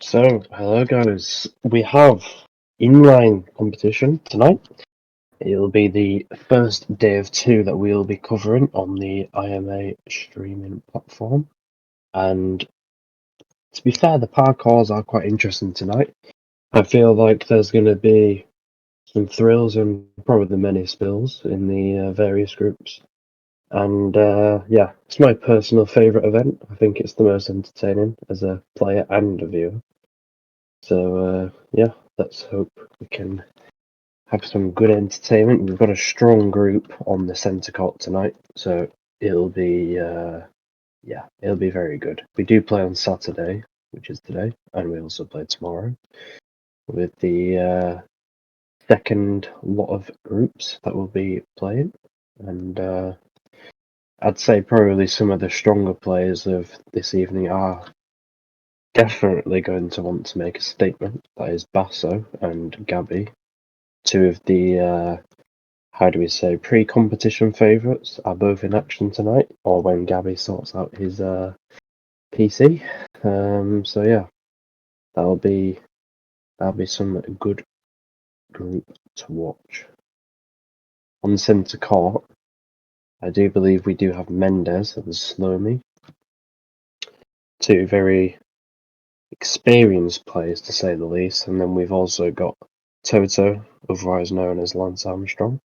Hello guys. We have inline competition tonight. It'll be the first day of two that we'll be covering on the IMA streaming platform. And to be fair, the parkours are quite interesting tonight. I feel like there's going to be some thrills and probably many spills in the various groups. And yeah, it's my personal favourite event. I think it's the most entertaining as a player and a viewer. Yeah, let's hope we can have some good entertainment. We've got a strong group on the centre court tonight, so it'll be it'll be very good. We do play on Saturday, which is today, and we also play tomorrow with the second lot of groups that will be playing, and I'd say probably some of the stronger players of this evening are definitely going to want to make a statement. That is Basso and Gabby, two of the how do we say pre-competition favourites are both in action tonight, or when Gabby sorts out his PC. So yeah, that'll be some good group to watch. On the centre court, I do believe we do have Mendes and Slomi, two very experienced players to say the least, and then we've also got Toto, otherwise known as Lance Armstrong,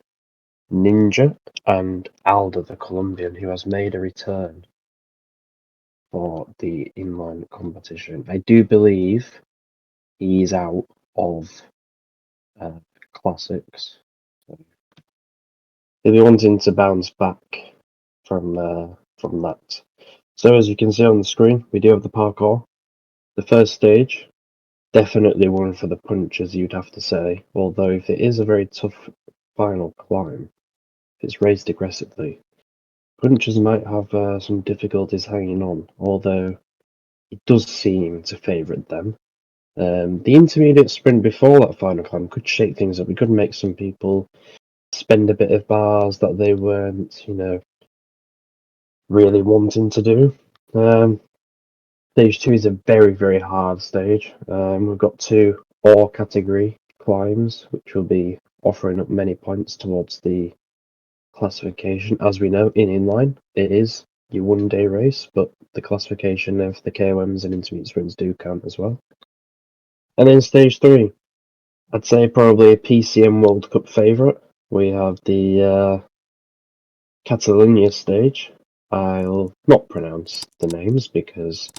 Ninja, and Aldo the Colombian, who has made a return for the inline competition. I do believe he's out of uh, classics. So he'll be wanting to bounce back from that. So as you can see on the screen, we do have the parkour. The first stage, definitely one for the punchers, you'd have to say. Although if it is a very tough final climb, if it's raced aggressively, punchers might have some difficulties hanging on. Although it does seem to favour them. The intermediate sprint before that final climb could shake things up. We could make some people spend a bit of bars that they weren't, really wanting to do. Stage two is a very, very hard stage. We've got two ore category climbs, which will be offering up many points towards the classification. As we know, in inline, it is your 1 day race, but the classification of the KOMs and intermediate sprints do count as well. And then stage three, I'd say probably a PCM World Cup favourite. We have the Catalonia stage. I'll not pronounce the names because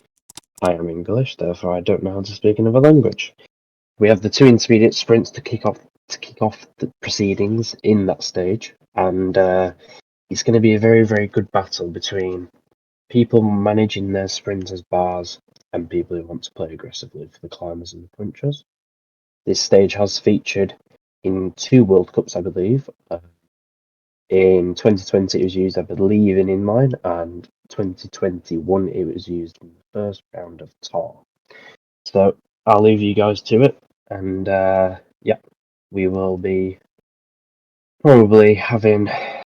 I am English, therefore I don't know how to speak another language. We have the two intermediate sprints to kick off the proceedings in that stage, and it's going to be a very, very good battle between people managing their sprint as bars and people who want to play aggressively for the climbers and the punchers. This stage has featured in two World Cups, I believe. In 2020, it was used, I believe, in inline, and 2021, it was used in the first round of Tar. So I'll leave you guys to it, and yeah, we will be probably having. I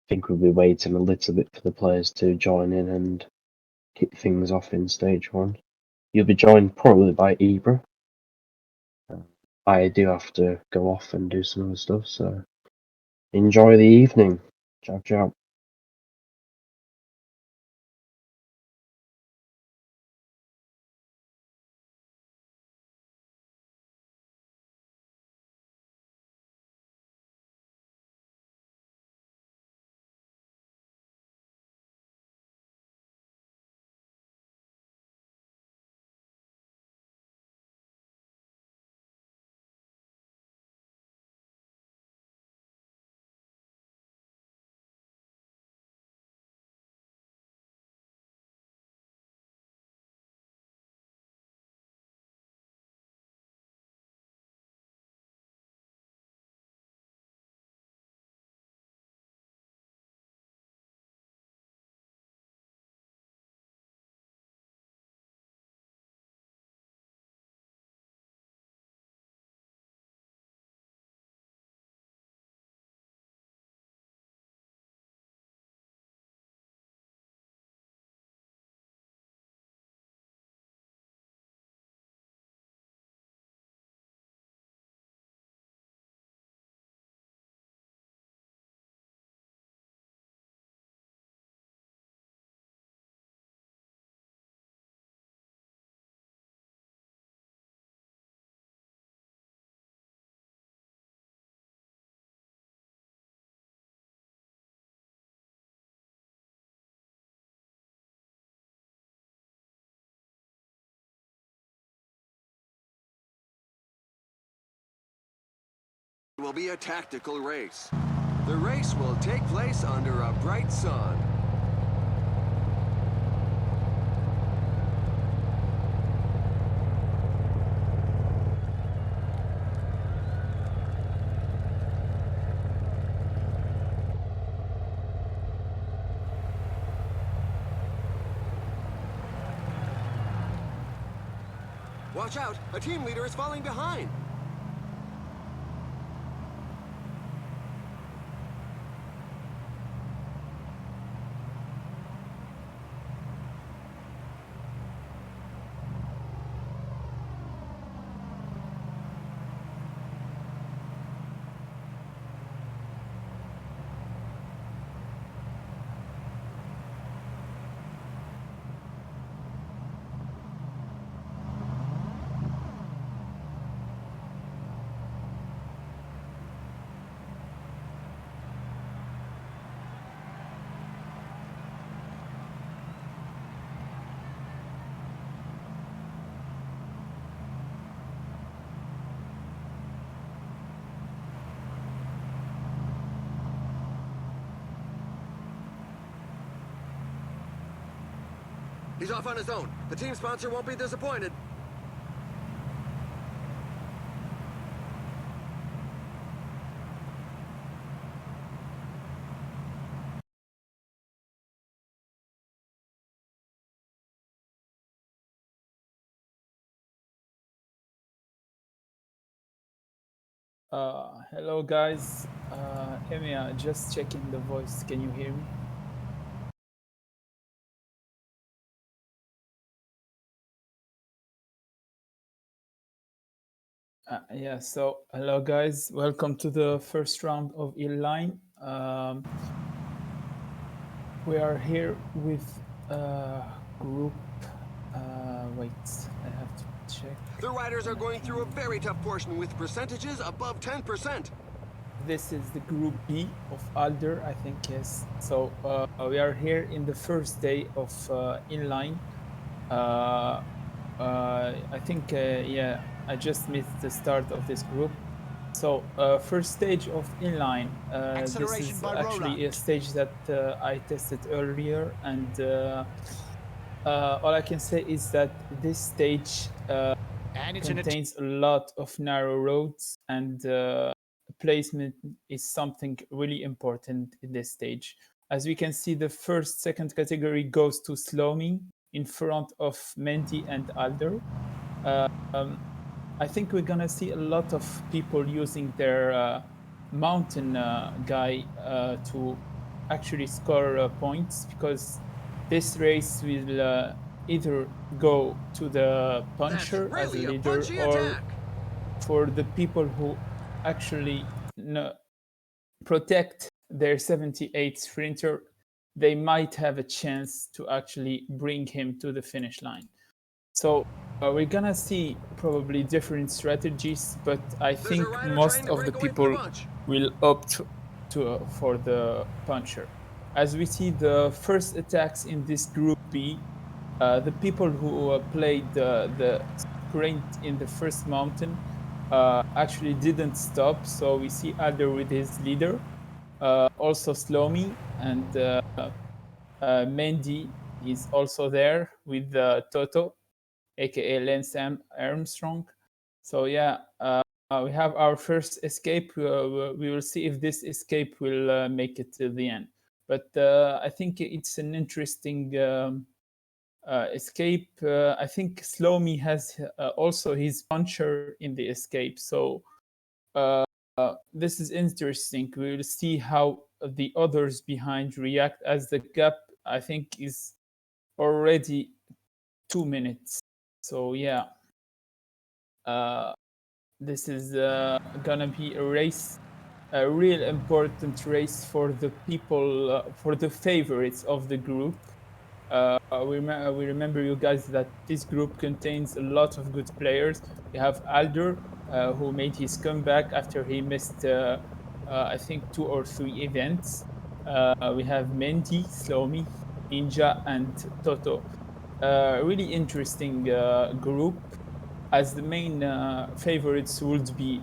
think we'll be waiting a little bit for the players to join in and kick things off in stage one. You'll be joined probably by Ibra. I do have to go off and do some other stuff, so enjoy the evening. Ciao, ciao. will be a tactical race. The race will take place under a bright sun. Watch out! A team leader is falling behind! He's off on his own. The team sponsor won't be disappointed. Hello guys, Emia, just checking the voice. Can you hear me? Yeah, so hello guys, welcome to the first round of Inline. We are here with group. Wait, I have to check. The riders are going through a very tough portion with percentages above 10%. This is the group B of Alder, I think, yes. So we are here in the first day of Inline. I think, yeah, I just missed the start of this group. So first stage of Inline. This is actually a stage that I tested earlier, and all I can say is that this stage contains a lot of narrow roads, and placement is something really important in this stage. As we can see, the first, second category goes to Slomi in front of Menti and Alder. I think we're gonna see a lot of people using their mountain guy to actually score points, because this race will either go to the puncher That's as a really a leader, punchy or attack. for the people who actually protect their 78 sprinter, they might have a chance to actually bring him to the finish line. So we're gonna see probably different strategies, but I There's a think rider most trying to of the break away from the people bunch. will opt for the puncher. As we see the first attacks in this group B, the people who played the sprint in the first mountain actually didn't stop. So we see Alder with his leader, also Slomi, and Mendy is also there with Toto, aka Lance Armstrong. So yeah, we have our first escape. We will see if this escape will make it to the end. But I think it's an interesting escape. I think Slomi has also his puncher in the escape. So uh, this is interesting. We will see how the others behind react, as the gap, I think, is already 2 minutes. So yeah, uh, this is gonna be a race, a real important race for the people, for the favorites of the group. We remember you guys that this group contains a lot of good players. We have Alder, who made his comeback after he missed, I think, 2 or 3 events. We have Mendy, Slomi, Ninja, and Toto. Really interesting group, as the main favorites would be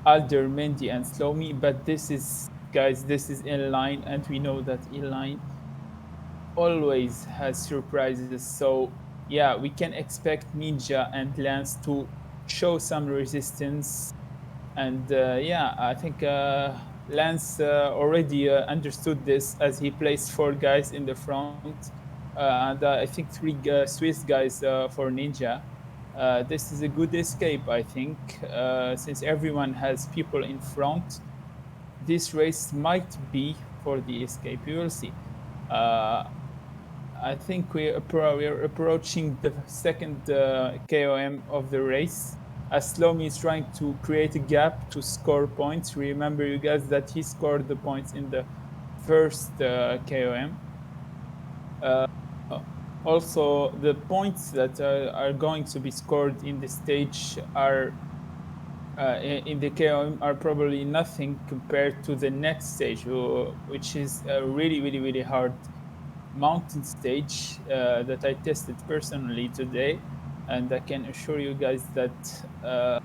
Alder, Mendy, and Slomi. But this is, guys, this is Inline, and we know that Inline always has surprises. So yeah, we can expect Ninja and Lance to show some resistance. And yeah, I think Lance already understood this as he placed four guys in the front, and I think three Swiss guys for Ninja. This is a good escape, I think, since everyone has people in front. This race might be for the escape. We will see. I think we're approaching the second KOM of the race. As Slomi is trying to create a gap to score points. Remember, you guys, that he scored the points in the first KOM. Also, the points that are going to be scored in the stage are in the KOM are probably nothing compared to the next stage, which is a really, really, really hard mountain stage that I tested personally today, and I can assure you guys that the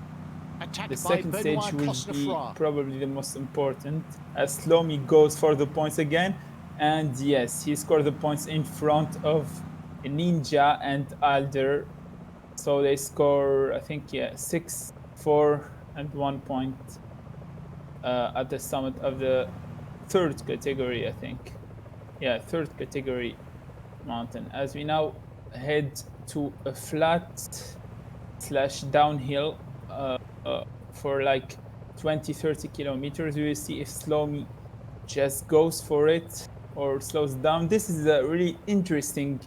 Attacked by second stage Benoit will be Cosnefroid. probably the most important. As Slomi goes for the points again, and yes, he scored the points in front of Ninja and Alder. So they score, I think, yeah, 6, 4, and 1 point at the summit of the third category, I think. Yeah, third category mountain. As we now head to a flat slash downhill for like 20, 30 kilometers, we will see if Slomi just goes for it or slows down. This is really interesting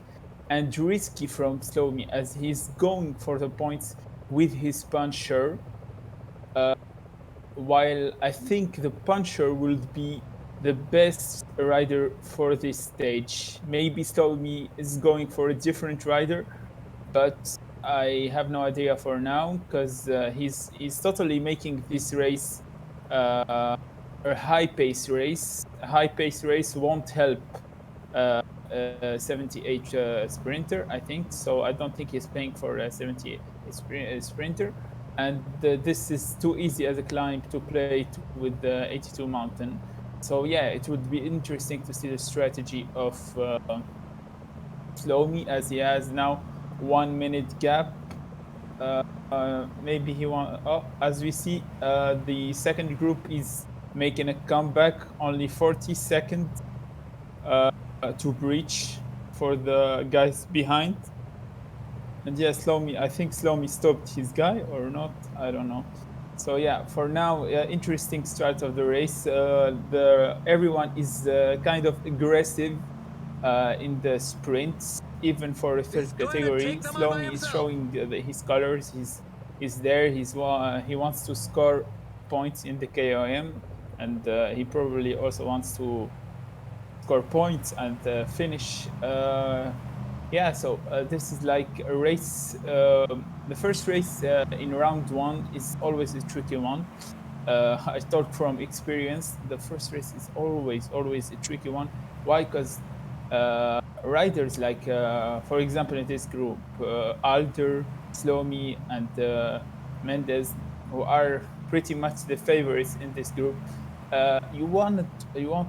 and risky from Slomi as he's going for the points with his puncher. While I think the puncher will be the best rider for this stage. Maybe Slomi is going for a different rider, but I have no idea for now because he's totally making this race uh, a high pace race. A high pace race won't help 78 sprinter, I think. So I don't think he's paying for a 78 sprinter. And this is too easy as a climb to play it with the 82 mountain. So yeah, it would be interesting to see the strategy of Slomi as he has now 1 minute gap. Maybe he want. Oh, as we see, the second group is making a comeback. Only 40 seconds to breach for the guys behind. And yeah, Slomi. I think Slomi stopped his guy or not. I don't know. So yeah, for now, interesting start of the race. The everyone is kind of aggressive in the sprints, even for the He's third going to category. take them on by Slomi is himself. showing his colors. He's there. He wants to score points in the KOM, and he probably also wants to score points and finish. Yeah, so this is like a race. The first race in round one is always a tricky one. I talk from experience. The first race is always a tricky one. Why? Because riders like, for example, in this group, Alder, Slomi, and Mendez, who are pretty much the favorites in this group, you want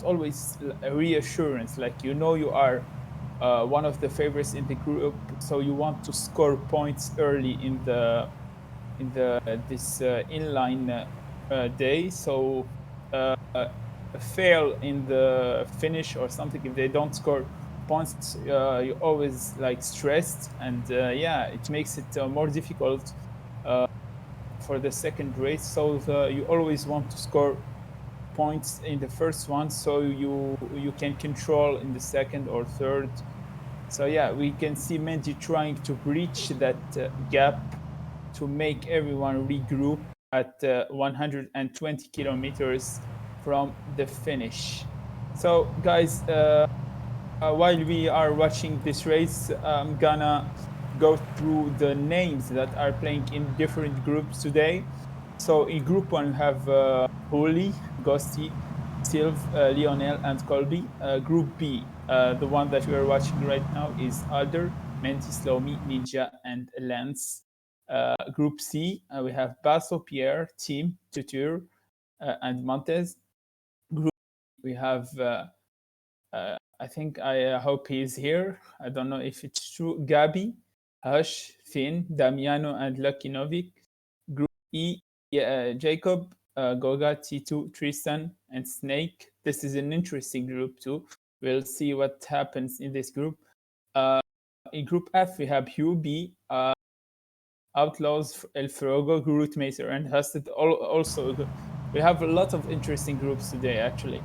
always a reassurance, like you are one of the favorites in the group, so you want to score points early in the this inline day. So a fail in the finish or something, if they don't score points, you always like stressed, and yeah, it makes it more difficult for the second race. So you always want to score points in the first one so you can control in the second or third. So yeah, we can see Mendy trying to breach that gap to make everyone regroup at 120 kilometers from the finish. So guys, while we are watching this race, I'm gonna go through the names that are playing in different groups today. So in group one, we have Holy, Ghosty, Sylve, Lionel, and Colby. Group B, the one that we are watching right now, is Alder, Menti, Slomi, Ninja, and Lance. Group C, we have Basso, Pierre, Tim, Tutur, and Montez. Group we have I think I hope he is here. I don't know if it's true. Gabi, Hush, Finn, Damiano, and Lucky Novik. Group E, yeah, Jacob, Goga, T2, Tristan, and Snake. This is an interesting group too. We'll see what happens in this group. In Group F, we have Hugh B, Outlaws, El Frogo, Groot Macer, and Husted. Also, we have a lot of interesting groups today, actually.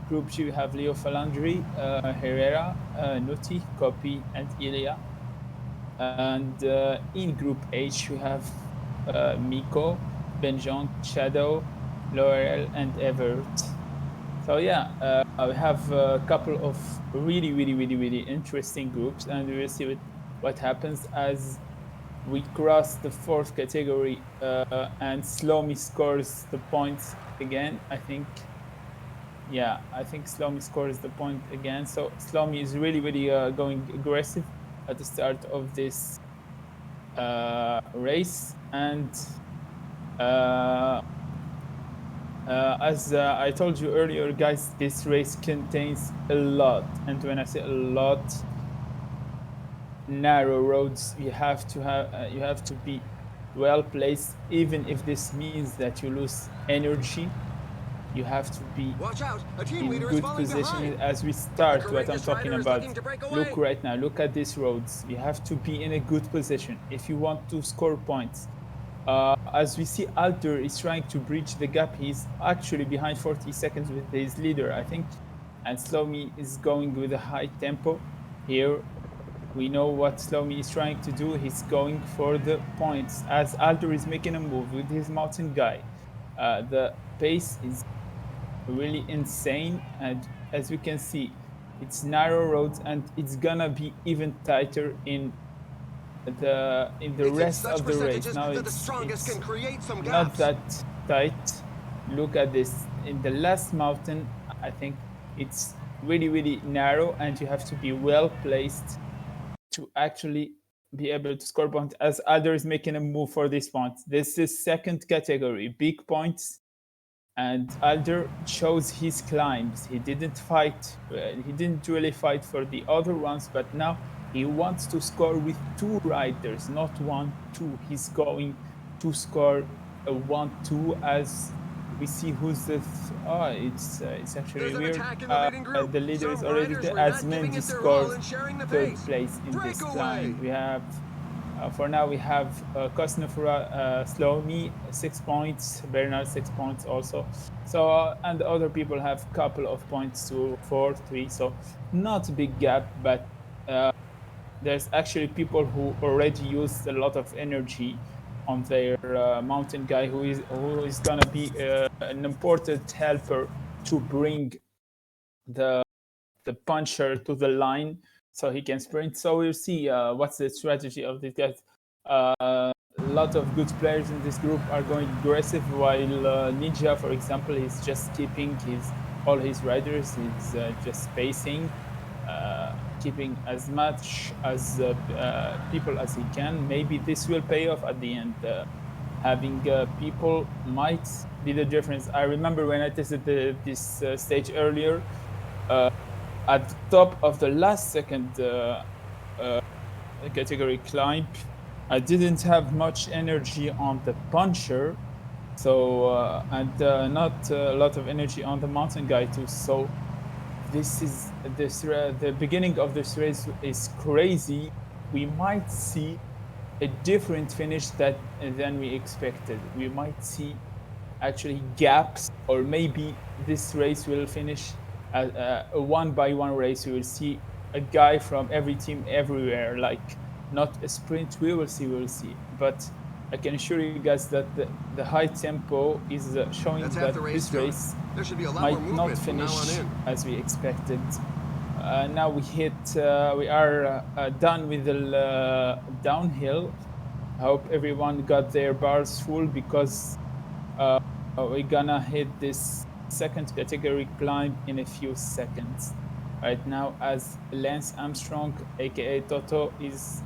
Group G, we have Leo Falandri, Herrera, Nuti, Copy, and Ilya. And in Group H, we have Miko, Benjon, Shadow, Laurel, and Everett. So yeah, we have a couple of really interesting groups, and we will see what happens as we cross the fourth category, and Slomi scores the points again. I think Slomi scores the point again. So Slomi is really going aggressive at the start of this race, and uh, as I told you earlier, guys, this race contains a lot, and when I say a lot, narrow roads. You have to be well placed, even if this means that you lose energy. You have to be Watch out! A team in leader is good falling position behind. as we The start. What I'm courageous talking rider is about. looking to break Look away. right now. Look at these roads. You have to be in a good position if you want to score points. As we see, Alter is trying to bridge the gap. He's actually behind 40 seconds with his leader, I think. And Slomi is going with a high tempo here. We know what Slomi is trying to do. He's going for the points as Alter is making a move with his mountain guy. The pace is really insane, and as you can see, it's narrow roads, and it's gonna be even tighter in the It's in rest such of the race. percentages Now that the strongest it's can create some not gaps. that tight. Look at this. In the last mountain, I think it's really narrow, and you have to be well placed to actually be able to score points as others making a move for this point. This is second category, big points, and Alder chose his climbs. He didn't fight. He didn't really fight for the other ones, but now he wants to score with two riders, not one, two. He's going to score a 1-2 as we see who's the. It's actually There's an weird. attack in the leading group. The leader is Some already riders there were as not giving Mendy it their all scores and sharing the third pace. place in this Breakaway. climb. We have for now, we have Kosnefura, Slomi 6 points, Bernard 6 points also. So and other people have couple of points, 2, 4, 3. So not a big gap, but there's actually people who already used a lot of energy on their mountain guy, who is gonna be an important helper to bring the puncher to the line so he can sprint. So we'll see what's the strategy of these guys. A lot of good players in this group are going aggressive, while Ninja, for example, is just keeping his all his riders. He's just spacing, keeping as much as people as he can. Maybe this will pay off at the end. Having people might be the difference. I remember when I tested this stage earlier, at the top of the last second category climb, I didn't have much energy on the puncher, so and not a lot of energy on the mountain guy too. So the beginning of this race is crazy. We might see a different finish than we expected. We might see actually gaps, or maybe this race will finish a one by one race. We will see a guy from every team everywhere, like not a sprint. We will see. But I can assure you guys that the high tempo is showing That's half that the race this done. race There should be a lot more might not movement from now on finish in. as we expected. Now we are done with the downhill. I hope everyone got their bars full because we're gonna hit this second category climb in a few seconds. Right now, as Lance Armstrong, aka Toto, is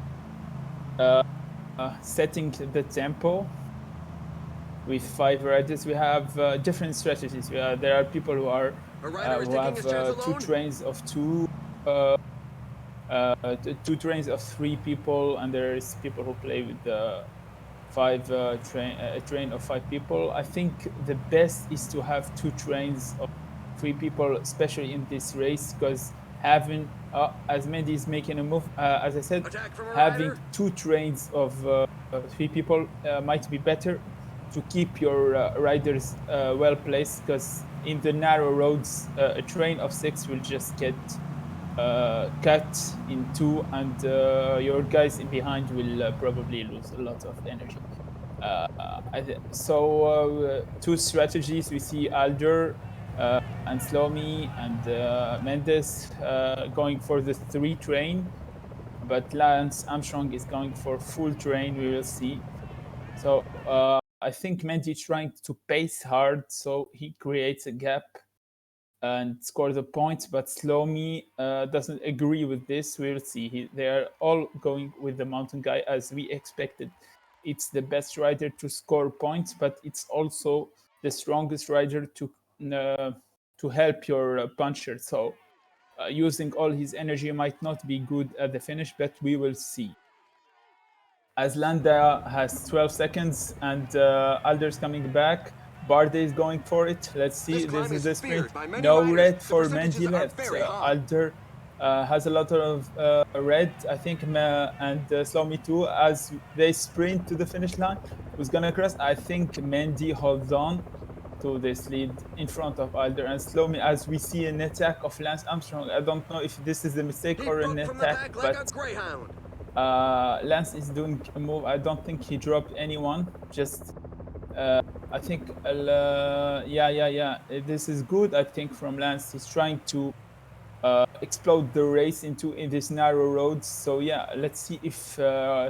setting the tempo. with 5 riders. We have different strategies. There are people who are A rider is who taking have his turns two alone. trains of two trains of 3 people, and there's people who play with the a train of 5 people. I think the best is to have 2 trains of 3 people, especially in this race, because having as Mendy is making a move, as I said, Attack from a having rider. 2 trains of 3 people might be better to keep your riders well placed, because in the narrow roads, a train of 6 will just get cut in 2, and your guys in behind will probably lose a lot of energy. So 2 strategies we see: Alder and Slomi and Mendes going for the 3 train, but Lance Armstrong is going for full train. We will see. So I think Mendy trying to pace hard, so he creates a gap and score the points. But Slomi doesn't agree with this. We'll see. They are all going with the mountain guy as we expected. It's the best rider to score points, but it's also the strongest rider to help your puncher. So using all his energy might not be good at the finish, but we will see. As Landa has 12 seconds and Alder's coming back. Barde is going for it. Let's see. This This climb is is the sprint. feared by many No riders. red The for percentages Mendy are left. very high. Alder has a lot of red, I think, and Slomi too. As they sprint to the finish line, who's gonna cross? I think Mendy holds on to this lead in front of Alder and Slomi. As we see an attack of Lance Armstrong. I don't know if this is a mistake He or an broke from the attack, back like a but greyhound. Lance is doing a move. I don't think he dropped anyone. Just uh, I think yeah. This is good. I think from Lance, he's trying to explode the race in this narrow roads. So yeah, let's see if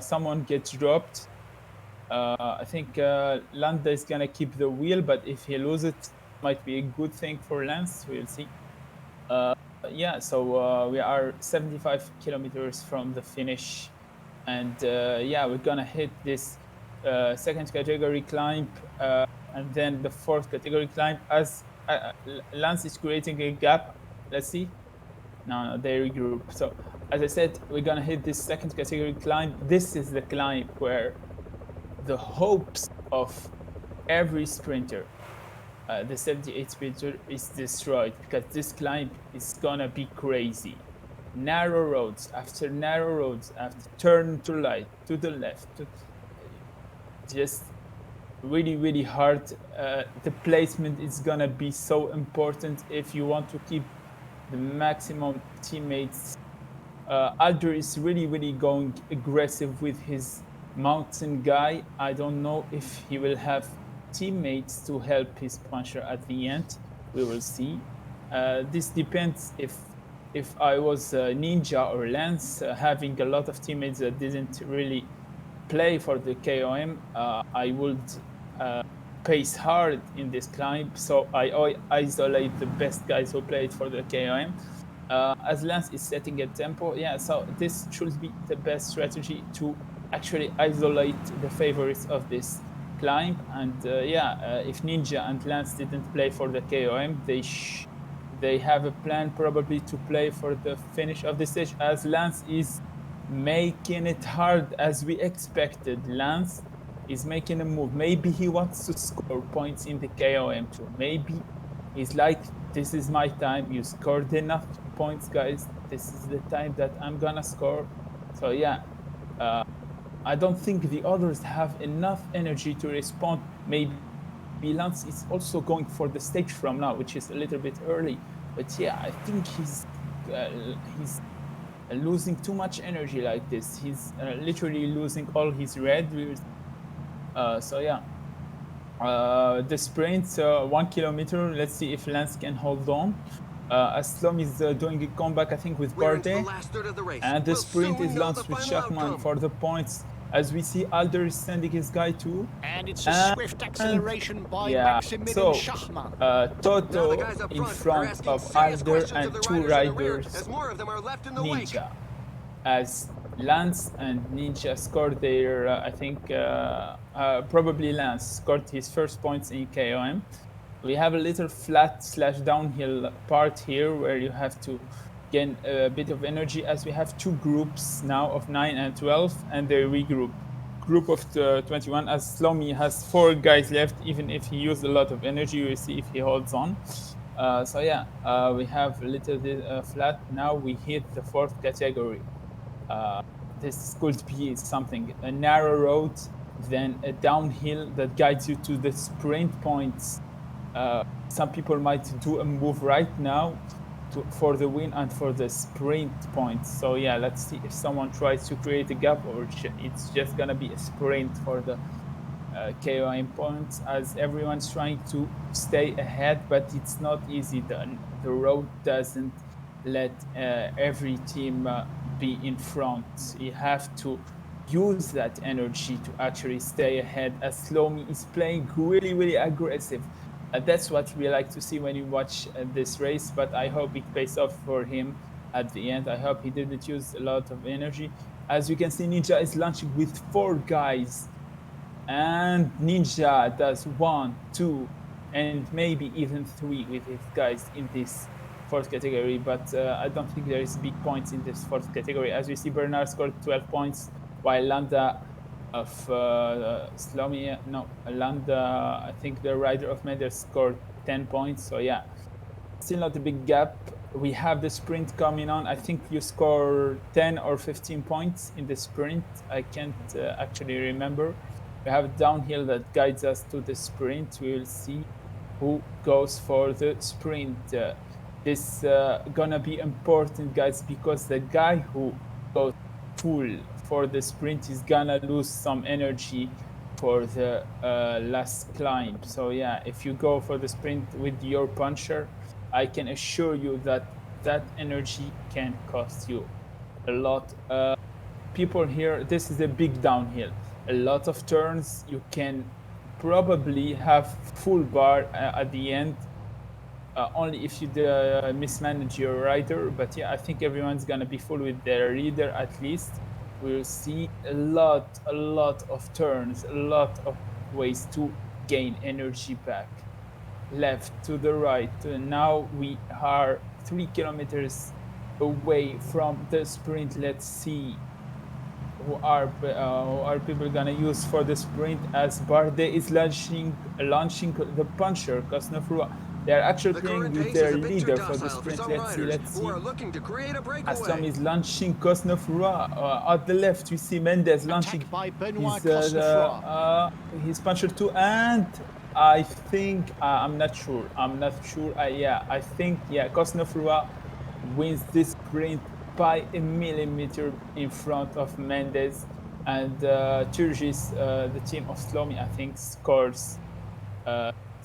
someone gets dropped. I think Landa is gonna keep the wheel, but if he loses it, might be a good thing for Lance. We'll see. Uh, yeah, so we are 75 kilometers from the finish, and yeah, we're gonna hit this second category climb, and then the fourth category climb. As Lance is creating a gap. Let's see. No, they regroup. So as I said, we're gonna hit this second category climb. This is the climb where the hopes of every sprinter, the 78 sprinter, is destroyed, because this climb is gonna be crazy. Narrow roads after narrow roads after turn to right, to the left, just really hard. The placement is gonna be so important if you want to keep the maximum teammates. Alder is really going aggressive with his mountain guy. I don't know if he will have teammates to help his puncher at the end. We will see. This depends if I was Ninja or Lance, having a lot of teammates that didn't really play for the KOM. I would uh, pace hard in this climb, so I isolate the best guys who played for the KOM. As Lance is setting a tempo, yeah, so this should be the best strategy to actually isolate the favorites of this climb. And yeah, if Ninja and Lance didn't play for the KOM, they have a plan probably to play for the finish of the stage, as Lance is making it hard as we expected. Lance is making a move. Maybe he wants to score points in the KOM too. Maybe he's like, this is my time. You scored enough points, guys. This is the time that I'm gonna score. So yeah, I don't think the others have enough energy to respond. Maybe Lance is also going for the stage from now, which is a little bit early. But yeah, I think he's losing too much energy like this. He's literally losing all his red. So yeah, the sprint, 1 kilometer. Let's see if Lance can hold on. Aslam is doing a comeback, I think, with We're into the Bardet. last third of the race. And the We'll sprint soon is know the launched with final Schachman outcome. for the points. As we see, Alder is sending his guy too. And it's a swift acceleration by Yeah, Maximilian so Schachmann. Now the Toto guys up in front are front asking of serious Alder questions of and the 2 riders in the rear riders as more of them are left in the wake. Ninja. As Lance and Ninja scored their, I think, probably Lance scored his first points in KOM. We have a little flat slash downhill part here where you have to gain a bit of energy, as we have two groups now of 9 and 12, and they regroup. Group of the 21, as Slomi has 4 guys left, even if he used a lot of energy, we'll see if he holds on. So yeah, we have a little bit flat. Now we hit the fourth category. This could be something, a narrow road, then a downhill that guides you to the sprint points. Some people might do a move right now for the win and for the sprint points. So yeah, let's see if someone tries to create a gap, or it's just gonna be a sprint for the KOM points, as everyone's trying to stay ahead, but it's not easy. The road doesn't let every team be in front. You have to use that energy to actually stay ahead, as Slomi is playing really, really aggressive. That's what we like to see when you watch this race, but I hope it pays off for him at the end. I hope he didn't use a lot of energy. As you can see, Ninja is launching with 4 guys, and Ninja does 1, 2, and maybe even 3 with his guys in this fourth category, but I don't think there is big points in this fourth category. As we see, Bernard scored 12 points, while Landa of Slomi, no, Landa, I think the rider of Mender scored 10 points. So yeah, still not a big gap. We have the sprint coming on. I think you score 10 or 15 points in the sprint. I can't actually remember. We have a downhill that guides us to the sprint. We will see who goes for the sprint. This gonna be important, guys, because the guy who goes full for the sprint is gonna lose some energy for the last climb. So yeah, if you go for the sprint with your puncher, I can assure you that that energy can cost you a lot. People here, this is a big downhill, a lot of turns. You can probably have full bar at the end, only if you mismanage your rider. But yeah, I think everyone's gonna be full with their leader at least. We'll see a lot of turns, a lot of ways to gain energy back. Left to the right. Now we are 3 kilometers away from the sprint. Let's see who are people gonna use for the sprint, as Barde is launching the puncher, Cosnefroy. They are actually The playing current with pace their is a bit too leader for the docile for sprint. some Let's see. riders who are looking to create a Aslam breakaway. is launching Cosnefroy. At the left, we see Mendes launching Attack by Benoit his, his puncher too, and I think I'm not sure. Yeah, I think Cosnefroy wins this sprint by a millimeter in front of Mendes, and Turgis, the team of Slomi, I think scores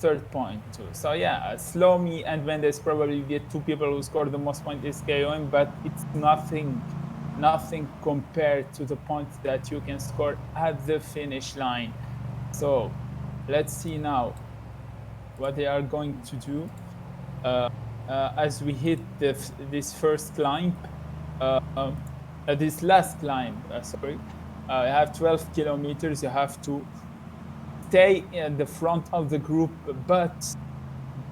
third point too. So yeah, Slomi and Mendes probably the 2 people who scored the most points this KOM, but it's nothing compared to the points that you can score at the finish line. So let's see now what they are going to do as we hit this first climb, this last climb. Sorry, you have 12 kilometers. You have to stay in the front of the group, but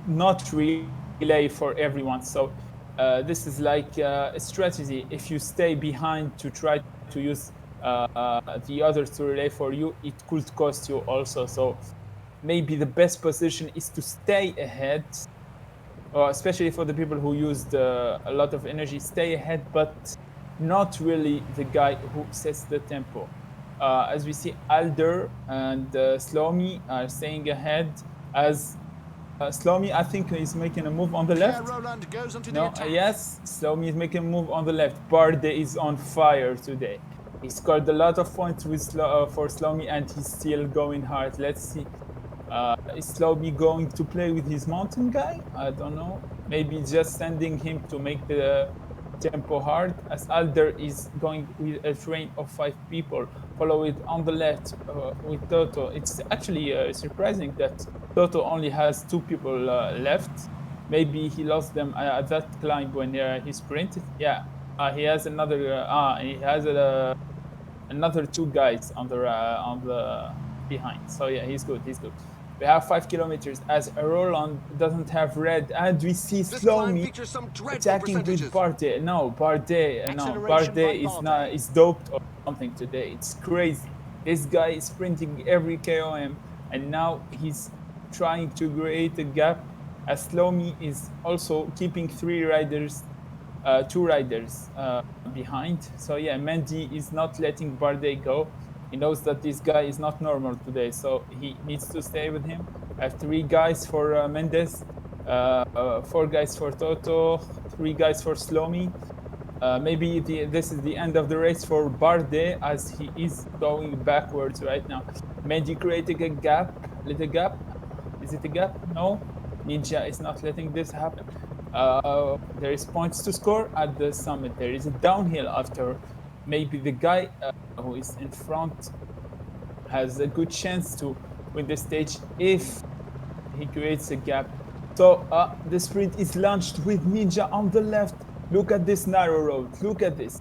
not relay for everyone. So this is like a strategy. If you stay behind to try to use the others to relay for you, it could cost you also. So maybe the best position is to stay ahead, especially for the people who used a lot of energy. Stay ahead, but not really the guy who sets the tempo. As we see, Alder and Slomi are staying ahead, as Slomi, I think, is making a move on the left. Roland goes onto the No, attack. yes, Slomi is making a move on the left. Barde is on fire today. He scored a lot of points with for Slomi, and he's still going hard. Let's see. Is Slomi going to play with his mountain guy? I don't know. Maybe just sending him to make the tempo hard, as Alder is going with a train of 5 people, followed on the left with Toto. It's actually surprising that Toto only has 2 people left. Maybe he lost them at that climb when he sprinted. Yeah, He has another. He has another two guys on the behind. So yeah, he's good. He's good. We have 5 kilometers as Roland doesn't have red, and we see This climb Slomi features some dreadful attacking with percentages. Bardet. No, Bardet. No, Acceleration by Bardet is not. Bardet. Is doped or something today. It's crazy. This guy is sprinting every KOM, and now he's trying to create a gap. As Slomi is also keeping two riders behind. So yeah, Mendy is not letting Bardet go. He knows that this guy is not normal today, so he needs to stay with him. I have three guys for Mendes, four guys for Toto, three guys for Slomi. Maybe this is the end of the race for Bardet as he is going backwards right now. Mendy creating a gap, little gap. Is it a gap? No. Ninja is not letting this happen. There is points to score at the summit. There is a downhill after. Maybe the guy who is in front has a good chance to win the stage if he creates a gap. So the sprint is launched with Ninja on the left. Look at this narrow road. Look at this.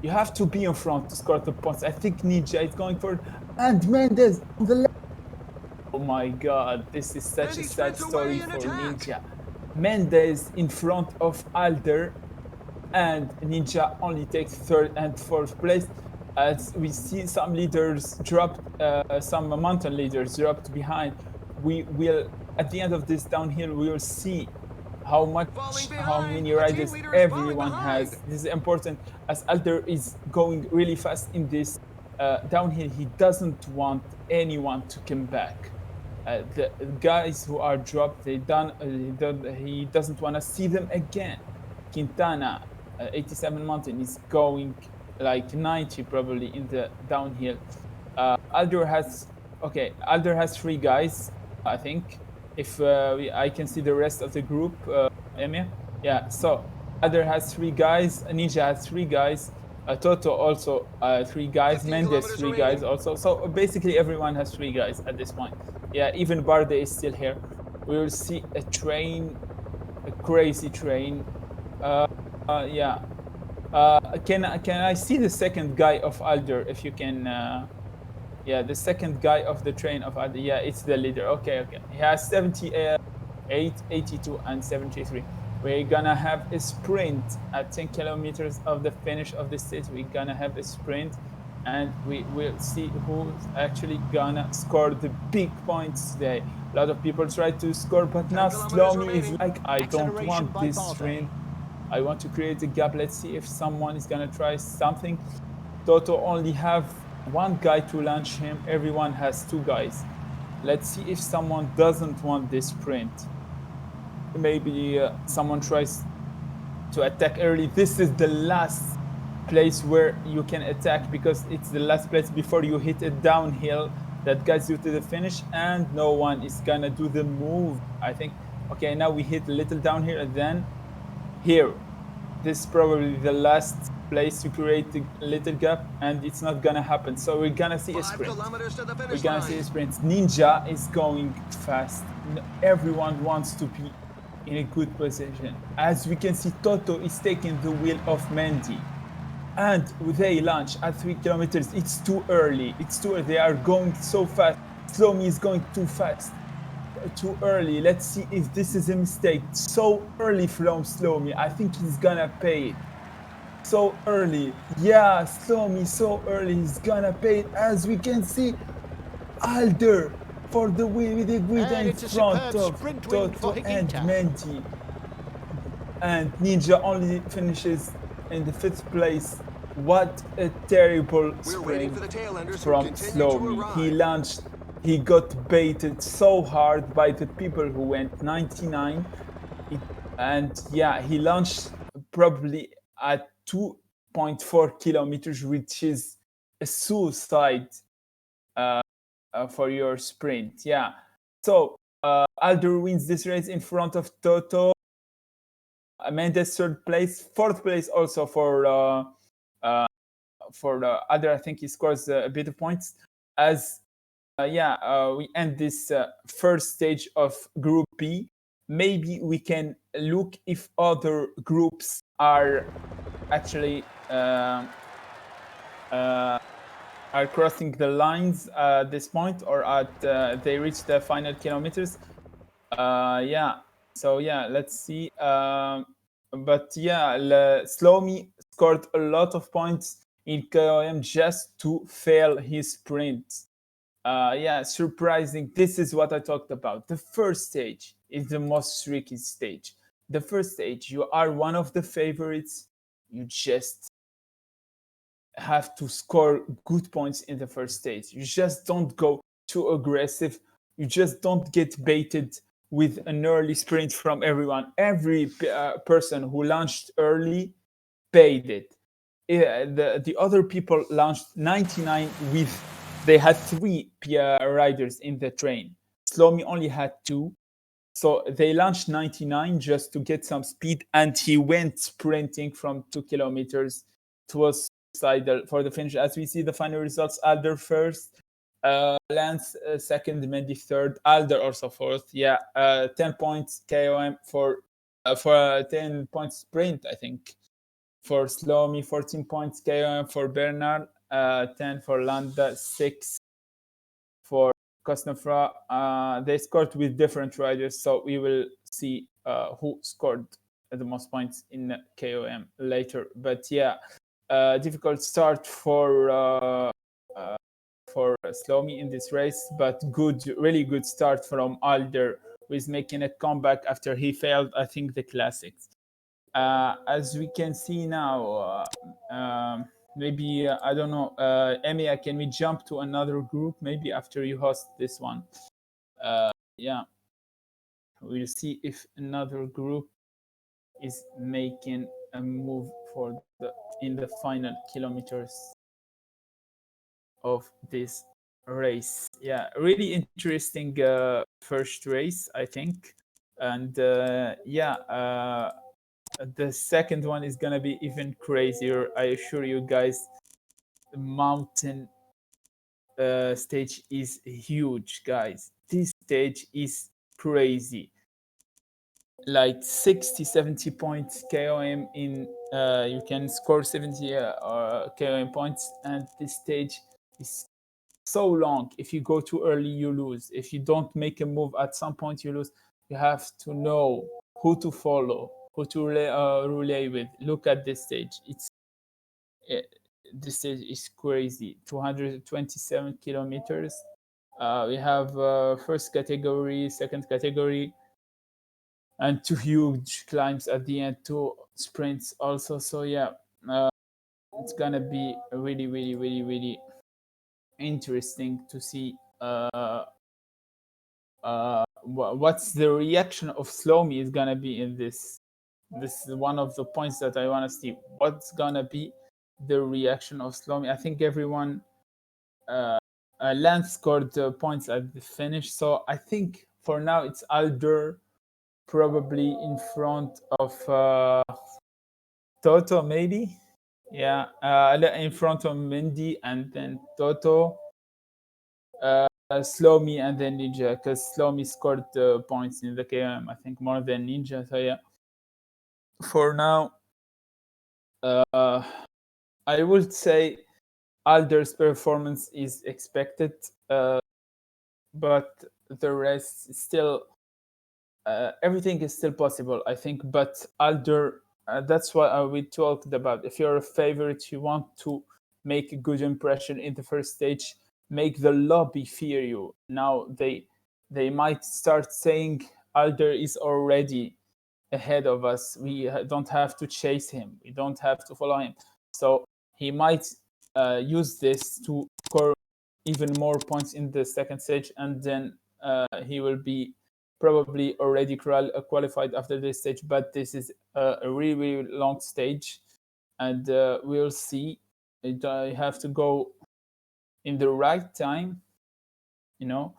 You have to be in front to score the points. I think Ninja is going for it. And Mendes on the left. Oh my god, this is such a sad story for Ninja. Mendes in front of Alder, and Ninja only takes third and fourth place. As we see some leaders dropped, some mountain leaders dropped behind. We will, at the end of this downhill, we will see how many riders everyone has. This is important as Alder is going really fast in this downhill. He doesn't want anyone to come back. The guys who are dropped, he doesn't want to see them again. Quintana, 87 mountain, is going like 90 probably in the downhill. Alder has three guys, I think. If I can see the rest of the group, Emir. Yeah, so Alder has three guys, Ninja has three guys, Toto also three guys, Mendes three guys also. So basically everyone has three guys at this point. Yeah, even Bardet is still here. We will see a train, a crazy train. Yeah. Can I see the second guy of Alder if you can? Yeah, the second guy of the train of Alder. Yeah, it's the leader. Okay. He has 78, 82, and 73. We're gonna have a sprint at 10 kilometers of the finish of the stage. We're gonna have a sprint, and we will see who's actually gonna score the big points today. A lot of people try to score, but now Slomi is like, I don't want this sprint. I want to create a gap. Let's see if someone is gonna try something. Toto only have one guy to launch him. Everyone has two guys. Let's see if someone doesn't want this sprint. Maybe someone tries to attack early. This is the last place where you can attack because it's the last place before you hit a downhill that guides you to the finish, and no one is gonna do the move, I think. Okay, now we hit a little downhill, and then here. This is probably the last place to create a little gap, and it's not gonna happen. So we're gonna see a sprint. We're gonna see a sprint. Ninja is going fast. Everyone wants to be in a good position. As we can see, Toto is taking the wheel of Mendy. And they launch at 3 kilometers. It's too early. They are going so fast. Slomi is going too fast. Too early. Let's see if this is a mistake. So early from Slomi. I think he's gonna pay it. So early. Yeah, Slomi so early. He's gonna pay it. As we can see, Alder for the win with the grid in front of Toto and Mendy. And Ninja only finishes in the 5th place. What a terrible sprint from Slomi. He launched. He got baited so hard by the people who went 99. And yeah, he launched probably at 2.4 kilometers, which is a suicide for your sprint. Yeah. So Alder wins this race in front of Toto. Mendes 3rd place, 4th place also for the Alder. I think he scores a bit of points. As we end this first stage of Group B. Maybe we can look if other groups are actually are crossing the lines at this point, or at they reach the final kilometers. Yeah. So yeah, let's see. But yeah, Slomi scored a lot of points in KOM just to fail his sprint. Yeah, surprising. This is what I talked about. The first stage is the most tricky stage. The first stage, you are one of the favorites. You just have to score good points in the first stage. You just don't go too aggressive. You just don't get baited with an early sprint from everyone. Every person who launched early paid it. The other people launched 99 with, they had three riders in the train. Slomi only had two. So they launched 99 just to get some speed, and he went sprinting from 2 kilometers. It was suicidal for the finish. As we see the final results, Alder first, Lance second, Mendy third, Alder also fourth. Yeah, 10 points KOM for a 10 point sprint, I think. For Slomi, 14 points KOM for Bernard, 10 for Landa, 6 for Cosnefra. They scored with different riders, so we will see who scored the most points in KOM later. But yeah, difficult start for Slomi in this race, but good, really good start from Alder, who is making a comeback after he failed, I think, the classics. As we can see now, maybe I don't know, Emia, can we jump to another group maybe after you host this one? Yeah, we'll see if another group is making a move for in the final kilometers of this race. Yeah, really interesting first race, I think. And yeah, the second one is gonna be even crazier. I assure you guys. The mountain stage is huge, guys. This stage is crazy. Like 60, 70 points KOM in, you can score 70 KOM points, and this stage is so long. If you go too early, you lose. If you don't make a move at some point, you lose. You have to know who to follow, who to relay with. Look at this stage. This stage is crazy. 227 kilometers. We have first category, second category, and two huge climbs at the end, two sprints also. So yeah, it's gonna be really, really, really, really interesting to see what's the reaction of Slomi is gonna be in this. This is one of the points that I want to see. What's gonna be the reaction of Slomi? I think everyone, Lance scored points at the finish, so I think for now it's Alder probably in front of Toto, maybe. Yeah, in front of Mendy and then Toto, Slomi and then Ninja, because Slomi scored points in the KM, I think more than Ninja. So yeah, for now, I would say Alder's performance is expected, but the rest is still, everything is still possible, I think. But Alder, that's what we talked about. If you're a favorite, you want to make a good impression in the first stage, make the lobby fear you. Now they might start saying Alder is already ahead of us. We don't have to chase him. We don't have to follow him. So he might use this to score even more points in the second stage, and then he will be probably already qualified after this stage. But this is a really, really long stage, and we'll see. You have to go in the right time, you know.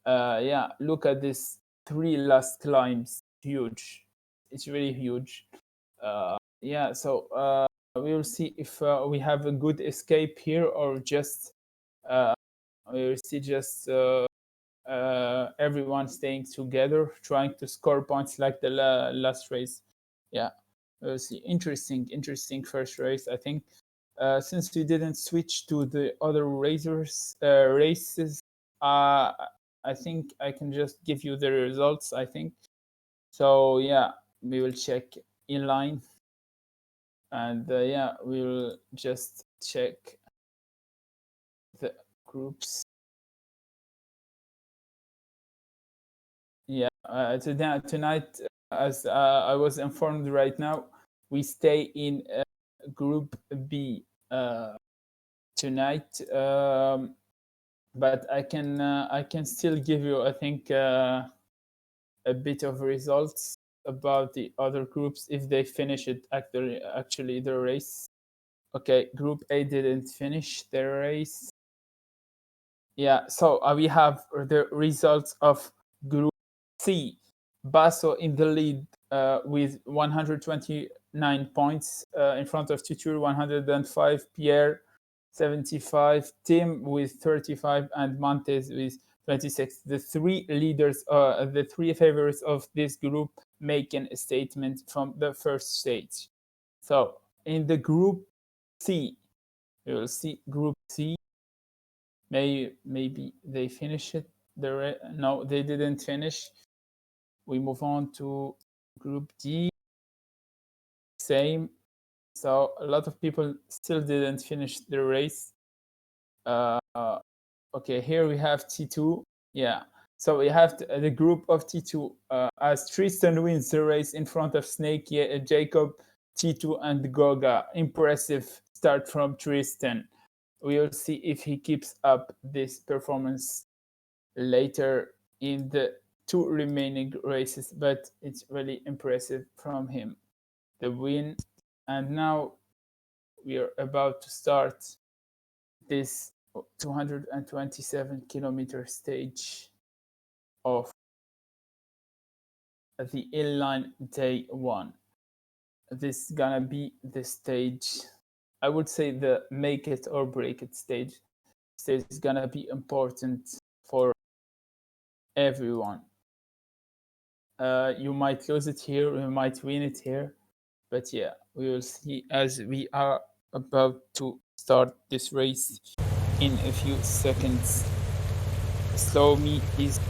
Yeah, look at this three last climbs. Huge. It's really huge. Yeah, so we will see if we have a good escape here, or just we will see just everyone staying together, trying to score points like the last race. Yeah, We'll see. Interesting first race, I think. Since we didn't switch to the other races, I think I can just give you the results, I think. So yeah, we will check inline, and yeah, we will just check the groups. Yeah, tonight, as I was informed right now, we stay in Group B tonight. But I can still give you, I think, a bit of results about the other groups if they finish it actually the race. Okay, Group A didn't finish their race. Yeah, so we have the results of Group C. Basso in the lead with 129 points in front of Tutur, 105, Pierre 75, Tim with 35, and Montes with 26. The three leaders, the three favorites of this group, making a statement from the first stage. So in the Group C, you will see Group C. Maybe they finish it. No, they didn't finish. We move on to Group D. Same. So a lot of people still didn't finish the race. Okay, here we have T2. Yeah. So we have the group of T2 as Tristan wins the race in front of Snake, Jacob, T2, and Goga. Impressive start from Tristan. We will see if he keeps up this performance later in the two remaining races, but it's really impressive from him. The win. And now we are about to start this 227-kilometer stage of the inline day 1. This is gonna be the stage, I would say, the make it or break it stage. Stage is gonna be important for everyone. You might lose it here, you might win it here, but yeah, we will see as we are about to start this race in a few seconds. Slow Me is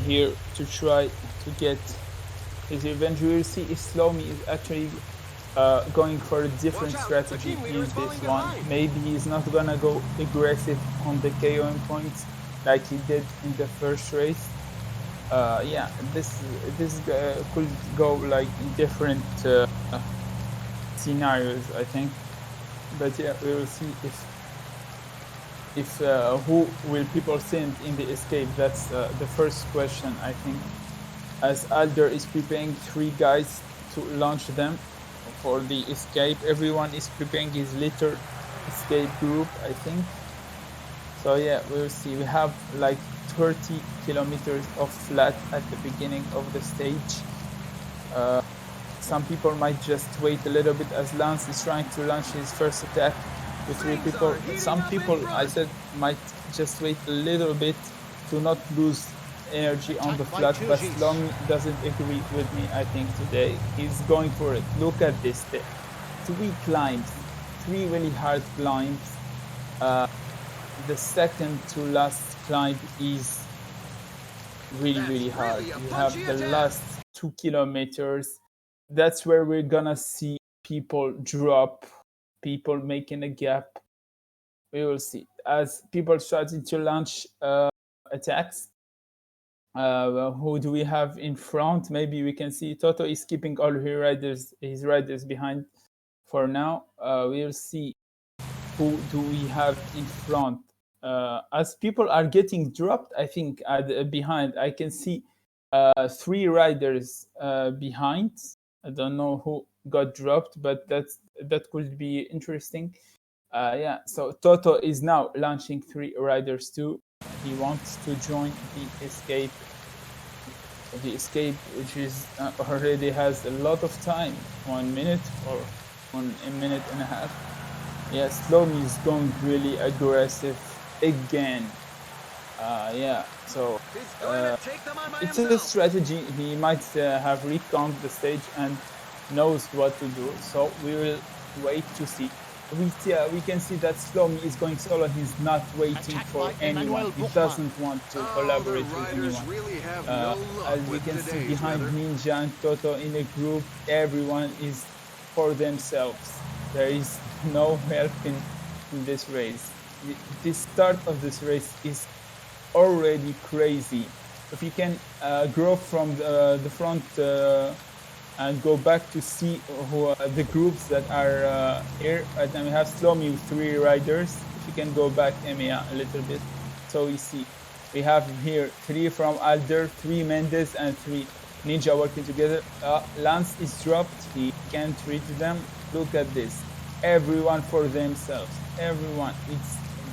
here to try to get his revenge. We will see if Slow Me is actually going for a different strategy in this one. Maybe he's not gonna go aggressive on the KOM points like he did in the first race. Yeah, this could go like in different scenarios, I think. But yeah, we will see if who will people send in the escape. That's the first question, I think. As Alder is preparing 3 guys to launch them for the escape. Everyone is preparing his little escape group, I think. So yeah, we'll see. We have like 30 kilometers of flat at the beginning of the stage. Some people might just wait a little bit as Lance is trying to launch his first attack with 3 people. Some people, I said, might just wait a little bit to not lose energy on the flat, but Slong doesn't agree with me, I think, today. He's going for it. Look at this. 3 climbs, 3 really hard climbs. The second to last climb is really hard. You have the last 2 kilometers. That's where we're gonna see people drop, people making a gap. We will see as people starting to launch attacks. Who do we have in front? Maybe we can see Toto is keeping all his riders behind for now. We'll see who do we have in front. As people are getting dropped, I think behind, I can see 3 riders behind. I don't know who got dropped, but that could be interesting. Yeah, so Toto is now launching 3 riders too. He wants to join the escape. The escape, which is already has a lot of time, 1 minute or 1 minute and a half. Yeah, Slow Me is going really aggressive again. Yeah, so it's a strategy. He might have reconned the stage and knows what to do. So we will wait to see. We can see that Slomi is going solo. He's not waiting Attack for by anyone. Emmanuel He Buchmann. doesn't want to Oh, collaborate the with riders anyone. really have no luck As we with can see today's behind weather. Ninja and Toto in a group, everyone is for themselves. There is no help in this race. The start of this race is already crazy. If you can grow from the front and go back to see who are the groups that are here. Right now we have Slomi with 3 riders. If you can go back, Emia, a little bit. So we see we have here 3 from Alder, 3 Mendes, and 3 Ninja working together. Lance is dropped. He can't reach them. Look at this. Everyone for themselves. Everyone.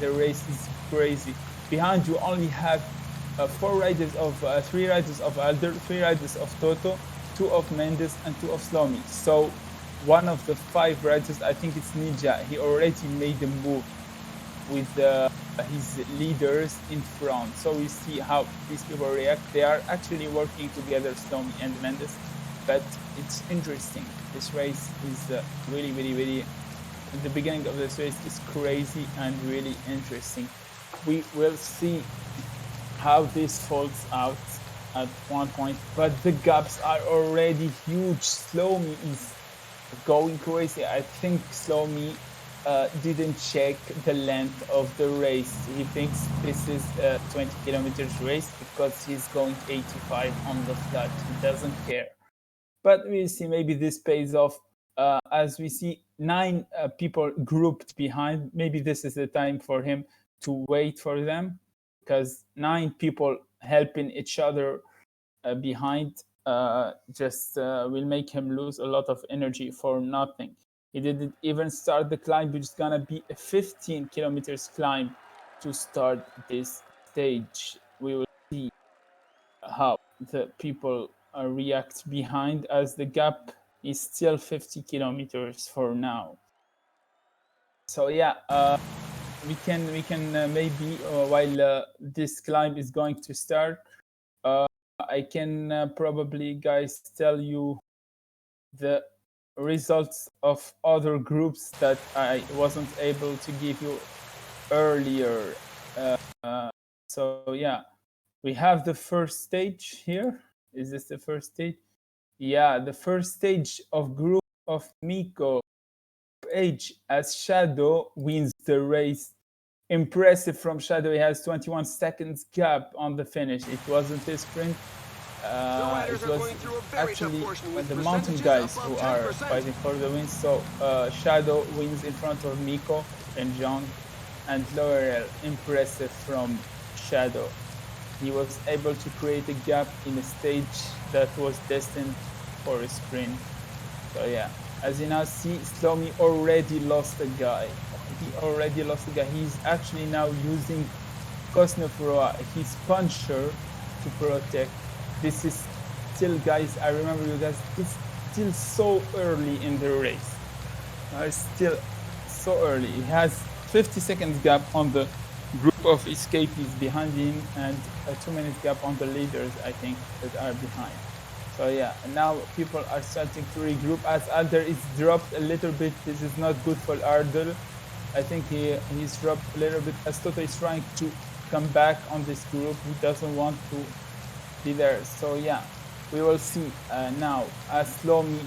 The race is crazy. Behind you only have 3 riders of Alder, 3 riders of Toto, 2 of Mendes, and 2 of Slomi. So one of the 5 riders, I think it's Ninja, he already made a move with his leaders in front. So we see how these people react. They are actually working together, Slomi and Mendes. But it's interesting. This race is really, really, really... The beginning of this race is crazy and really interesting. We will see how this folds out at one point, but the gaps are already huge. Slomi is going crazy. I think Slomi didn't check the length of the race. He thinks this is a 20 kilometers race because he's going 85 on the flat. He doesn't care. But we'll see, maybe this pays off. As we see 9 people grouped behind, maybe this is the time for him to wait for them, because 9 people helping each other behind just will make him lose a lot of energy for nothing. He didn't even start the climb, which is gonna be a 15 kilometers climb to start this stage. We will see how the people react behind, as the gap is still 50 kilometers for now. So yeah, we can maybe while this climb is going to start, I can probably, guys, tell you the results of other groups that I wasn't able to give you earlier. So yeah, we have the first stage here. Is this the first stage? Yeah, the first stage of group of Miko age as Shadow wins the race. Impressive from Shadow. He has 21 seconds gap on the finish. It wasn't a sprint. It was actually the mountain guys who are fighting for the win. So Shadow wins in front of Miko and John, and L'Oreal. Impressive from Shadow. He was able to create a gap in a stage that was destined for a sprint. So yeah, as you now see, Slomi already lost a guy. He's actually now using Cosnefroa, his puncher, to protect. This is still, guys, I remember you guys, it's still so early in the race. It's still so early. He has 50 seconds gap on the group of escapees behind him, and a 2-minute gap on the leaders, I think, that are behind. So yeah, now people are starting to regroup as Alder is dropped a little bit. This is not good for Alder. I think he's dropped a little bit as Toto is trying to come back on this group. He doesn't want to be there. So yeah, we will see now as Slomi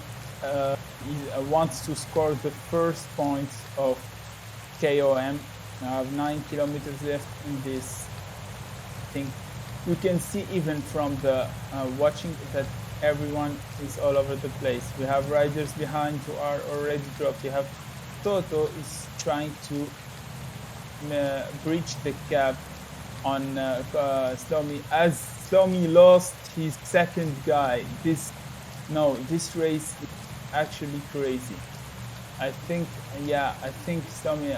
wants to score the first points of KOM. Now I have 9 kilometers left in this thing. You can see even from the watching that everyone is all over the place. We have riders behind who are already dropped. You have Toto is trying to breach the gap on Slomi, as Slomi lost his second guy. This race is actually crazy. I think Slomi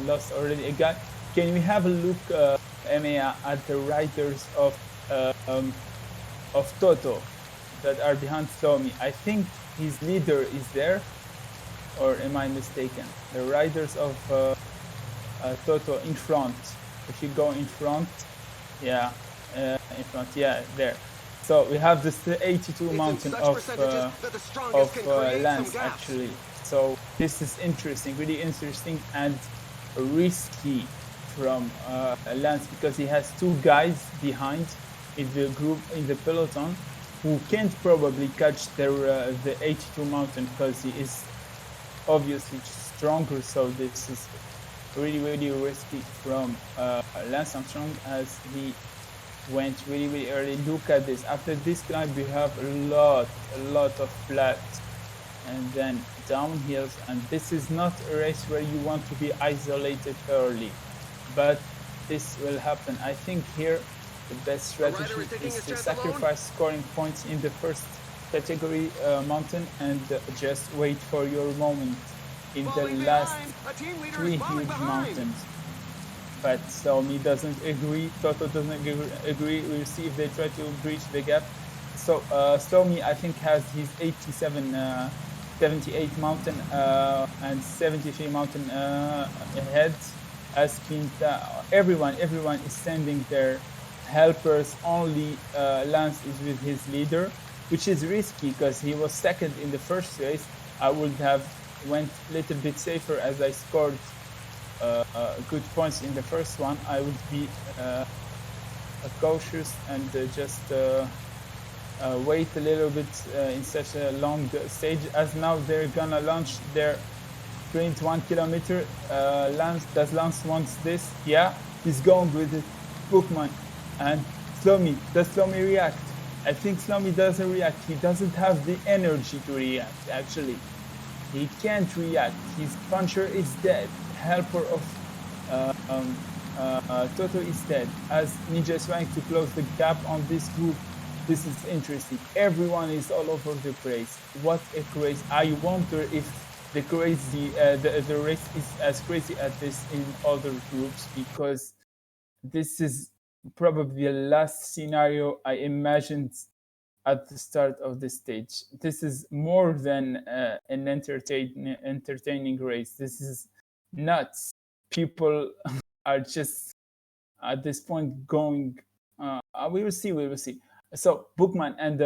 lost already a guy. Can we have a look, Emea, at the riders of Toto that are behind Slomi? I think his leader is there, or am I mistaken? The riders of Toto in front. If you go in front, in front, there. So we have this 82 It's in mountain such of percentages that the strongest can create Lance some gaps. actually. So this is interesting, really interesting and risky from Lance, because he has two guys behind in the group, in the peloton, who can't probably catch their the 82 mountain because he is obviously stronger. So this is really, really risky from Lance Armstrong, as he went really, really early. Look at this. After this climb, we have a lot of flat and then downhills. And this is not a race where you want to be isolated early, but this will happen. I think here the best strategy is to sacrifice scoring points in the first category mountain and just wait for your moment in the last three huge mountains. But Xiaomi doesn't agree, Toto doesn't agree. We'll see if they try to breach the gap. So Xiaomi, I think, has his 78 mountain and 73 mountain ahead. As everyone is sending their helpers. Only Lance is with his leader, which is risky because he was second in the first race. I would have went a little bit safer, as I scored good points in the first one. I would be cautious and just wait a little bit in such a long stage, as now they're gonna launch their sprint 1 kilometer. Does Lance wants this? Yeah, he's going with it. Bookman and Slomi. Does Slomi react? I think Slomi doesn't react. He doesn't have the energy to react, actually. He can't react. His puncher is dead. Helper of Toto is dead. As Ninja is trying to close the gap on this group. This is interesting. Everyone is all over the place. What a craze. I wonder if the race is as crazy as this in other groups, because this is probably the last scenario I imagined at the start of the stage. This is more than an entertaining race. This is nuts. People are just at this point going. We will see. So Bookman and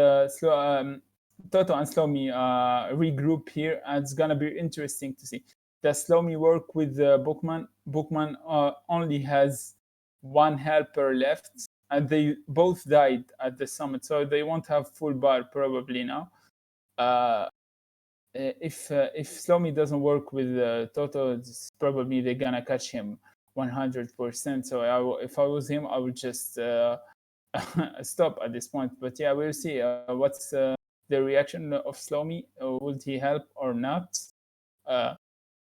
Toto and Slomi regroup here, and it's gonna be interesting to see. Does Slomi work with Bookman? Bookman only has one helper left, and they both died at the summit, so they won't have full bar probably now. If Slomi doesn't work with Toto, probably they're gonna catch him 100%. So if I was him, I would just stop at this point. But yeah, we'll see what's the reaction of Slomi. Would he help or not?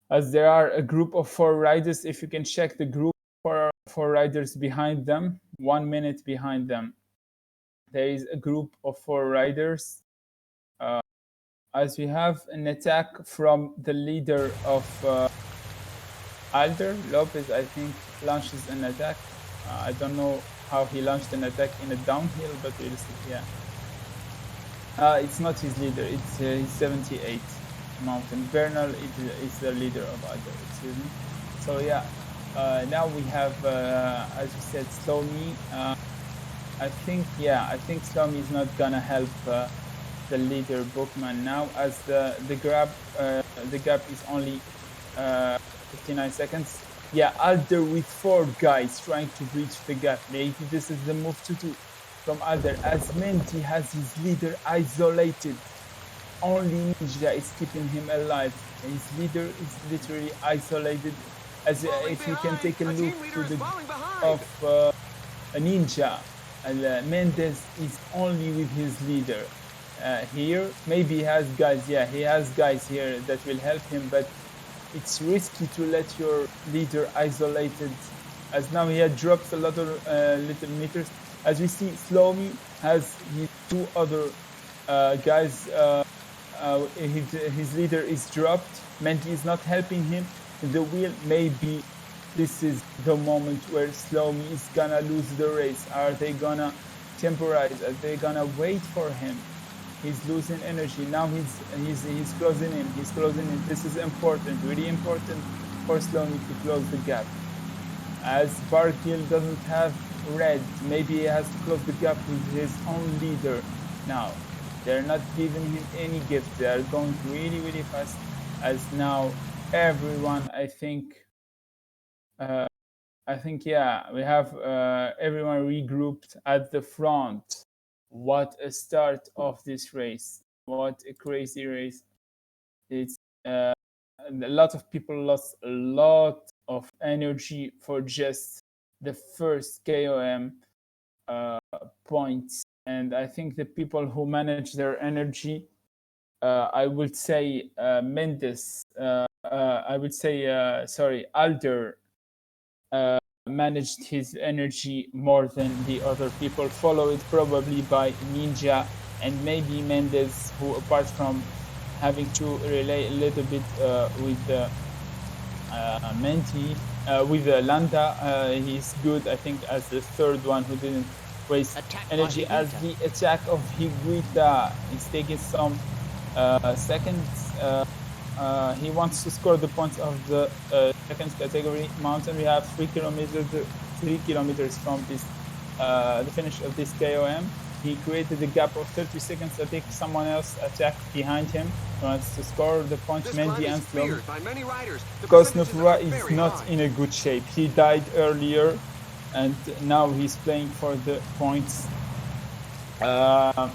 As there are a group of 4 riders, if you can check the group, 4 riders behind them, 1 minute behind them. There is a group of 4 riders. As we have an attack from the leader of Alder, Lopez, I think, launches an attack. I don't know how he launched an attack in a downhill, but we'll see. Yeah. It's not his leader, it's his 78 mountain. Bernal is the leader of Alder, excuse me. So yeah, now we have, as you said, Slomi. I think Slomi is not gonna help the leader Bookman now, as the gap is only 59 seconds. Yeah, Alder with 4 guys trying to breach the gap. Maybe this is the move to do from Alder, as Menti has his leader isolated. Only Ninja is keeping him alive. His leader is literally isolated. As if you can take a look to the of a Ninja, Mendes is only with his leader. Here, maybe he has guys. Yeah, he has guys here that will help him, but it's risky to let your leader isolated, as now he had dropped a lot of little meters. As we see, Slomi has his 2 other guys. His leader is dropped. Menti is not helping him. The wheel, maybe this is the moment where Slomi is gonna lose the race. Are they gonna temporize? Are they gonna wait for him? He's losing energy. Now he's closing in. He's closing in. This is important, really important for Slomi to close the gap. as Bargill doesn't have red. Maybe he has to close the gap with his own leader. Now, they're not giving him any gift. They are going really, really fast. As now, everyone, yeah, we have everyone regrouped at the front. What a start of this race. What a crazy race. It's a lot of people lost a lot of energy for just the first KOM points. And I think the people who manage their energy, I would say Mendes, Alder managed his energy more than the other people, followed probably by Ninja and maybe Mendes, who apart from having to relay a little bit with Menti, with Landa, he's good, I think, as the third one who didn't waste energy, as the attack of Higuita is taking some seconds. He wants to score the points of the second category mountain. We have 3 kilometers from this the finish of this KOM. He created a gap of 30 seconds. I think someone else attacked behind him. He wants to score the points. Mendy and Slom. Kosnofura is not in a good shape. He died earlier, and now he's playing for the points. So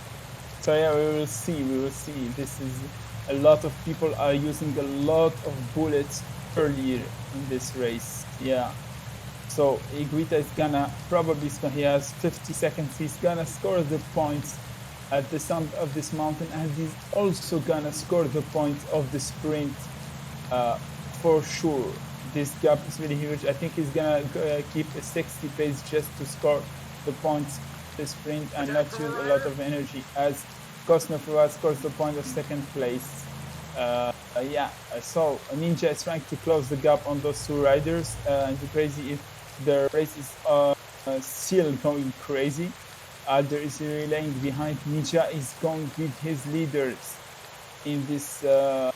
yeah, we will see. This is a lot of people are using a lot of bullets earlier in this race. Yeah. So Iguita is gonna probably he has 50 seconds. He's gonna score the points at the summit of this mountain, and he's also gonna score the points of the sprint for sure. This gap is really huge. I think he's gonna keep a 60 pace just to score the points the sprint and not use a lot of energy, as Kosnofura scores the point of second place. Yeah, so Ninja is trying to close the gap on those two riders, and the crazy is the race is still going crazy. Alder is relaying behind. Ninja is going with his leaders in this. I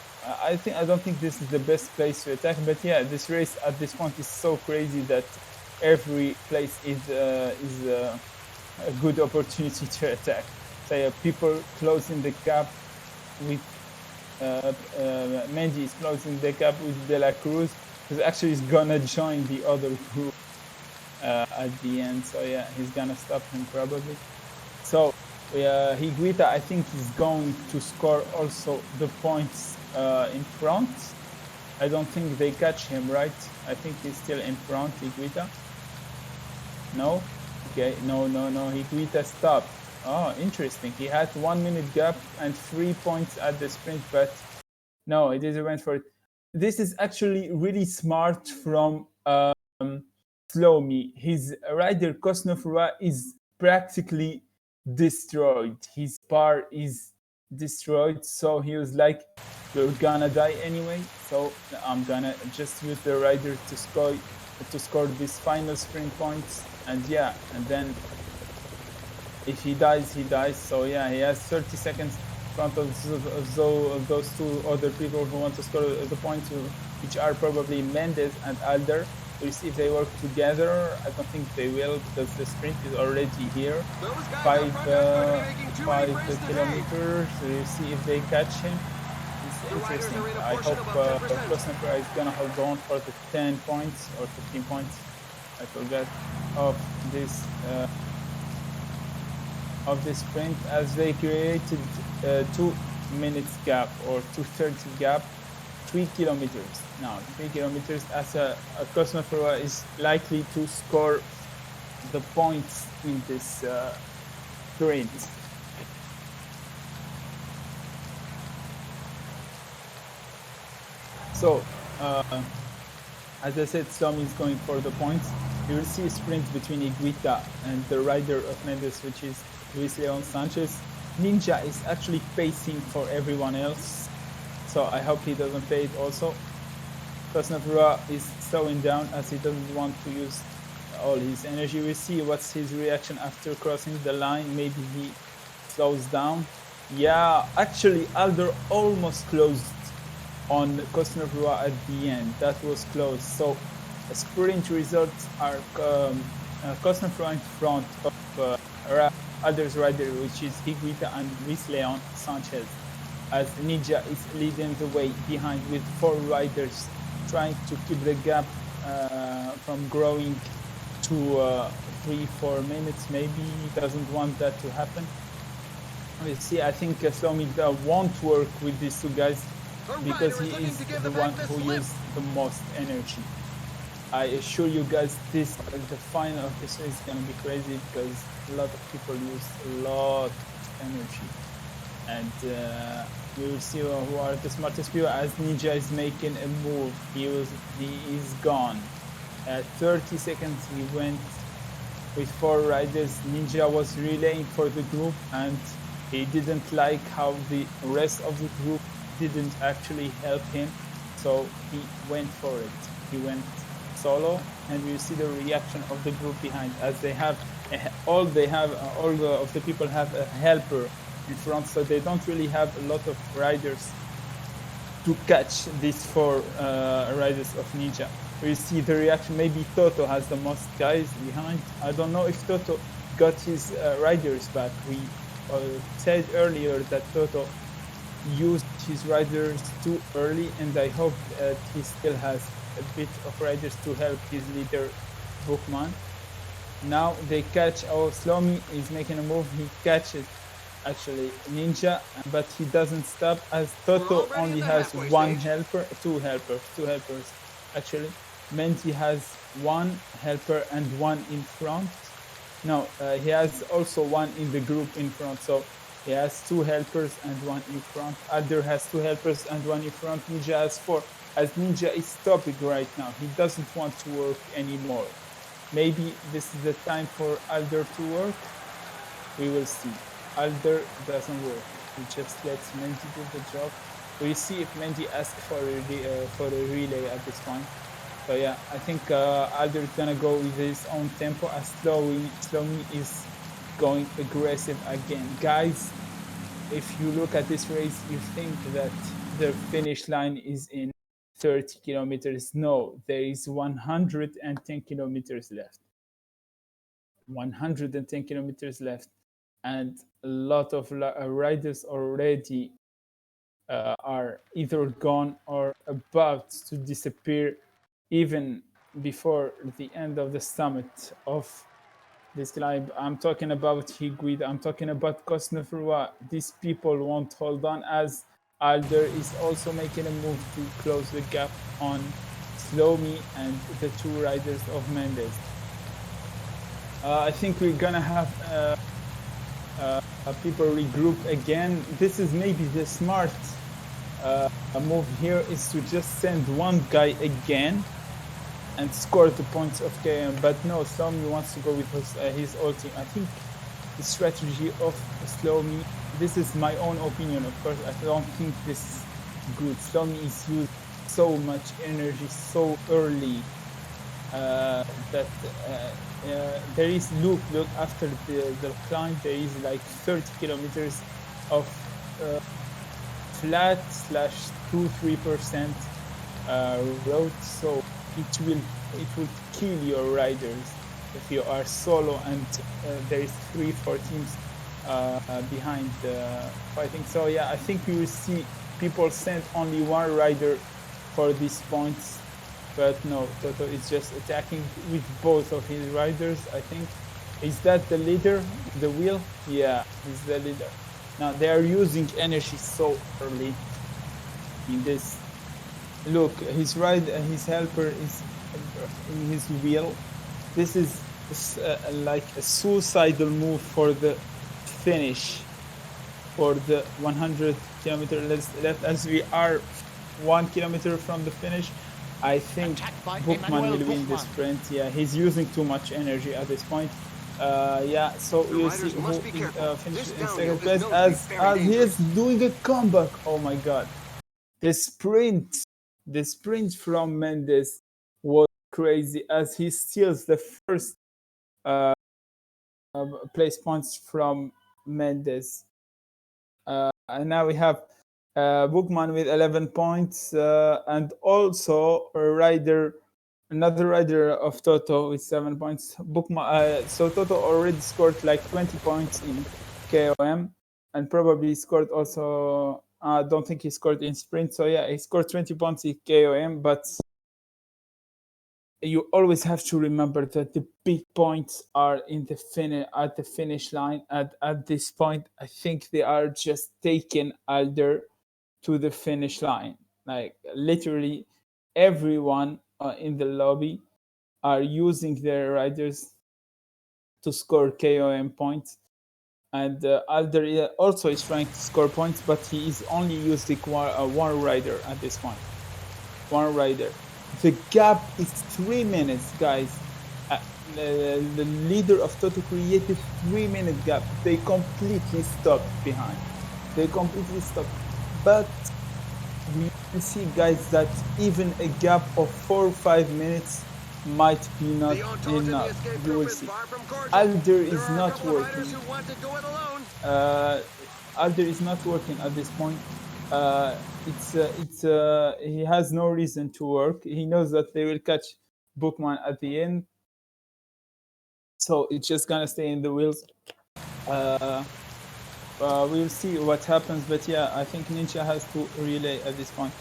don't think this is the best place to attack, but yeah, this race at this point is so crazy that every place is a good opportunity to attack. So yeah, people closing the gap with Mendy is closing the gap with De La Cruz, because actually he's gonna join the other group at the end. So yeah, he's gonna stop him probably. So Higuita, I think he's going to score also the points in front. I don't think they catch him, right? I think he's still in front, Higuita. No? Okay, no, Higuita stopped. Oh, interesting. He had 1 minute gap and 3 points at the sprint, but no, it didn't went for it. This is actually really smart from Slomi. His rider Kosnofura is practically destroyed. His bar is destroyed, so he was like, we're gonna die anyway, so I'm gonna just use the rider to score this final sprint points. And yeah, and then if he dies, he dies. So yeah, he has 30 seconds in front of those two other people who want to score the points, which are probably Mendes and Alder. We'll see if they work together. I don't think they will, because the sprint is already here. 5 kilometers. So we'll see if they catch him. It's interesting. I hope Kosnofura is gonna hold on for the 10 points or 15 points, I forgot, of this sprint, as they created 2 minutes gap or 2:30 gap, 3 kilometers. Now 3 kilometers, as a Kosnofura is likely to score the points in this sprint. So as I said, Slomi is going for the points. You will see a sprint between Iguita and the rider of Mendes, which is Luis Leon Sanchez. Ninja is actually pacing for everyone else, so I hope he doesn't play it also. Kosnofura is slowing down as he doesn't want to use all his energy. We'll see what's his reaction after crossing the line. Maybe he slows down. Yeah, actually Alder almost closed on Kosnofura at the end. That was close. So sprint results are constantly in front of others rider, which is Higuita and Luis Leon Sanchez, as Ninja is leading the way behind with 4 riders, trying to keep the gap from growing to 3-4 minutes. Maybe he doesn't want that to happen. We see, I think Slomi won't work with these 2 guys because he is the one who uses the most energy. I assure you guys, the final of this race is gonna be crazy because a lot of people use a lot of energy, and we will see who are the smartest people. As Ninja is making a move, he is gone. At 30 seconds, he went with 4 riders. Ninja was relaying for the group, and he didn't like how the rest of the group didn't actually help him, so he went for it. He went solo, and you see the reaction of the group behind, as they have all of the people have a helper in front, so they don't really have a lot of riders to catch these 4 riders of Ninja. You see the reaction. Maybe Toto has the most guys behind. I don't know if Toto got his riders back. We said earlier that Toto used his riders too early, and I hope that he still has a bit of riders to help his leader Bookman. Now they catch. Slomi is making a move. He catches actually Ninja, but he doesn't stop, as Toto only has 1 helper, 2 helpers actually. Menti has 1 helper and 1 in front. No, he has also 1 in the group in front, so he has 2 helpers and 1 in front. Alder has 2 helpers and 1 in front. Ninja has 4. As Ninja is stopping right now, he doesn't want to work anymore. Maybe this is the time for Alder to work. We will see. Alder doesn't work. He just lets Menti do the job. We'll see if Menti asks for a relay at this point. So yeah, I think Alder is gonna go with his own tempo, as Slomi is going aggressive again. Guys, if you look at this race, you think that the finish line is in 30 kilometers. No, there is 110 kilometers left. 110 kilometers left, and a lot of riders already are either gone or about to disappear, even before the end of the summit of this climb. I'm talking about Higuid, I'm talking about Cosnefroid. These people won't hold on, as Alder is also making a move to close the gap on Slomi and the 2 riders of Mendes. I think we're gonna have people regroup again. This is maybe the smart move here, is to just send 1 guy again and score the points of KM. But no, Slomi wants to go with his ulti. I think the strategy of Slomi, this is my own opinion, of course, I don't think this is good. Slomi is using so much energy so early that there is look after the climb, there is like 30 kilometers of flat / 2-3% road, so it will kill your riders if you are solo and there is 3-4 teams behind fighting. So yeah, I think we will see people send only 1 rider for these points, but no, Toto is just attacking with both of his riders. I think, is that the leader, the wheel? Yeah, he's the leader. Now they are using energy so early in this. Look, his helper is in his wheel. This is like a suicidal move for the finish, for the 100 kilometer left, as we are 1 kilometer from the finish. I think Bookman will win this sprint. Yeah, he's using too much energy at this point. Yeah, so we'll see who finishes in second place, as he is doing a comeback. Oh my god, the sprint from Mendes was crazy, as he steals the first place points from Mendes. And now we have Bookman with 11 points, and also a rider Another rider of Toto with 7 points. So Toto already scored like 20 points in KOM and probably scored also. I don't think he scored in sprint. So yeah, he scored 20 points in KOM, but you always have to remember that the big points are in the at the finish line. At this point, I think they are just taking Alder to the finish line. Like literally everyone in the lobby are using their riders to score KOM points. And Alder also is trying to score points, but he is only using one rider at this point. One rider. The gap is 3 minutes, guys. The leader of Toto created 3-minute gap. They completely stopped behind. They completely stopped. But we can see, guys, that even a gap of 4 or 5 minutes might be not enough. You will see. Alder is not working. Alder is not working at this point. He has no reason to work. He knows that they will catch Bookman at the end, so it's just gonna stay in the wheels. We'll see what happens, but yeah, I think Ninja has to relay at this point.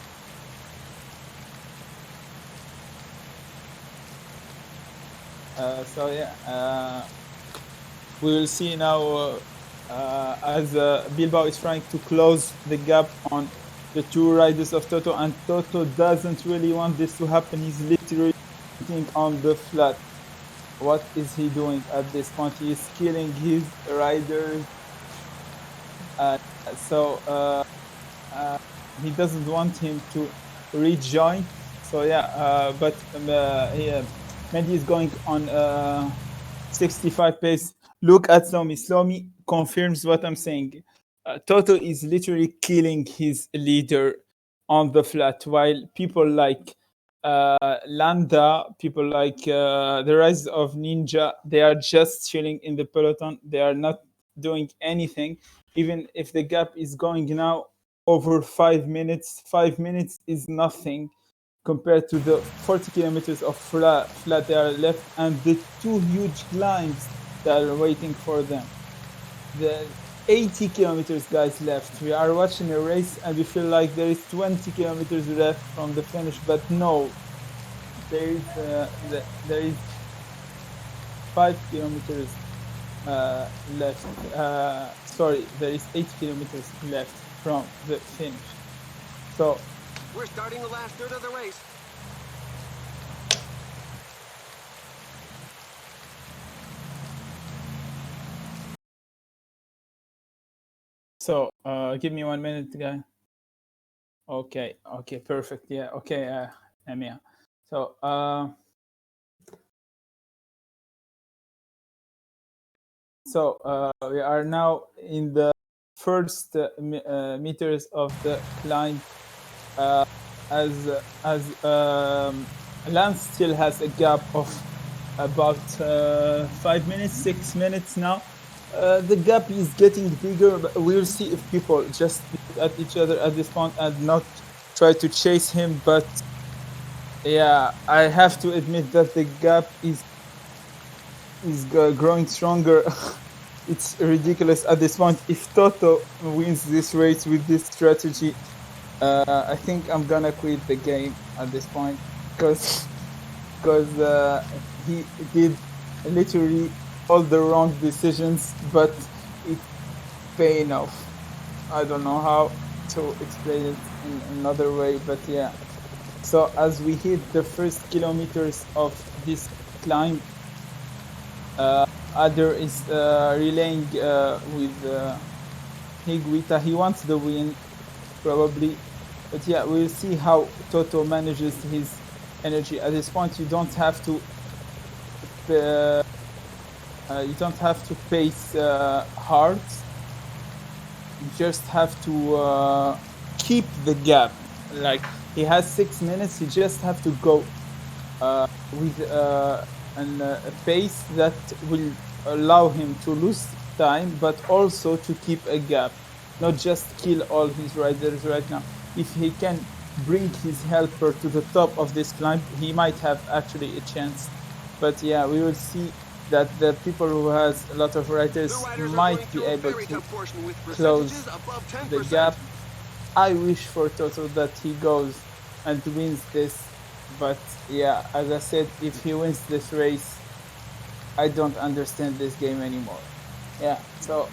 So yeah, we will see now as Bilbao is trying to close the gap on the two riders of Toto, and Toto doesn't really want this to happen. He's literally sitting on the flat. What is he doing at this point? He is killing his riders. He doesn't want him to rejoin. So yeah, but Mendy is going on 65 pace. Look at Slomi. Slomi confirms what I'm saying. Toto is literally killing his leader on the flat, while people like Landa, people like the Rise of Ninja, they are just chilling in the peloton. They are not doing anything. Even if the gap is going now over 5 minutes, 5 minutes is nothing compared to the 40 kilometers of flat they are left, and the two huge climbs that are waiting for them. The 80 kilometers, guys, left. We are watching a race and we feel like there is 20 kilometers left from the finish, but no, there is 5 kilometers left. Sorry, there is 8 kilometers left from the finish. So we're starting the last third of the race. So give me 1 minute, guy. Okay, perfect. Yeah, okay, Emia. So we are now in the first meters of the climb. As Lance still has a gap of about 5 minutes, 6 minutes now. The gap is getting bigger, but we'll see if people just look at each other at this point and not try to chase him. But yeah, I have to admit that the gap is growing stronger. It's ridiculous at this point. If Toto wins this race with this strategy, I think I'm gonna quit the game at this point, because he did literally all the wrong decisions, but it's paying off. I don't know how to explain it in another way, but yeah. So as we hit the first kilometers of this climb, Adder is relaying with Higuita. He wants the win, probably, but yeah, we'll see how Toto manages his energy. At this point, you don't have to pace hard. You just have to keep the gap. Like, he has 6 minutes. You just have to go with a pace that will allow him to lose time, but also to keep a gap, not just kill all his riders right now. If he can bring his helper to the top of this climb, he might have actually a chance. But yeah, we will see that the people who has a lot of The riders riders are might going be through a able very to tough portion with close percentages above 10%. the gap. I wish for Toto that he goes and wins this, but yeah, as I said, if he wins this race, I don't understand this game anymore. Yeah, so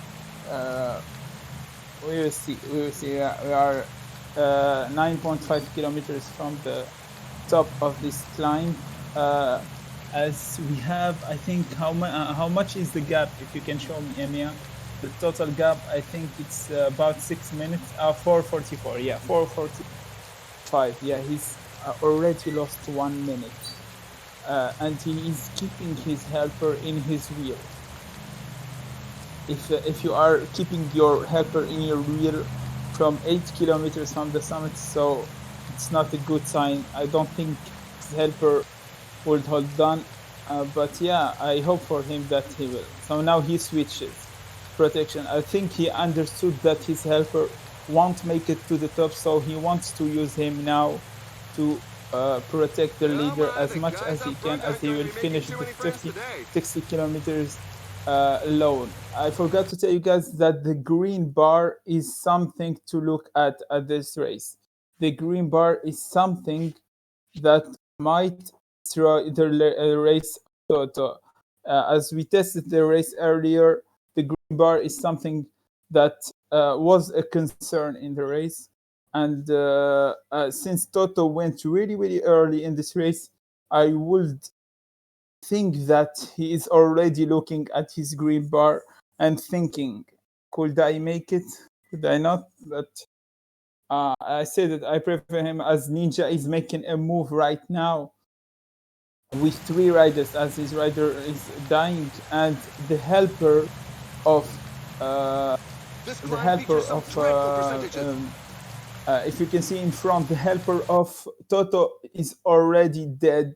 we will see. We will see. Yeah, we are 9.5 kilometers from the top of this climb. As we have, I think, how much is the gap? If you can show me, Emia, the total gap. I think it's about 6 minutes. 4:44. Yeah, 4:45. Yeah, he's already lost 1 minute, and he is keeping his helper in his wheel. If you are keeping your helper in your wheel from 8 kilometers from the summit, so it's not a good sign. I don't think his helper would hold on, but yeah, I hope for him that he will. So now he switches protection. I think he understood that his helper won't make it to the top, so he wants to use him now to protect the leader as much as he can, as he will finish the 60 kilometers alone. I forgot to tell you guys that the green bar is something to look at this race. The green bar is something that might destroy the race. As we tested the race earlier, the green bar is something that was a concern in the race. And since Toto went really, really early in this race, I would think that he is already looking at his green bar and thinking, could I make it? Could I not? But I say that I prefer him, as Ninja is making a move right now with 3 riders, as his rider is dying, and the helper of if you can see in front, the helper of Toto is already dead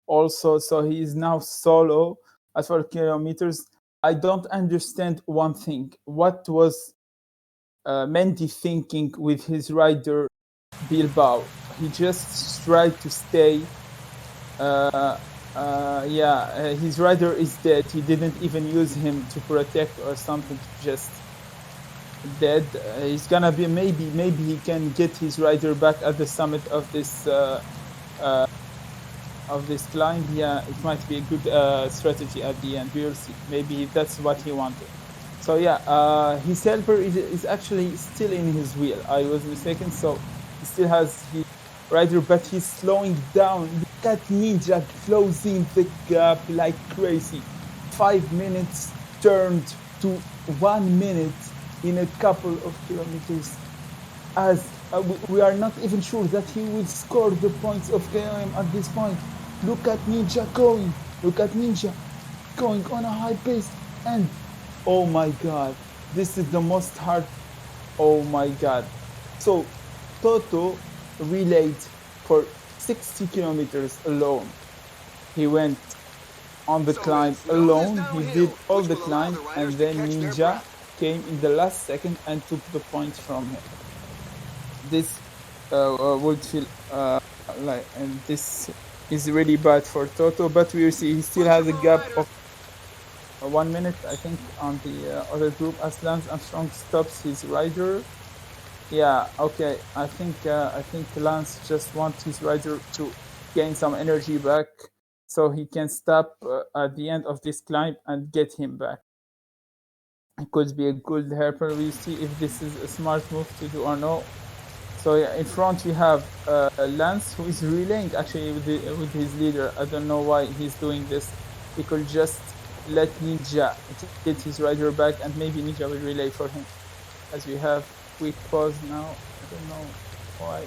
also, so he is now solo as 4 kilometers. I don't understand one thing. What was Mendy thinking with his rider Bilbao? He just tried to stay. His rider is dead. He didn't even use him to protect or something. Just dead. He's gonna be maybe he can get his rider back at the summit of this climb. Yeah, it might be a good strategy at the end. We'll see. Maybe that's what he wanted. So yeah, his helper is actually still in his wheel. I was mistaken. So he still has his rider, but he's slowing down. Look at Ninja closing the gap like crazy. 5 minutes turned to 1 minute in a couple of kilometers, as we are not even sure that he will score the points of KOM at this point. Look at Ninja going. Look at Ninja going on a high pace. And oh my god, this is the most hard. Oh my god. So Toto relayed for 60 kilometers alone. He went on the climb alone. He did all the climb, and then Ninja came in the last second and took the points from him. This would feel like, and this is really bad for Toto, but we will see. He still has a gap of 1 minute, I think, on the other group, as Lance Armstrong stops his rider. Yeah, okay. I think Lance just wants his rider to gain some energy back, so he can stop at the end of this climb and get him back. It could be a good helper. We'll see if this is a smart move to do or no. So yeah, in front we have Lance, who is relaying actually with his leader. I don't know why he's doing this. He could just let Ninja get his rider back, and maybe Ninja will relay for him. As we have quick pause now. I don't know why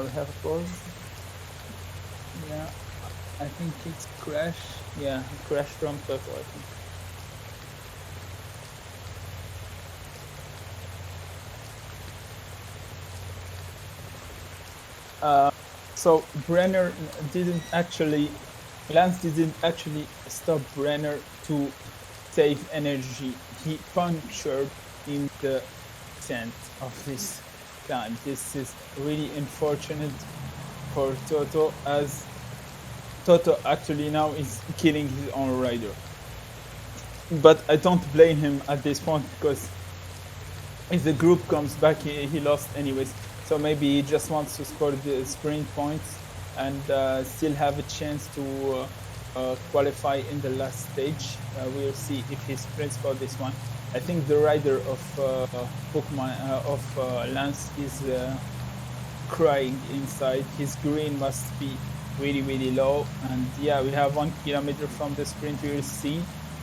we have a pause. Yeah, I think it's crash. Yeah, crash from Toto, I think. So Brenner Lance didn't actually stop Brenner to save energy. He punctured in the descent of this time. This is really unfortunate for Toto, as Toto actually now is killing his own rider. But I don't blame him at this point, because if the group comes back, he lost anyways. So maybe he just wants to score the sprint points and still have a chance to qualify in the last stage. We'll see if he sprints for this one. I think the rider of Lance is crying inside. His green must be really, really low. And yeah, we have 1 kilometer from the sprint. We will see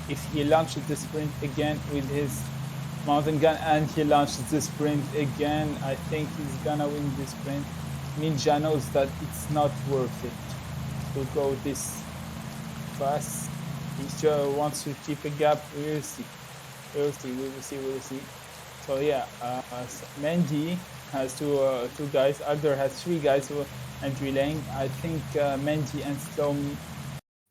if he launches the sprint again with his mountain gun, and he launches the sprint again. I think he's gonna win the sprint. Ninja knows that it's not worth it to go this fast. He just wants to keep a gap. We will see. We will see. So yeah, Mendy has two guys. Alder has 3 guys who entry lane. I think Mendy and Slomi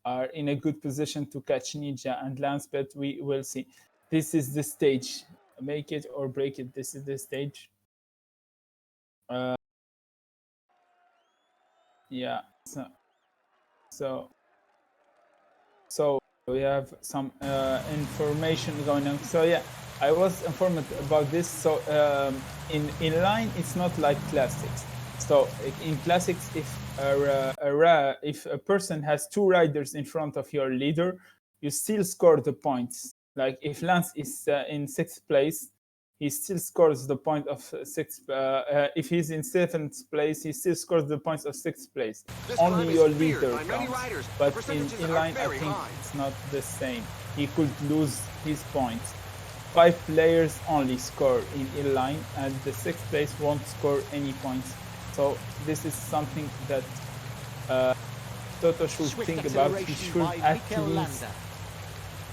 are in a good position to catch Ninja and Lance, but we will see. This is the stage. Make it or break it. This is the stage. Yeah. So we have some information going on. So yeah, I was informed about this. So in Inline, it's not like classics. So in classics, if a person has 2 riders in front of your leader, you still score the points. Like if Lance is in 6th place, he still scores the point of 6th. If he's in 7th place, he still scores the points of 6th place. Only your leader counts. But in Inline, I think it's not the same. He could lose his points. 5 players only score in Inline, and the 6th place won't score any points. So this is something that Toto should think about. He should at least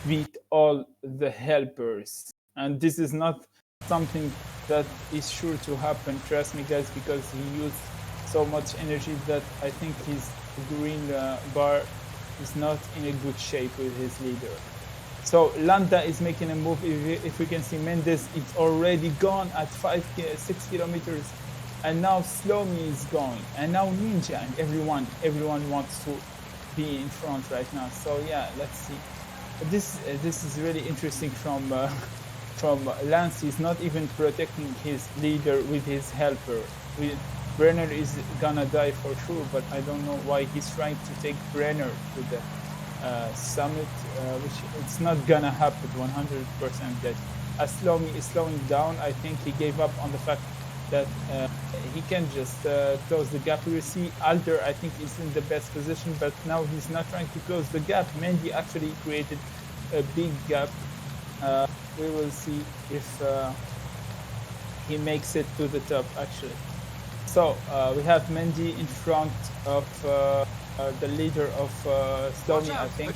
beat all the helpers, and this is not something that is sure to happen, trust me guys, because he used so much energy that I think his green bar is not in a good shape with his leader. So Landa is making a move. If we can see, Mendes is already gone at 6 kilometers, and now Slomi is going, and now Ninja, and everyone wants to be in front right now. So yeah, let's see. This is really interesting from Lance. He's not even protecting his leader with his helper. Brenner is gonna die for sure, but I don't know why he's trying to take Brenner to the summit, which it's not gonna happen 100%. That as Slomi is slowing down, I think he gave up on the fact that he can just close the gap. We will see Alder, I think, is in the best position, but now he's not trying to close the gap. Mendy actually created a big gap. We will see if he makes it to the top, actually. So we have Mendy in front of the leader of Slomi, I think,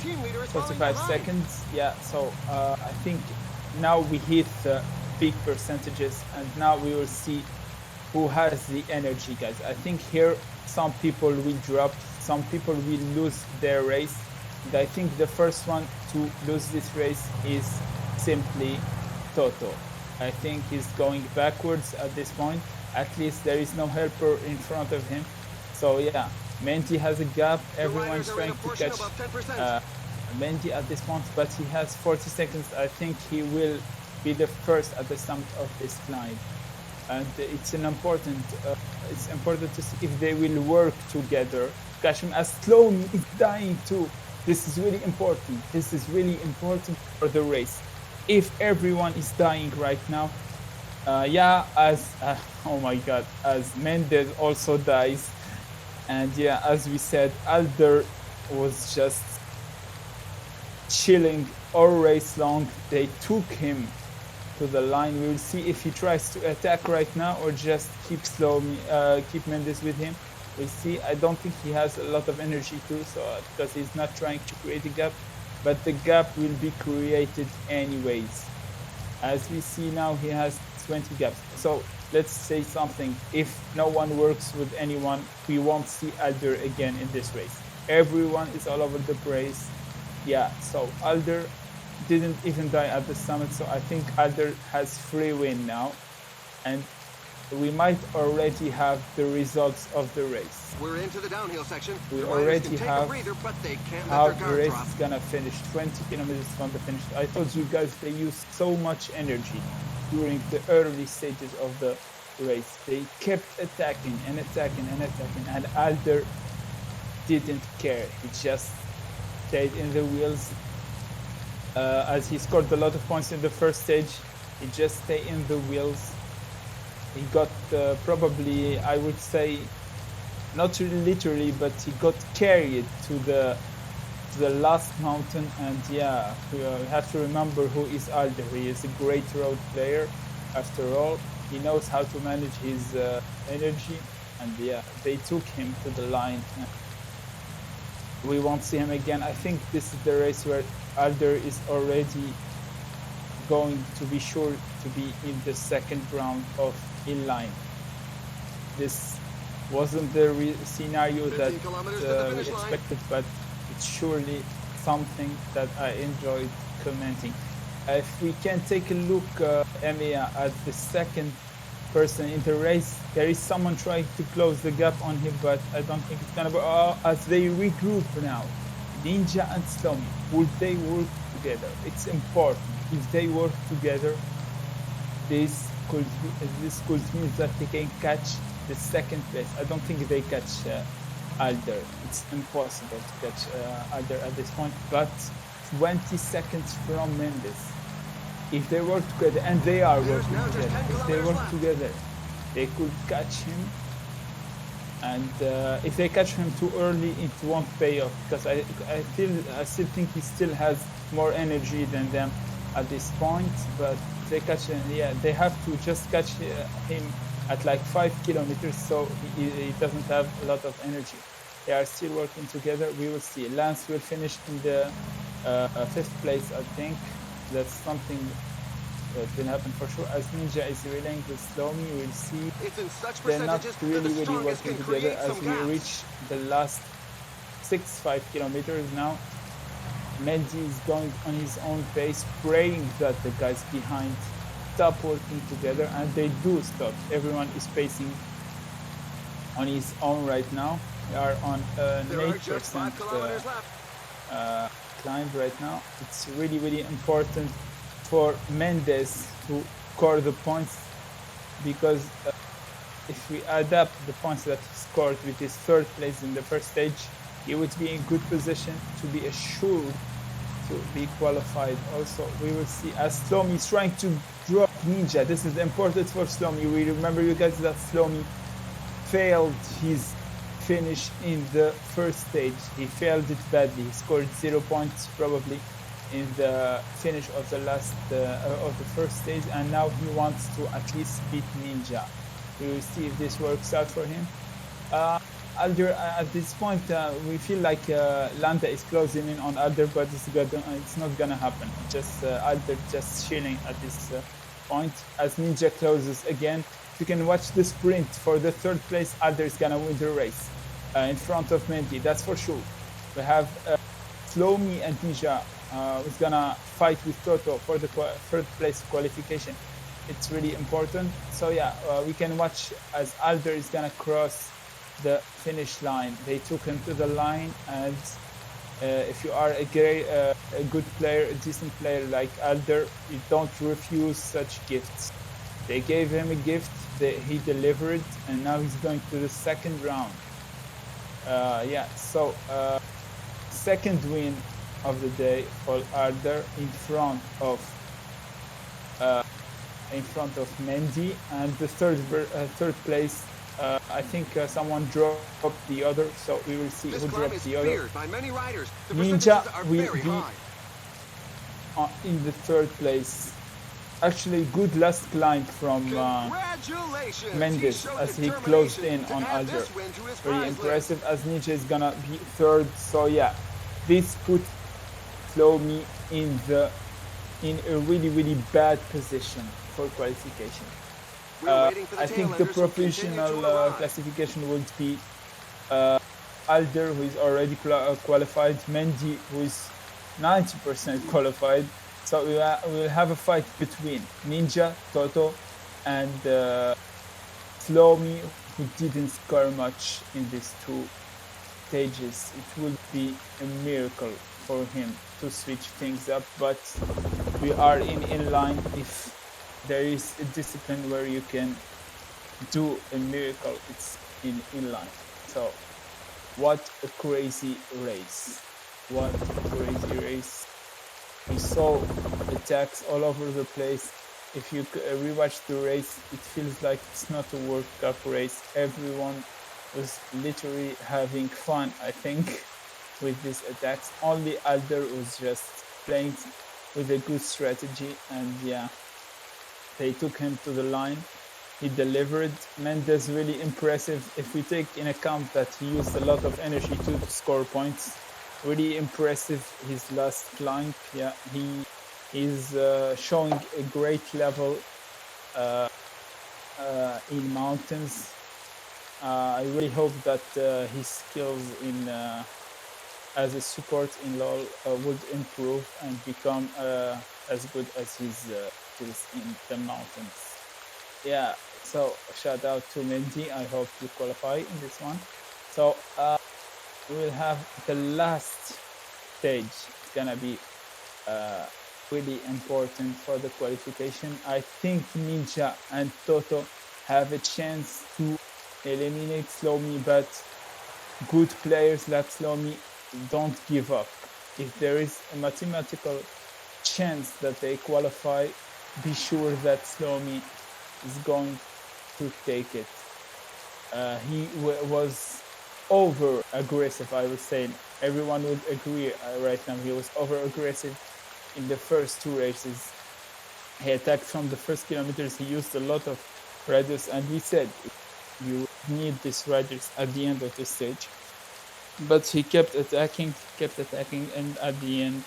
45 seconds. Yeah, so I think now we hit the big percentages, and now we will see who has the energy, guys. I think here some people will drop, some people will lose their race, and I think the first one to lose this race is simply Toto. I think he's going backwards at this point. At least there is no helper in front of him. So yeah, Mendy has a gap. Everyone's trying to catch Mendy at this point, but he has 40 seconds. I think he will be the first at the summit of this climb. And it's important to see if they will work together. Kashim, as Slomi is dying too. This is really important. This is really important for the race. If everyone is dying right now, oh my god, as Mendes also dies, and yeah, as we said, Alder was just chilling all race long. They took him to the line. We will see if he tries to attack right now or just keep Mendes with him. We'll see. I don't think he has a lot of energy too, so because he's not trying to create a gap, but the gap will be created anyways. As we see now, he has 20 gaps. So let's say something. If no one works with anyone, we won't see Alder again in this race. Everyone is all over the place. Yeah, so Alder didn't even die at the summit, so I think Alder has free win now. And we might already have the results of the race. We're into the downhill section. We The riders already can take have a breather, but they can't how let the their guard race drop. is gonna finish. 20 kilometers from the finish. I told you guys they used so much energy during the early stages of the race. They kept attacking and attacking and attacking, and Alder didn't care. He just stayed in the wheels. As he scored a lot of points in the first stage, he just stayed in the wheels. He got probably, I would say, not really literally, but he got carried to the last mountain. And yeah, we have to remember who is Alder. He is a great road player. After all, he knows how to manage his energy. And yeah, they took him to the line. We won't see him again. I think this is the race where Alder is already going to be sure to be in the second round of Inline. This wasn't the scenario that we expected, but it's surely something that I enjoyed commenting. If we can take a look, Emiya, at the second person in the race, there is someone trying to close the gap on him, but I don't think it's gonna be. As they regroup now, Ninja and Slomi, would they work together? It's important. If they work together, this could mean that they can catch the second place. I don't think they catch Alder. It's impossible to catch Alder at this point. But 20 seconds from Mendes, if they work together, and they are working together, if they work together, they could catch him. And if they catch him too early, it won't pay off, because I still think he still has more energy than them at this point. But if they catch him, yeah, they have to just catch him at like 5 kilometers, so he doesn't have a lot of energy. They are still working together. We will see. Lance will finish in the 5th place, I think. That's something that will happen for sure. As Ninja is relaying with Slomi, we'll see. It's in such They're not percentages really, that the really strongest working can together create as some we gaps. reach the last 5 kilometers now. Mendy is going on his own pace, praying that the guys behind stop working together, and they do stop. Everyone is pacing on his own right now. We are on an 8% climb right now. It's really, really important for Mendes to score the points, because if we add up the points that he scored with his 3rd place in the first stage, he would be in good position to be assured to be qualified. Also, we will see as Slomi is trying to drop Ninja. This is important for Slomi. We remember, you guys, that Slomi failed his finish in the first stage. He failed it badly. He scored 0 points probably in the finish of the last of the first stage, and now he wants to at least beat Ninja. We will see if this works out for him. Alder, at this point, we feel like Landa is closing in on Alder, but it's not gonna happen. Just Alder just chilling at this point. As Ninja closes again, you can watch the sprint for the 3rd place. Alder is gonna win the race in front of Mendy, that's for sure. We have Slomi and Ninja who's gonna fight with Toto for the 3rd place qualification. It's really important. So yeah, we can watch as Alder is gonna cross the finish line. They took him to the line, and if you are a good player, a decent player like Alder, you don't refuse such gifts. They gave him a gift, he delivered, and now he's going to the 2nd round. So second win of the day for Alder in front of Mendy, and the 3rd place. I think someone dropped the other, so we will see who dropped the other. Ninja will be in the 3rd place. Actually, good last climb from Mendes as he closed in on Alder. Very impressive, as Ninja is gonna be 3rd. So yeah, this put Slomi in a really, really bad position for qualification. I think the professional classification would be Alder, who is already qualified, Mendy, who is 90% qualified. So we will have a fight between Ninja, Toto, and Slow Me, who didn't score much in these two stages, it would be a miracle for him to switch things up. But we are in inline. If there is a discipline where you can do a miracle, it's in inline. So what a crazy race. What a crazy race. We saw attacks all over the place. If you rewatch the race, it feels like it's not a World Cup race. Everyone was literally having fun, I think, with these attacks. Only Alder was just playing with a good strategy, and yeah, they took him to the line. He delivered. Mendes really impressive. If we take in account that he used a lot of energy to score points, really impressive his last climb. Yeah, he is showing a great level in mountains. I really hope that his skills in as a support in LoL would improve and become as good as his skills in the mountains. Yeah, so shout out to Mendy. I hope you qualify in this one. So we will have the last stage. It's gonna be really important for the qualification. I think Ninja and Toto have a chance to eliminate Slow Me, but good players like Slow Me don't give up. If there is a mathematical chance that they qualify, be sure that Slow Me is going to take it. He was over aggressive, I would say. Everyone would agree right now. He was over aggressive in the first two races. He attacked from the first kilometers. He used a lot of riders, and we said you need these riders at the end of the stage. But he kept attacking, and at the end,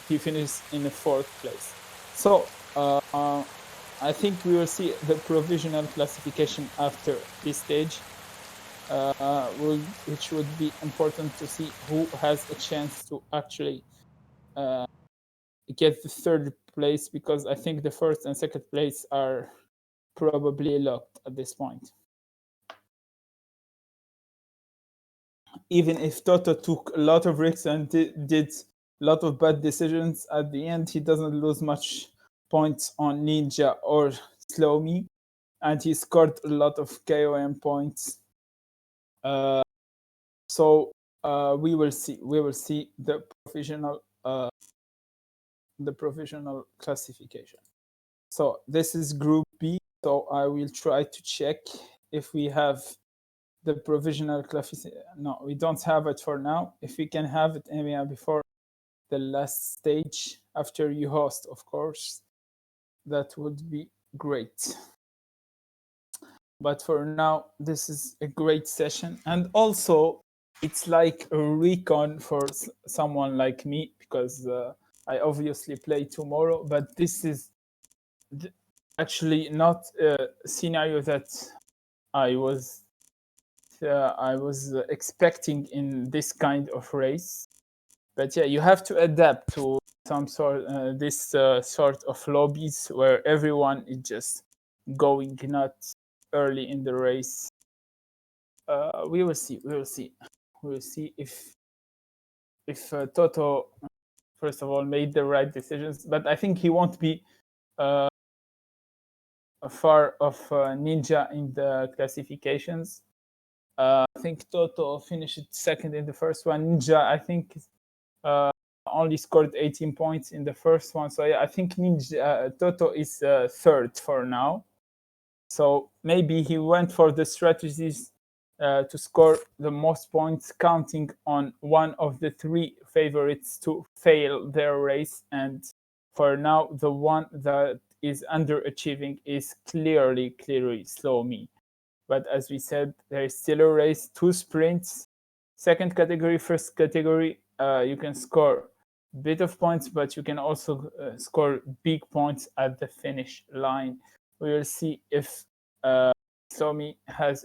he finished in the 4th place. So I think we will see the provisional classification after this stage, which would be important to see who has a chance to actually get the 3rd place, because I think the 1st and 2nd place are probably locked at this point. Even if Toto took a lot of risks and did a lot of bad decisions, at the end he doesn't lose much points on Ninja or Slow Me, and he scored a lot of KOM points. So we will see the provisional classification. So this is Group B. So I will try to check if we have the provisional classification. No, we don't have it for now. If we can have it before the last stage, after you host, of course, that would be great. But for now, this is a great session. And also, it's like a recon for someone like me, because I obviously play tomorrow, but this is actually not a scenario that I was expecting in this kind of race. But yeah, you have to adapt to some sort this sort of lobbies where everyone is just going nuts early in the race. We will see if Toto, first of all, made the right decisions. But I think he won't be far of Ninja in the classifications. I think Toto finished 2nd in the first one. Ninja, I think, only scored 18 points in the first one. So yeah, I think Toto is 3rd for now. So maybe he went for the strategies to score the most points, counting on one of the 3 favorites to fail their race. And for now, the one that is underachieving is clearly Slow Me. But as we said, there is still a race, 2 sprints, 2nd category, 1st category. You can score a bit of points, but you can also score big points at the finish line. We will see if Slow Me has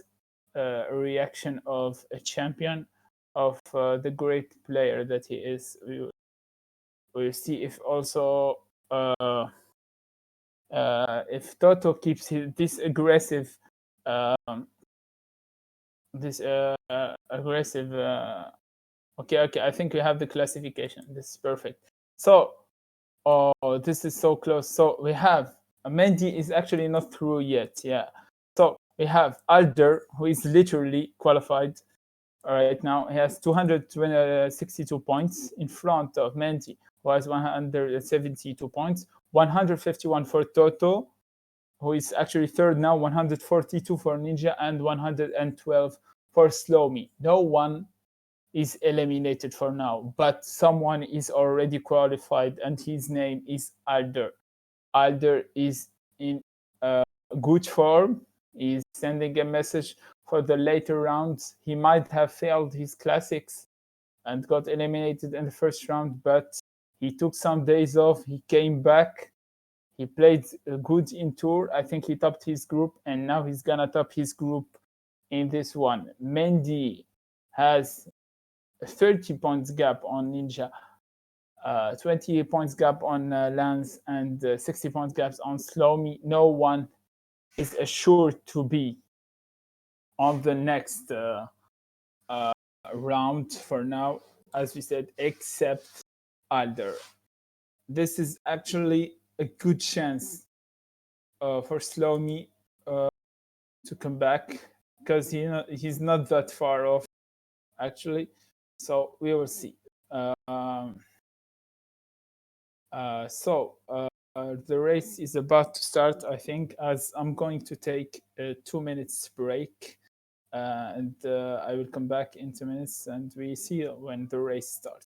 a reaction of a champion, of the great player that he is. We will see if also if Toto keeps this aggressive um, this aggressive. Okay, I think we have the classification. This is perfect. So, oh, this is so close. So we have Mendy is actually not through yet. Yeah. So we have Alder, who is literally qualified right now. He has 262 points in front of Mendy, who has 172 points. 151 for Toto, who is actually third now. 142 for Ninja and 112 for Slow-Me. No one is eliminated for now, but someone is already qualified, and his name is Alder. Alder is in good form. He's sending a message for the later rounds. He might have failed his classics and got eliminated in the first round, but he took some days off. He came back. He played good in tour. I think he topped his group, and now he's gonna top his group in this one. Mendy has 30 points gap on Ninja, 20 points gap on Lance, and 60 points gaps on Slow-Me. No one is assured to be on the next round for now, as we said, except Alder. This is actually a good chance for Slow-Me to come back, because he's not that far off, actually. So we will see. The race is about to start, I think, as I'm going to take a 2 minutes break, and I will come back in 2 minutes, and we see when the race starts.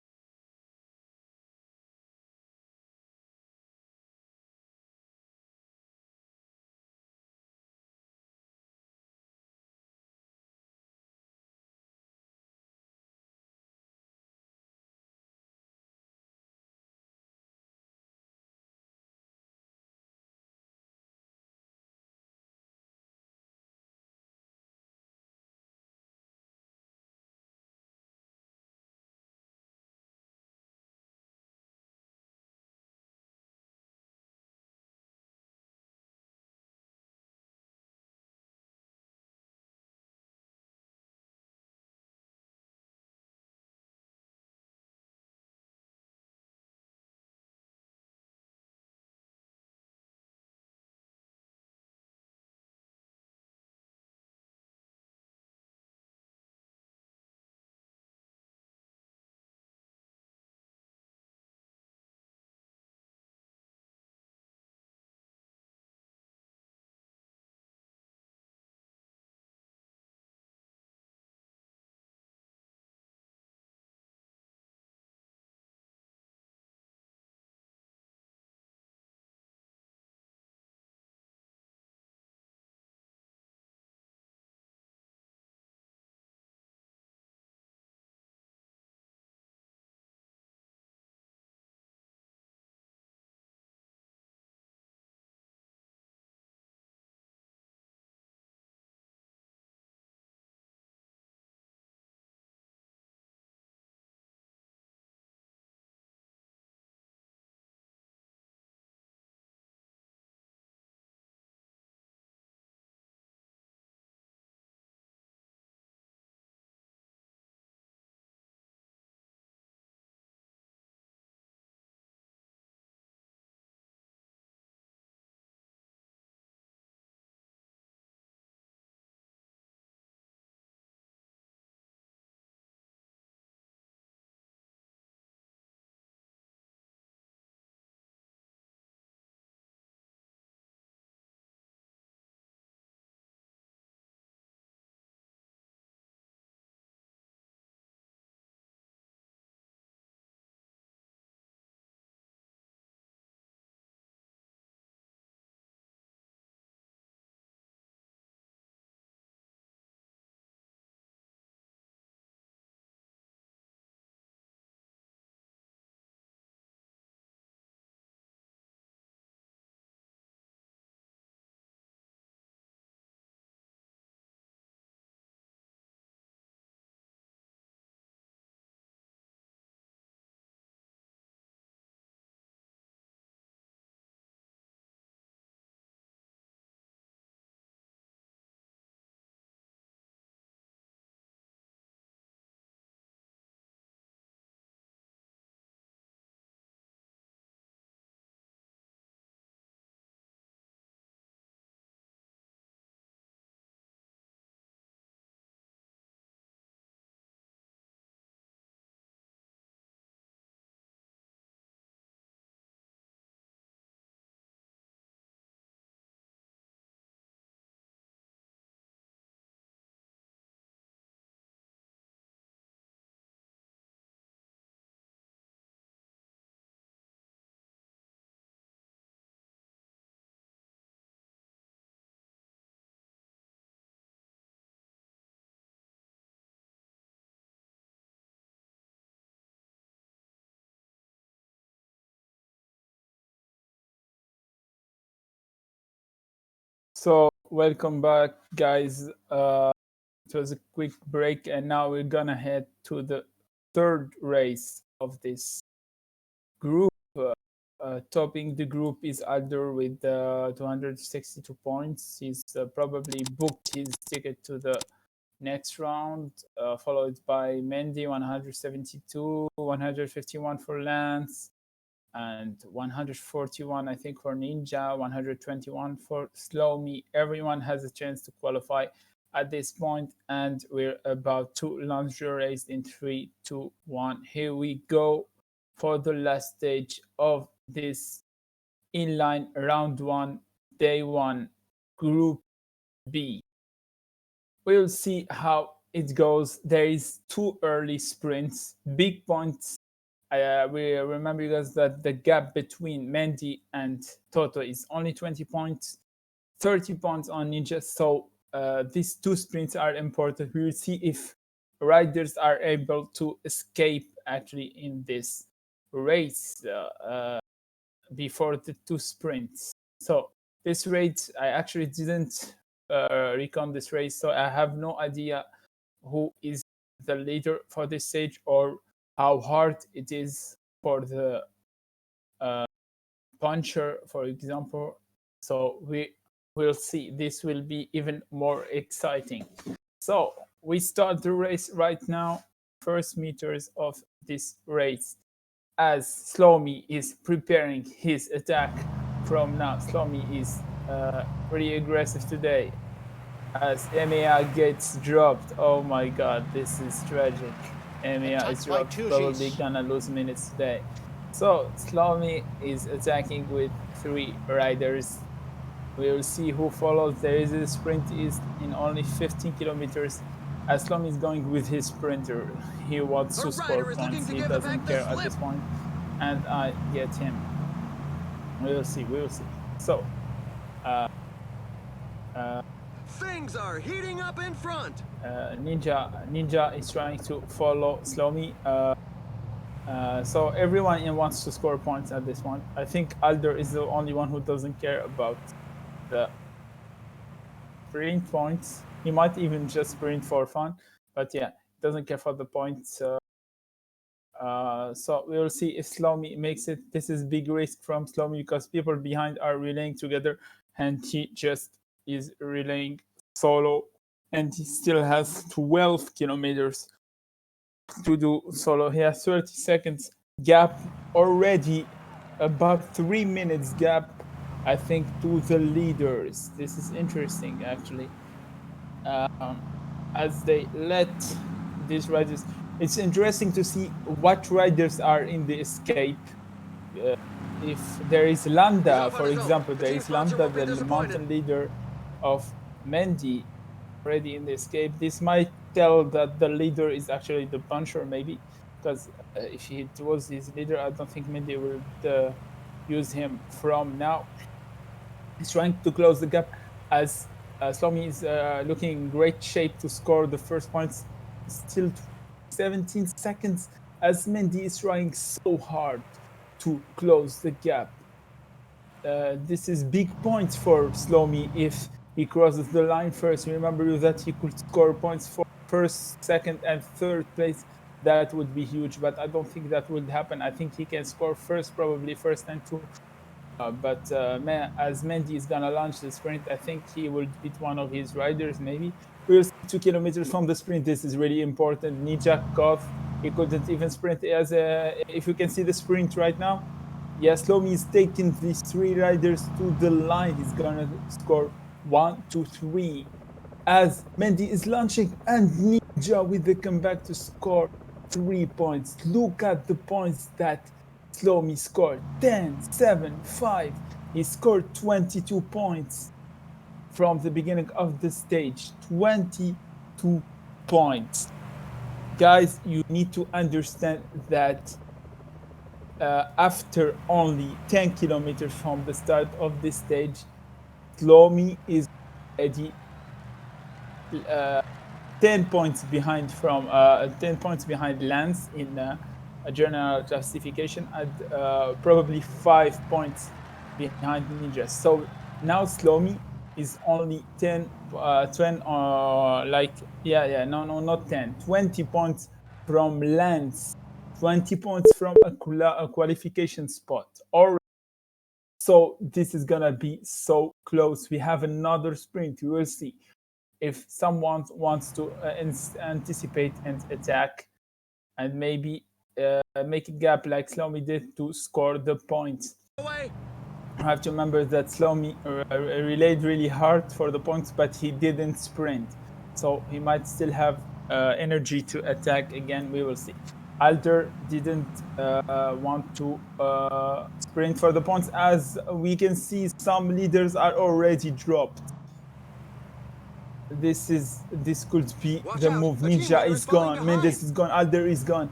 So welcome back, guys. It was a quick break, and now we're gonna head to the third race of this group. Topping the group is Alder with 262 points. He's probably booked his ticket to the next round, followed by Mendy 172, 151 for Lance, and 141 I think for Ninja, 121 for Slowme. Everyone has a chance to qualify at this point, and we're about to launch the race in 3, 2, 1. Here we go for the last stage of this inline round 1, day 1, group B. We'll see how it goes. There is 2 early sprints, big points. We remember, you guys, that the gap between Mendy and Toto is only 20 points, 30 points on Ninja. So these 2 sprints are important. We will see if riders are able to escape actually in this race before the 2 sprints. So this race, I actually didn't recon this race, so I have no idea who is the leader for this stage or how hard it is for the puncher, for example. So we will see. This will be even more exciting. So we start the race right now. First meters of this race, as Slowme is preparing his attack from now. Slowme is pretty aggressive today, as Emea gets dropped. Oh my god, this is tragic. Emea is dropped, probably gonna lose minutes today. So Slowme is attacking with 3 riders. We will see who follows. There is a sprint is in only 15 kilometers. As Slowme is going with his sprinter, he wants to score points. He doesn't care at this point, and I get him. We will see. We will see. So, Things are heating up in front. Ninja is trying to follow Slowme. So everyone wants to score points at this point. I think Alder is the only one who doesn't care about the sprint points. He might even just sprint for fun, but yeah, doesn't care for the points. So we will see if Slowme makes it. This is big risk from Slowme because people behind are relaying together, and he just is relaying solo, and he still has 12 kilometers to do solo. He has 30 seconds gap already, about 3 minutes gap, I think, to the leaders. This is interesting, actually. As they let these riders, it's interesting to see what riders are in the escape. If there is Landa, for example, there is Landa, the mountain leader of Mendy, already in the escape. This might tell that the leader is actually the puncher, maybe, because if it was his leader, I don't think Mendy would use him from now. He's trying to close the gap, as Slowme is looking in great shape to score the first points. Still 17 seconds, as Mendy is trying so hard to close the gap. This is big points for Slowme if he crosses the line first. Remember that he could score points for first, second, and third place. That would be huge, but I don't think that would happen. I think he can score first, probably first and 2. But as Mendy is gonna launch the sprint, I think he will beat one of his riders, maybe. We'll see 2 kilometers from the sprint. This is really important. Ninja caught. He couldn't even sprint. If you can see the sprint right now, yeah, Slowme is taking these 3 riders to the line. He's gonna score 1, 2, 3. As Mendy is launching, and Ninja with the comeback to score 3 points. Look at the points that Slowme scored. 10, 7, 5. He scored 22 points from the beginning of the stage. 22 points. Guys, you need to understand that after only 10 kilometers from the start of this stage, Slowme is already 10 points behind from 10 points behind Lance in a general classification, and probably 5 points behind Ninja. So now Slowme is only 10, 10 not 10, 20 points from Lance, 20 points from a qualification spot. Or so this is gonna be so close. We have another sprint. We will see if someone wants to anticipate and attack, and maybe make a gap like Slomi did to score the points. Away. I have to remember that Slomi relayed really hard for the points, but he didn't sprint. So he might still have energy to attack again. We will see. Alder didn't want to sprint for the points. As we can see, some leaders are already dropped. This could be Watch the out, move. a team Ninja leader is is falling gone. Mendes behind. is gone. Alder is gone.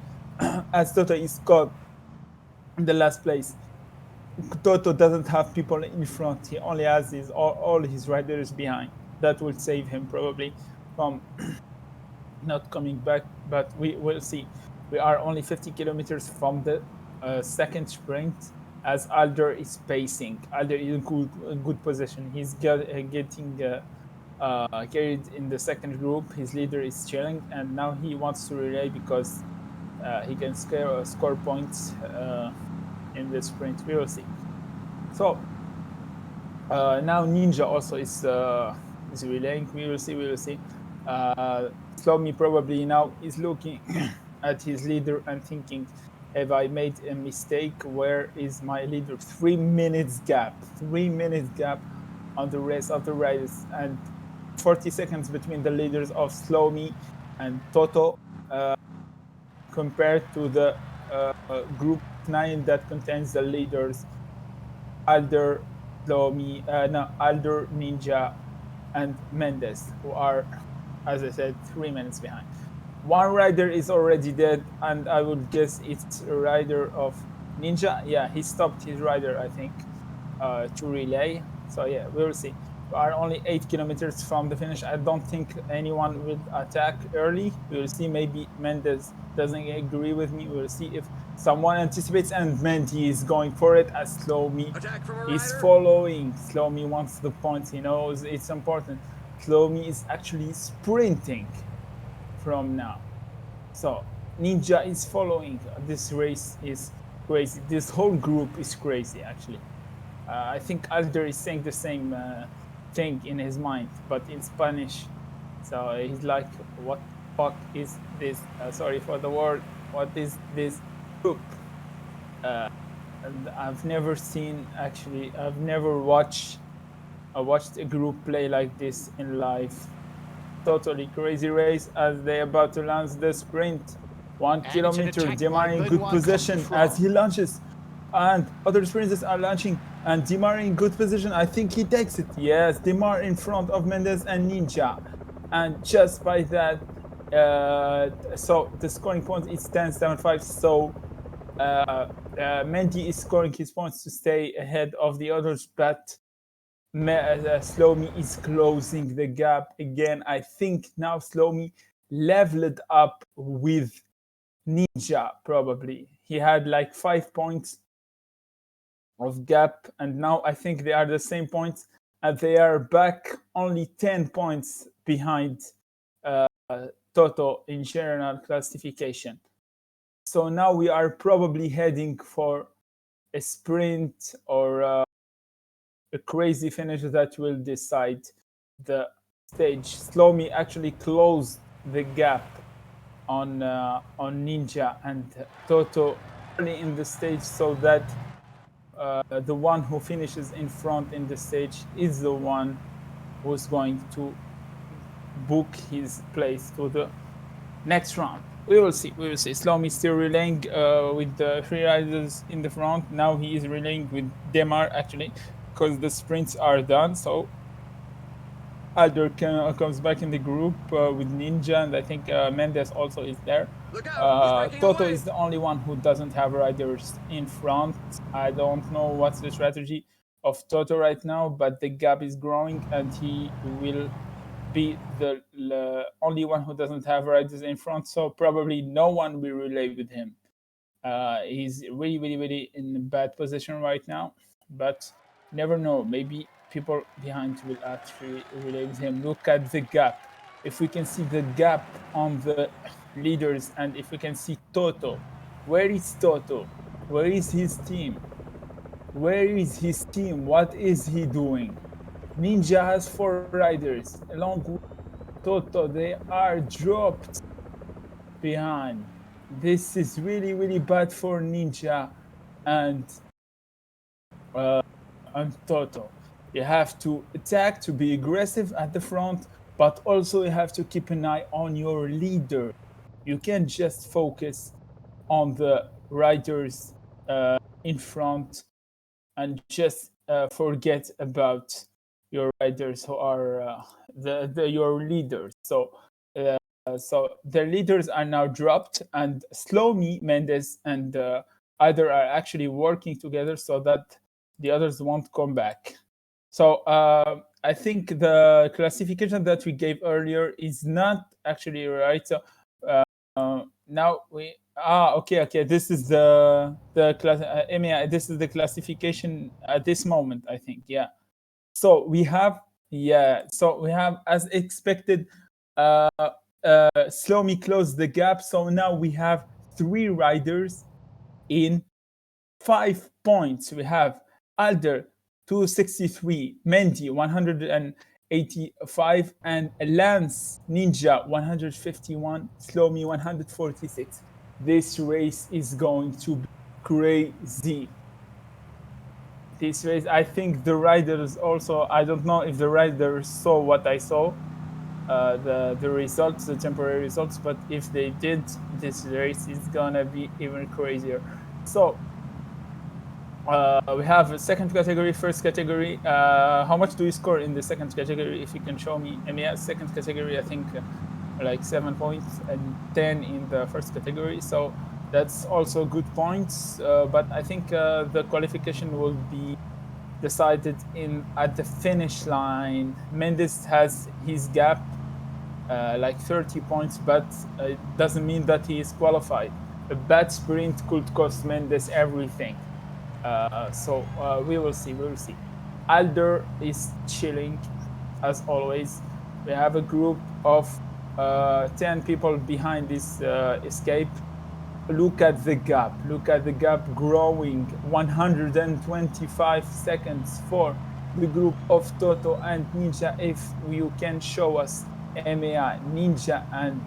As Toto is caught in the last place. Toto doesn't have people in front. He only has all his riders behind. That will save him probably from not coming back. But we will see. We are only 50 kilometers from the second sprint. As Alder is pacing, Alder is in good position. He's getting carried in the second group. His leader is chilling, and now he wants to relay because he can score points in the sprint. We will see. So now Ninja also is relaying. We will see. We will see. Slomi probably now is looking at his leader and thinking, "Have I made a mistake? Where is my leader?" 3 minutes gap. 3 minutes gap on the rest of the riders, and 40 seconds between the leaders of Slomi and Toto, compared to the group 9 that contains the leaders Alder, Alder, Ninja, and Mendes, who are, as I said, 3 minutes behind. One rider is already dead, and I would guess it's a rider of Ninja. Yeah, he stopped his rider, I think, to relay. So yeah, we'll see. We are only 8 kilometers from the finish. I don't think anyone will attack early. We will see. Maybe Mendes doesn't agree with me. We'll see if someone anticipates, and Mendy is going for it as Slomi Attack from a is rider. following. Slomi wants the points. He knows it's important. Slomi is actually sprinting from now. So Ninja is following. This race is crazy. This whole group is crazy, actually. I think Alder is saying the same thing in his mind, but in Spanish. So he's like, "What the fuck is this? Sorry for the word. What is this group?" And I've never seen, actually. I've never watched a group play like this in live. Totally crazy race as they about to launch the sprint. One And it's an kilometer, attack by Demar in good Benoit position as Cotton. he launches. And other sprinters are launching. And Demar in good position. I think he takes it. Yes, Demar in front of Mendes and Ninja. And just by that, so the scoring point is 10.75. So Mendy is scoring his points to stay ahead of the others, but Slomi is closing the gap again. I think now Slomi leveled up with Ninja, probably. He had like 5 points of gap, and now I think they are the same points, and they are back only 10 points behind uh, Toto in general classification. So now we are probably heading for a sprint or a crazy finish that will decide the stage. Slomi actually closed the gap on Ninja and Toto early in the stage, so that the one who finishes in front in the stage is the one who's going to book his place to the next round. We will see. We will see. Slomi is still relaying with the three riders in the front. Now he is relaying with Demar, actually, because the sprints are done. So Alder comes back in the group with Ninja, and I think Mendes also is there. Look out, he's breaking Toto away. is the only one who doesn't have riders in front. I don't know what's the strategy of Toto right now, but the gap is growing, and he will be the only one who doesn't have riders in front. So probably no one will relay with him. He's really, really, really in a bad position right now, but never know. Maybe people behind will actually relay with him. Look at the gap. If we can see the gap on the leaders, and if we can see Toto, where is Toto? Where is his team? Where is his team? What is he doing? Ninja has 4 riders along with Toto. They are dropped behind. This is really, really bad for Ninja and and Toto. You have to attack to be aggressive at the front, but also you have to keep an eye on your leader. You can't just focus on the riders in front and just forget about your riders who are your leaders. So their leaders are now dropped, and Slomi, Mendes, and either are actually working together so that the others won't come back. So I think the classification that we gave earlier is not actually right. So now we okay. This is the class. This is the classification at this moment, I think. Yeah. So we have So we have, as expected, Slomi closed the gap. So now we have 3 riders in 5 points. We have Alder 263, Mendy 185, and Lance Ninja 151, Slomi 146. This race is going to be crazy. This race, I think the riders also, I don't know if the riders saw what I saw, the results, the temporary results, but if they did, this race is gonna be even crazier. So we have a second category, first category. How much do you score in the second category? If you can show me. Second category, I think like 7 points and 10 in the first category. So that's also good points. But I think the qualification will be decided at the finish line. Mendes has his gap, like 30 points, but it doesn't mean that he is qualified. A bad sprint could cost Mendes everything. So we will see. Alder is chilling, as always. We have a group of 10 people behind this escape. Look at the gap. Look at the gap growing. 125 seconds for the group of Toto and Ninja. If you can show us MEA, Ninja and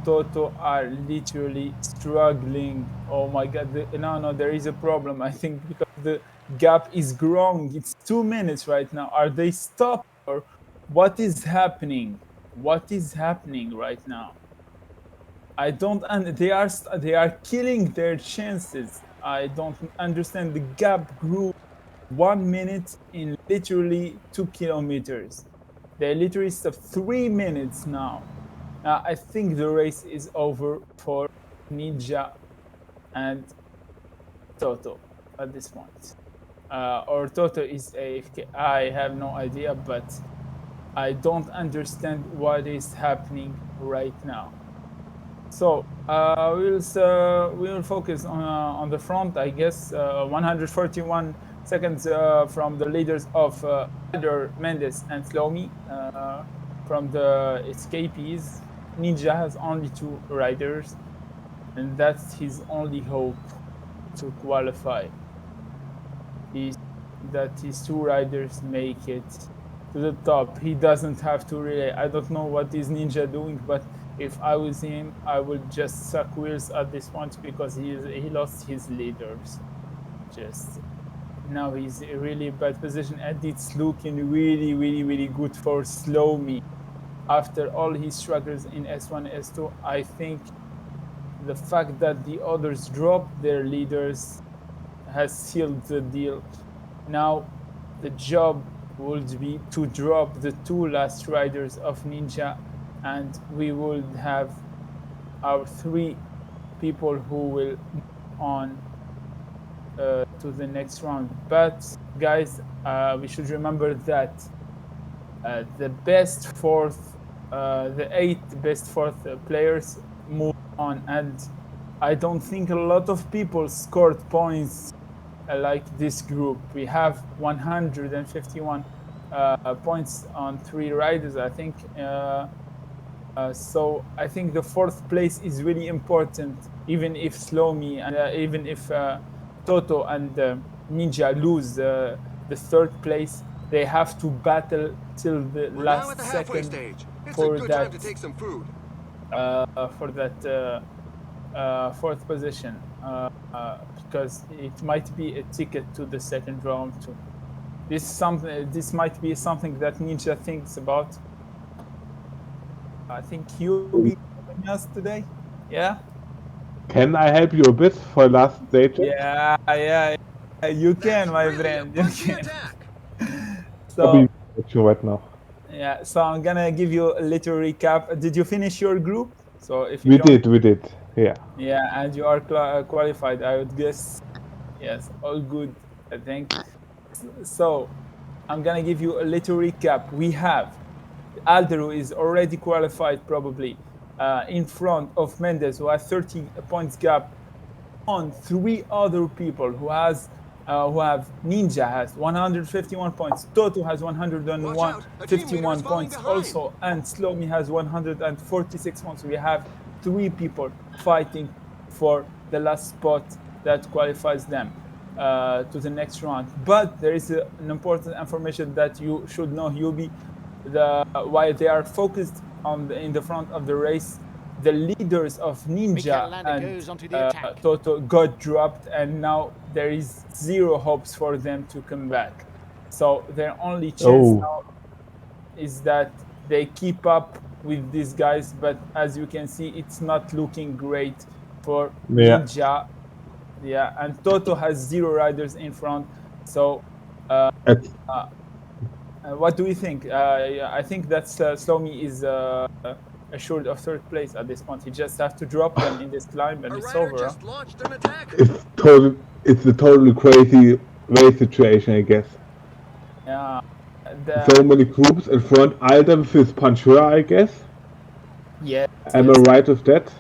Toto are literally struggling. Oh my god. No, there is a problem. I think because the gap is growing. It's 2 minutes right now. Are they stopped, or what is happening? What is happening right now? I don't, and they are killing their chances. I don't understand. The gap grew 1 minute in literally 2 kilometers. They literally stopped 3 minutes now. I think the race is over for Ninja and Toto at this point. Or Toto is AFK. I have no idea, but I don't understand what is happening right now. So we'll focus on the front, I guess. 141 seconds from the leaders of Alder, Mendes, and Slomi. From the escapees, Ninja has only 2 riders, and that's his only hope to qualify. Is that his 2 riders make it to the top. He doesn't have to relay. I don't know what is Ninja doing, but if I was him, I would just suck wheels at this point because he lost his leaders. Just now he's in a really bad position, and it's looking really, really, really good for Slomi. After all his struggles in S1, S2, I think the fact that the others dropped their leaders has sealed the deal. Now the job would be to drop the 2 last riders of Ninja, and we would have our 3 people who will move on to the next round. But guys, we should remember that the best fourth, the 8 best fourth players move on, and I don't think a lot of people scored points like this group. We have 151 points on 3 riders, I think. So I think the fourth place is really important, even if Slomi and even if Toto and Ninja lose the third place, they have to battle till the We're now last at the halfway second stage. It's a for good time to that take some food. fourth position, because it might be a ticket to the second round too. This might be something that Ninja thinks about. I think he'll be joining us today. Yeah, Can I help you a bit for last stages? yeah. You That's can, my really a friend. You punchy can. attack. I'll be So with you right now. yeah, so I'm gonna give you a little recap. Did you finish your group? So if you We don't, did. Yeah. yeah, and you are qualified, I would guess. Yes, all good. I think. So I'm gonna give you a little recap. We have Alder, who is already qualified, probably in front of Mendes, who has 30 points gap on 3 other people who have Ninja has 151 points, Toto has Watch out, a team leader is 51 falling points behind. also, and Slomi has 146 points. We have 3 people fighting for the last spot that qualifies them to the next round. But there is an important information that you should know, Yubi. While they are focused on in the front of the race, the leaders of Ninja Landa and goes onto the attack. Toto got dropped, and now there is zero hopes for them to come back. So their only chance Oh, now is that they keep up with these guys, but as you can see, it's not looking great for yeah. Ninja. Yeah, and Toto has 0 riders in front. So It's, what do we think? Yeah, I think that Slomi is assured of third place at this point. He just has to drop them in this climb, and A it's rider over. just launched an attack. it's a totally crazy race situation, I guess. Yeah, So many groups in front. Alder with his puncher, I guess. yes, Am I yes, right with that?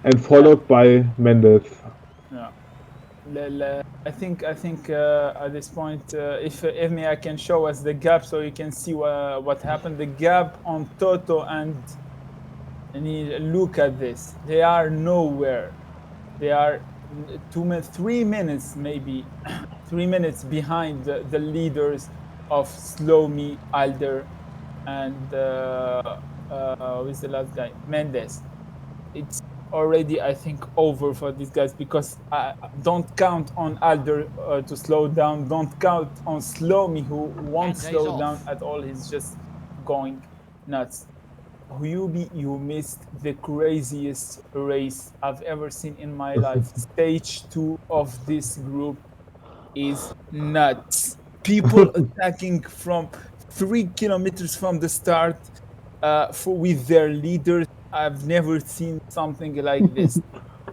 And yeah, followed by Mendes. yeah. I think at this point, if Emi can show us the gap so you can see what happened. The gap on Toto and look at this. They are nowhere. They are 3 minutes, maybe 3 minutes behind the leaders of Slomi, Alder, and who is the last guy? Mendes. It's already, I think, over for these guys, because don't count on Alder to slow down. Don't count on Slomi, who won't And days slow down off. at all. He's just going nuts. Huyubi, you missed the craziest race I've ever seen in my life. Stage 2 of this group is nuts. People attacking from 3 kilometers from the start with their leaders. I've never seen something like this.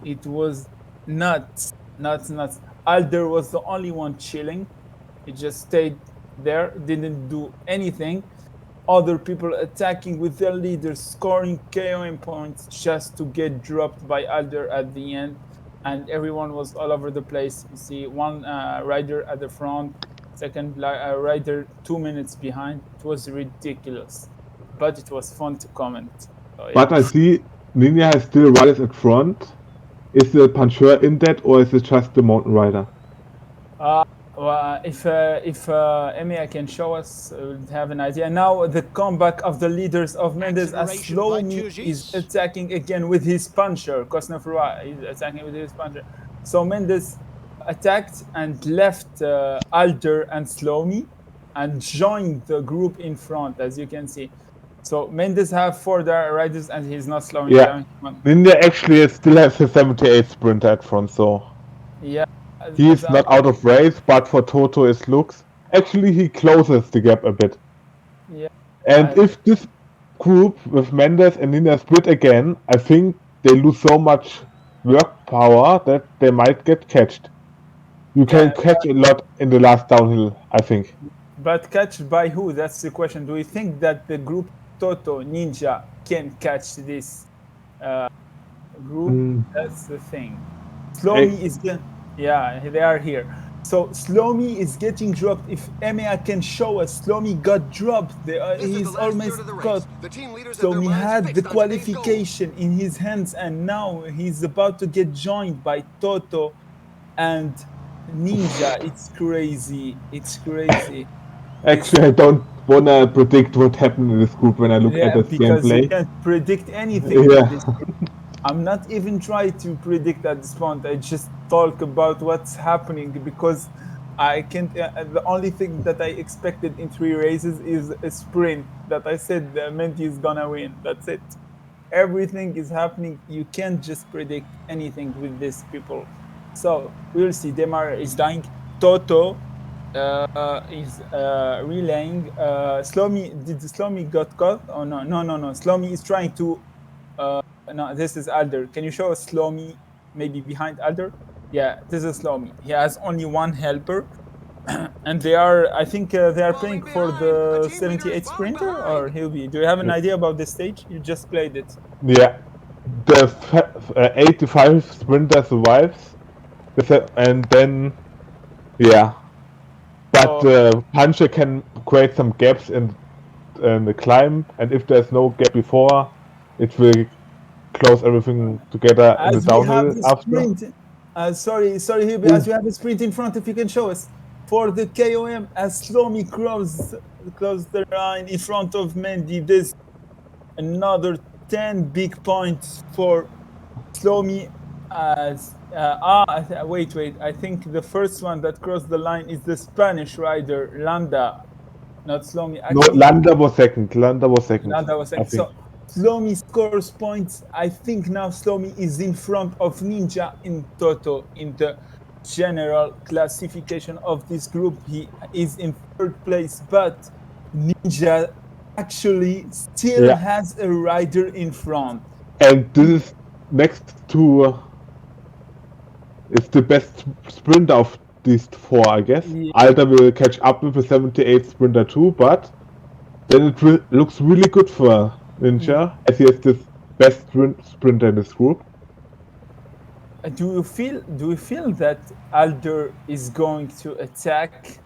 It was nuts, nuts, nuts. Alder was the only one chilling. He just stayed there, didn't do anything. Other people attacking with their leaders, scoring KOM points just to get dropped by Alder at the end. And everyone was all over the place. You see one rider at the front, second rider 2 minutes behind. It was ridiculous, but it was fun to comment. So yeah. But I see Ninja has still riders at front. Is the puncher in that, or is it just the mountain rider? Well, if Emia can show us, we'll have an idea. Now the comeback of the leaders of Mendes, as Acceleration by Slomi is Turgis. attacking again with his puncher. Kosnefrua is attacking with his puncher. So Mendes attacked and left Alder and Slomi and joined the group in front, as you can see. So Mendes have 4 riders and he's not slowing Yeah. down. Ninja actually still has his 78 sprinter at front, so Yeah, he's not out of race, but for Toto it looks. Actually, he closes the gap a bit. yeah. And if this group with Mendes and Ninja split again, I think they lose so much work power that they might get catched. You can catch a lot in the last downhill, I think. But catched by who? That's the question. Do we think that the group Toto Ninja can catch this group? That's the thing. Slomi is yeah, they are here. So Slomi is getting dropped. If EMEA can show us, Slomi got dropped. This is the He's last almost third of the race. caught. The team leaders have their Slomi minds had the fixed on today's goal. qualification in his hands, and now he's about to get joined by Toto and Ninja. It's crazy. It's crazy. This, Actually, I don't wanna predict what happened in this group when I look at yeah, this because you gameplay. can't predict anything in Yeah, this. I'm not even trying to predict at this point. I just talk about what's happening because I can't. The only thing that I expected in 3 races is a sprint that I said Mendy is gonna win. That's it. Everything is happening. You can't just predict anything with these people. So we'll see. Demar is dying. Toto is relaying. Slomi, did Slomi got caught? Oh no, no, no, no. Slomi is trying to no, this is Alder. Can you show us Slomi maybe behind Alder? Yeah, this is Slomi. He has only one helper, and they are, I think, they are Falling playing for behind. A the team leader is 78 falling sprinter or behind. Hilby. Do you have an idea about this stage? You just played it. yeah. The 85 sprinter survives, and then yeah. But Oh, the puncher can create some gaps in the climb, and if there's no gap before, it will close everything together in the as we have downhill the after. sprint, sorry, Hilby, Ooh. as we have a sprint in front, if you can show us for the KOM as Slomi close the line in front of Mendy. There's another 10 big points for Slomi as wait. I think the first one that crossed the line is the Spanish rider Landa, not Slomi. No, Actually, Landa was second. Landa was second, Landa was I second. think. So Slomi scores points. I think now Slomi is in front of Ninja in Toto in the general classification of this group. He is in third place, but Ninja actually still Yeah, has a rider in front. and this is next to it's the best sprinter of these four, I guess. Yeah. Alda will catch up with the 78 sprinter too, but then it looks really good for Ninja, as he has this best sprinter in this group. Do you feel that Alder is going to attack?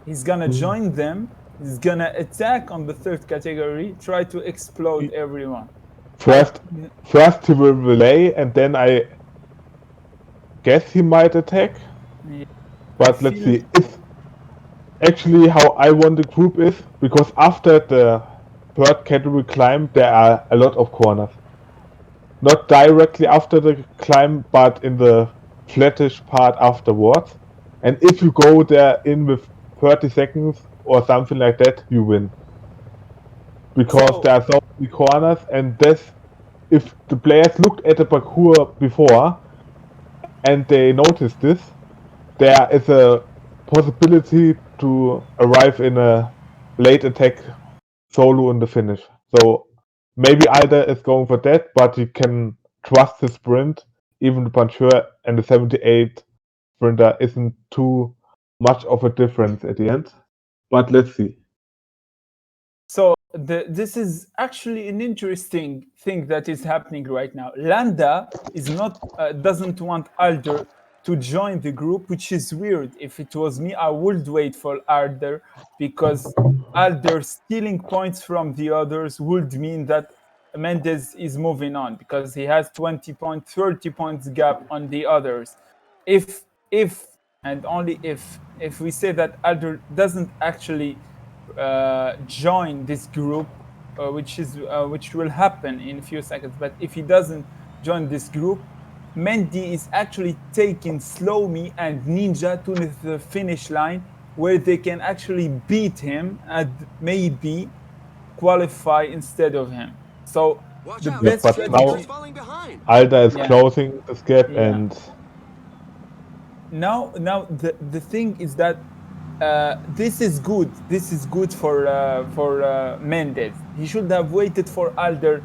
He's gonna join them. He's gonna attack on the third category, try to explode everyone. First, first he will relay, and then I guess he might attack. Yeah, But let's see. It's actually how I want the group is, because after the third category climb, there are a lot of corners. Not directly after the climb, but in the flattish part afterwards. And if you go there in with 30 seconds or something like that, you win. Because So there are so many corners, and this, if the players looked at the parkour before and they noticed this, there is a possibility to arrive in a late attack solo in the finish. So maybe Alder is going for that, but he can trust his sprint. Even the puncher and the 78 sprinter isn't too much of a difference at the end. But let's see. So this is actually an interesting thing that is happening right now. Landa is not doesn't want Alder to join the group, which is weird. If it was me, I would wait for Alder because Alder stealing points from the others would mean that Mendes is moving on because he has 20 points, 30 points gap on the others. If and only if we say that Alder doesn't actually join this group, which will happen in a few seconds. But if he doesn't join this group, Mendy is actually taking Slomi and Ninja to the finish line, where they can actually beat him and maybe qualify instead of him. So Watch the out. Yeah, best The but team leader is now strategy, falling behind. Alder is yeah, closing this gap, yeah. and Now the thing is that this is good. This is good for Mendes. He should have waited for Alder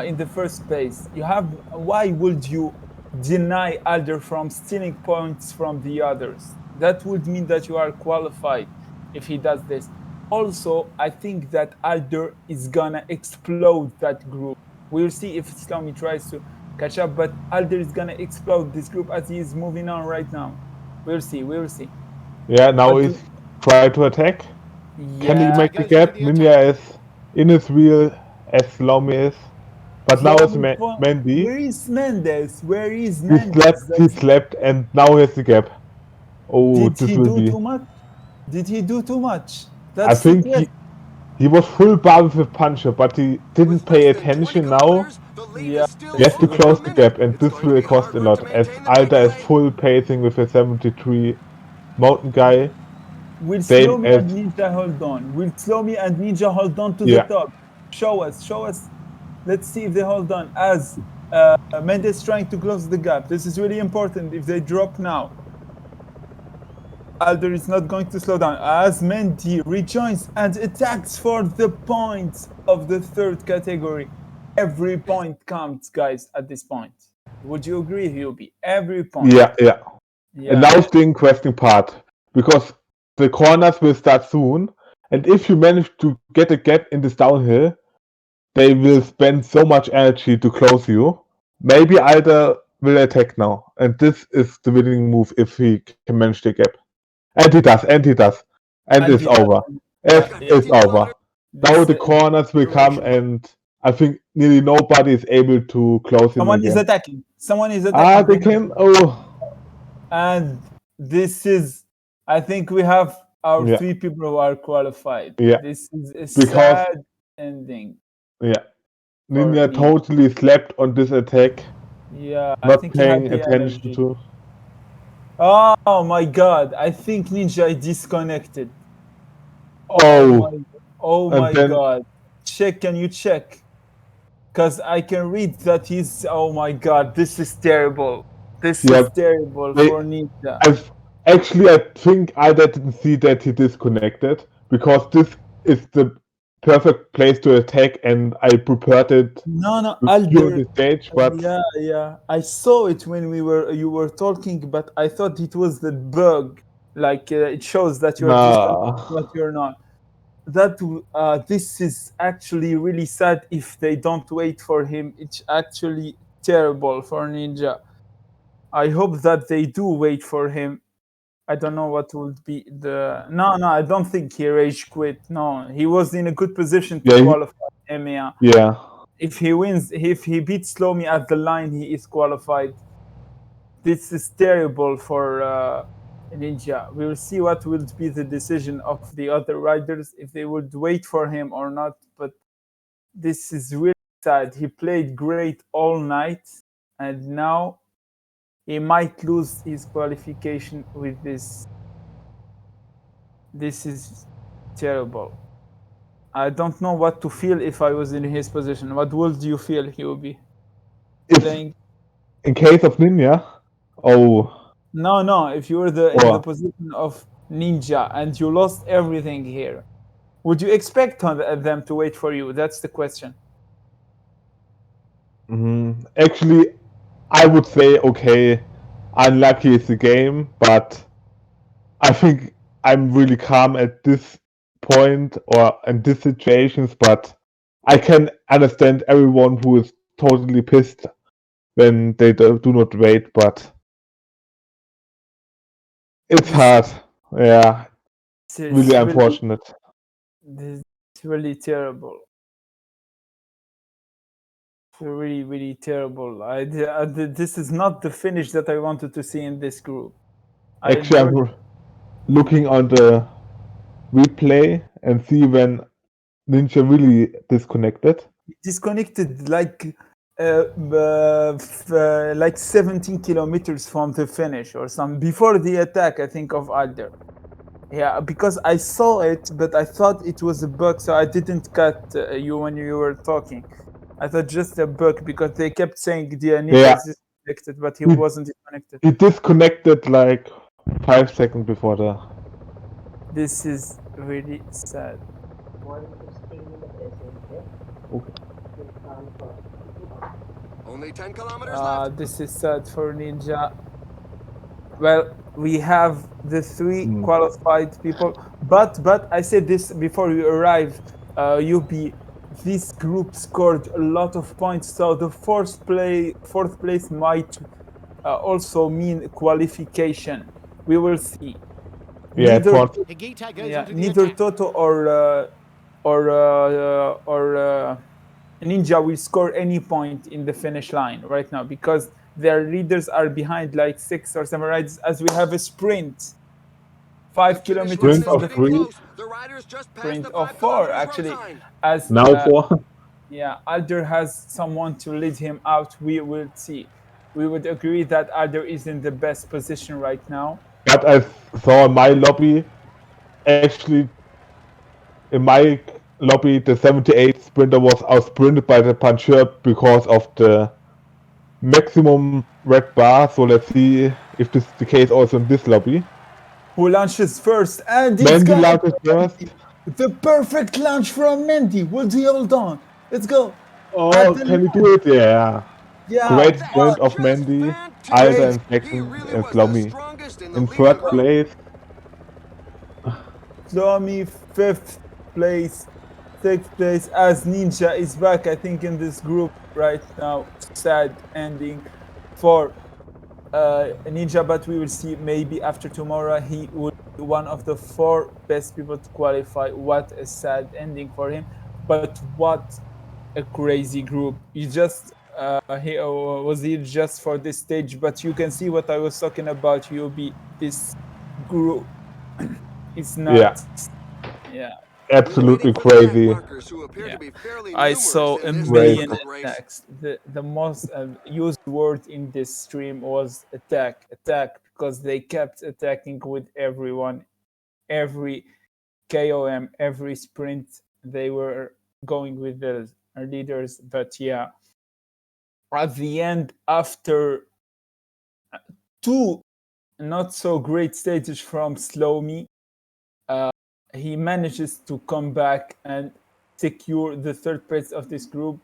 in the first place. You have why would you deny Alder from stealing points from the others? That would mean that you are qualified if he does this. Also, I think that Alder is gonna explode that group. We'll see if Islami tries to catch up, but Alder is gonna explode this group as he is moving on right now. We'll see. We'll see. Yeah, now But he's trying to attack. Can he yeah, make the Goes into gap? the Ninja is in his wheel as Slomy is. But now it's Slow Mendy. Where is Mendes? Where is He Mendes? slept, he slept, and now he has the gap. Oh, Did this he will do be. too much? Did he do too much? I That's the think question. he was full bar with a puncher, but he didn't With less pay than 20 attention now. kilometers, the lead Yeah, is still He has to he fully close a the minute. gap, and It's this going to will be cost hard a work to lot, as maintain the Alda is takeaway. full pacing with a 73 mountain guy. will Same Slow me as, and Ninja hold on. Will Slow me and Ninja hold on to the yeah, top? Show us, show us. Let's see if they hold on. As Mendes trying to close the gap. This is really important. If they drop now, Alder is not going to slow down. As Mendy rejoins and attacks for the points of the third category. Every point counts, guys, at this point. Would you agree, Hubie? Every point. yeah. And Yeah. now it's the interesting part, because the corners will start soon, and if you manage to get a gap in this downhill, they will spend so much energy to close you. Maybe Alda will attack now, and this is the winning move if he can manage the gap. And he does, and And it's he does. over. Yeah, Got yeah. It's 15 over. kilometers Now This the corners will come, duration. and I think nearly nobody is able to close him someone is again. attacking. Someone is Ah, attacking they behind. can. Oh, And this is, I think we have our yeah, three people who are qualified. yeah. This is a Because sad ending yeah, for Ninja Ninja. totally slept on this attack, Yeah, I not think he had paying the attention energy. to. Oh my god, I think Ninja is disconnected. Oh, Oh and my then god. Check, can you check? Because I can read that he's, oh my god, this is terrible. This yeah, is terrible they. for Ninja. I've actually I think I didn't see that he disconnected, because this is the perfect place to attack, and I prepared it No, no, during Alder. the stage, but Yeah, yeah. I saw it when you were talking, but I thought it was the bug. Like it shows that you're disconnected, nah. but you're not. This is actually really sad if they don't wait for him. It's actually terrible for Ninja. I hope that they do wait for him. I don't know what would be the. No, no, I don't think he rage quit. No, he was in a good position to Yeah, qualify EMEA. yeah. If he wins, if he beats Slomi at the line, he is qualified. This is terrible for Ninja. We will see what will be the decision of the other riders, if they would wait for him or not. But this is really sad. He played great all night, and now he might lose his qualification with this. This is terrible. I don't know what to feel if I was in his position. What would you feel he would be If playing? in case of Ninja, oh, No, no. If you were in the or position of Ninja and you lost everything here, would you expect them to wait for you? That's the question. actually, I would say okay, unlucky is the game, but I think I'm really calm at this point or in these situations, but I can understand everyone who is totally pissed when they do not wait, but it's This, hard. Yeah, this really is really, unfortunate. this is really terrible. Really, really terrible. This is not the finish that I wanted to see in this group. I Actually, enjoyed. I'm looking on the replay and see when Ninja really disconnected. Disconnected like 17 kilometers from the finish or some before the attack, I think, of Alder. Yeah, because I saw it, but I thought it was a bug, so I didn't cut you when you were talking. I thought just a bug because they kept saying the ninja Yeah, is disconnected, but he he, wasn't disconnected. he disconnected like 5 seconds before the. This is really sad. Only 10 kilometers left. This is sad for Ninja. Well, we have the three Hmm. qualified people, but I said this before you arrive. UB, this group scored a lot of points, so the fourth place might also mean qualification. We will see. Yeah, neither front. Higuita goes yeah, onto the neither attack. Toto or Ninja will score any point in the finish line right now because their leaders are behind like 6 or 7 riders as we have a sprint. The 5 finish kilometers line Sprint is from of the getting three, close. The riders just passed sprint the of 5 4 kilometers road actually. sign. As now 4. yeah, Alder has someone to lead him out. We will see. We would agree that Alder is in the best position right now. But I saw in my lobby, actually, in my lobby, the 78 sprinter was outsprinted by the puncher because of the maximum red bar. So let's see if this is the case also in this lobby. Who launches first? And it's Mandy gonna launches be first. the perfect launch from Mendy. Will he hold on? Let's go. At Oh, the can you line. do it? Yeah. Yeah, Great That's sprint but of just Mandy. Alder great. fantastic. in He second really and was the Slomi. strongest in the In leading third group. place, Slomi, 5th place. 6th place as Ninja is back, I think, in this group right now. Sad ending for Ninja, but we will see maybe after tomorrow he will be one of the 4 best people to qualify. What a sad ending for him, but what a crazy group. You just he was here just for this stage, but you can see what I was talking about. You'll be this group is yeah, nuts. Yeah, We're waiting absolutely for the back crazy. markers who appear yeah. to be fairly I numerous saw in a this Crazy. million difficult race. attacks. The most used word in this stream was attack, because they kept attacking with everyone, every KOM, every sprint. They were going with the leaders. But yeah, at the end, after 2 not so great stages from Slomi, uh, he manages to come back and secure the 3rd place of this group.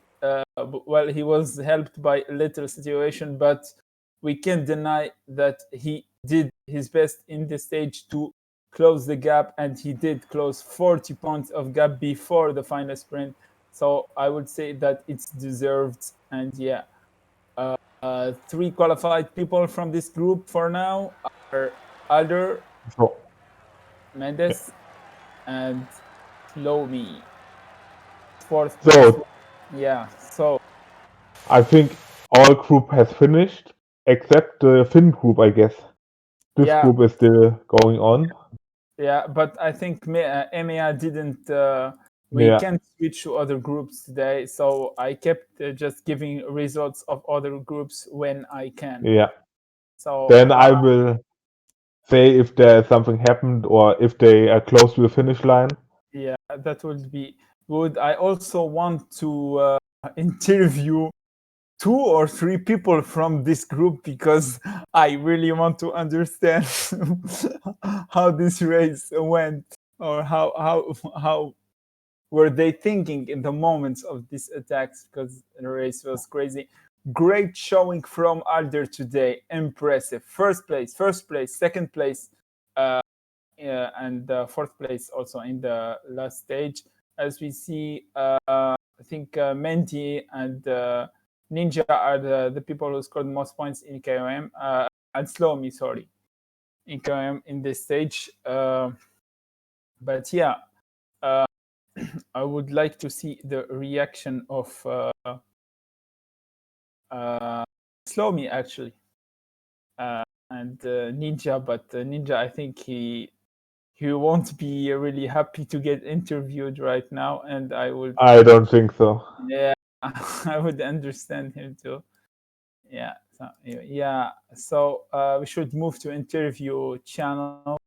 Well, he was helped by a little situation, but we can't deny that he did his best in the stage to close the gap, and he did close 40 points of gap before the final sprint. So I would say that it's deserved. And yeah, 3 qualified people from this group for now are Alder, So, Mendes, and Slomi. 4th place. so Yeah. So I think all group has finished except the Finn group, I guess. This yeah, group is still going on. yeah. But I think EMEA didn't. We Yeah, can't switch to other groups today, so I kept just giving results of other groups when I can. yeah. So Then I will say if there's something happened or if they are close to the finish line. yeah, that would be good. I also want to interview 2 or 3 people from this group because I really want to understand how this race went, or how were they thinking in the moments of these attacks, because the race was crazy. Great showing from Alder today. Impressive. First place, 2nd place, and 4th place also in the last stage. As we see, I think Menti and Ninja are the people who scored most points in KOM, and Slomi, sorry, in KOM in this stage. But yeah, uh, I would like to see the reaction of Slomi actually, and Ninja. But Ninja, I think he won't be really happy to get interviewed right now, and I would, I don't think so. yeah, I would understand him too. Yeah, so yeah, so we should move to interview channel.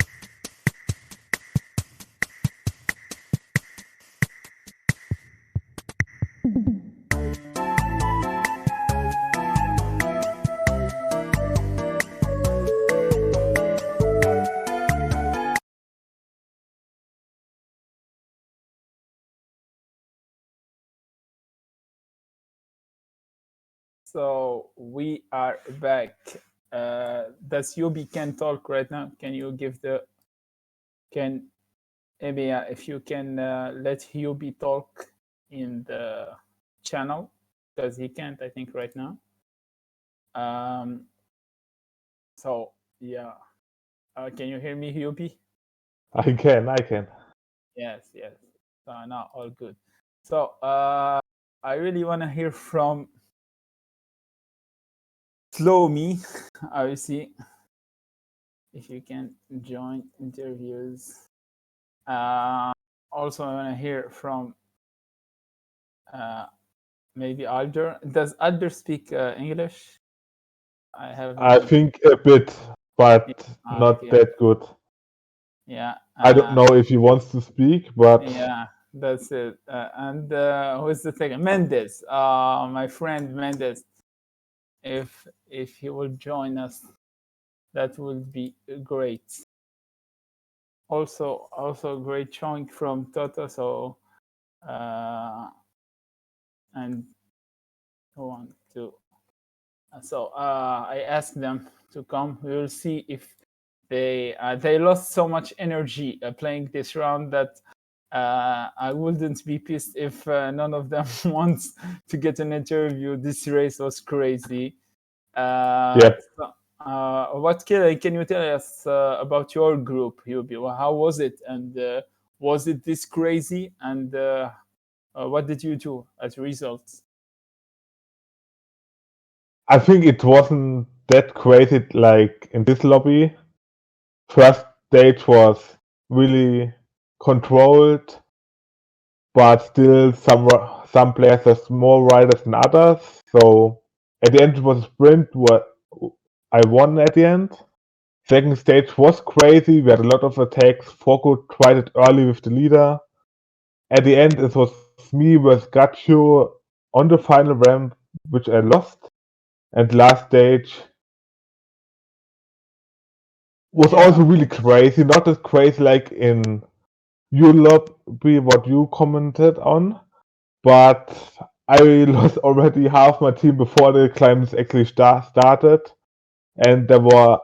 So we are back. Does Yubi can talk right now? Can you give the can Emia, if you can let Yubi talk in the channel, because he can't, I think, right now. Um, so yeah, can you hear me, Yubi? I can. Yes, yes. So now all good. So I really want to hear from Slow Me. I will see if you can join interviews. Also, I want to hear from maybe Alder. Does Alder speak English? I have I no. think a bit, but not Okay. that good. Yeah. I don't know if he wants to speak, but Yeah. That's it. And who's the second? Mendes. My friend Mendes. If he will join us, that would be great. Also great showing from Toto. So and one, two. So I asked them to come. We will see if they lost so much energy playing this round that I wouldn't be pissed if none of them wants to get an interview. This race was crazy. yeah. So, what can you tell us about your group, Yubi? Well, how was it, and was it this crazy? And what did you do as results? I think it wasn't that crazy like in this lobby. First stage was really controlled, but still some players have more riders than others. So at the end it was a sprint where I won at the end. Second stage was crazy. We had a lot of attacks. Foko tried it early with the leader. At the end it was me with Gacho on the final ramp, which I lost. And last stage was Yeah, also really crazy. Not as crazy like in Europe, what you commented on, but I lost already half my team before the climbs actually started, and there were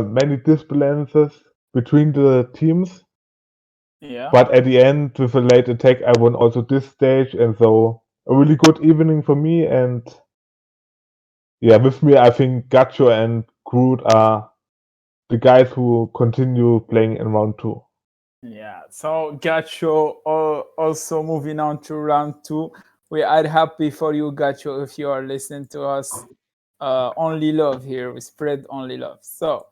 many disbalances between the teams. yeah, But at the end, with a late attack, I won also this stage, and so a really good evening for me. And yeah, with me, I think Gacho and Groot are the guys who continue playing in round two. yeah. So Gacho, also moving on to round two. We are happy for you, Gacho, if you are listening to us. Only love here. We spread only love. So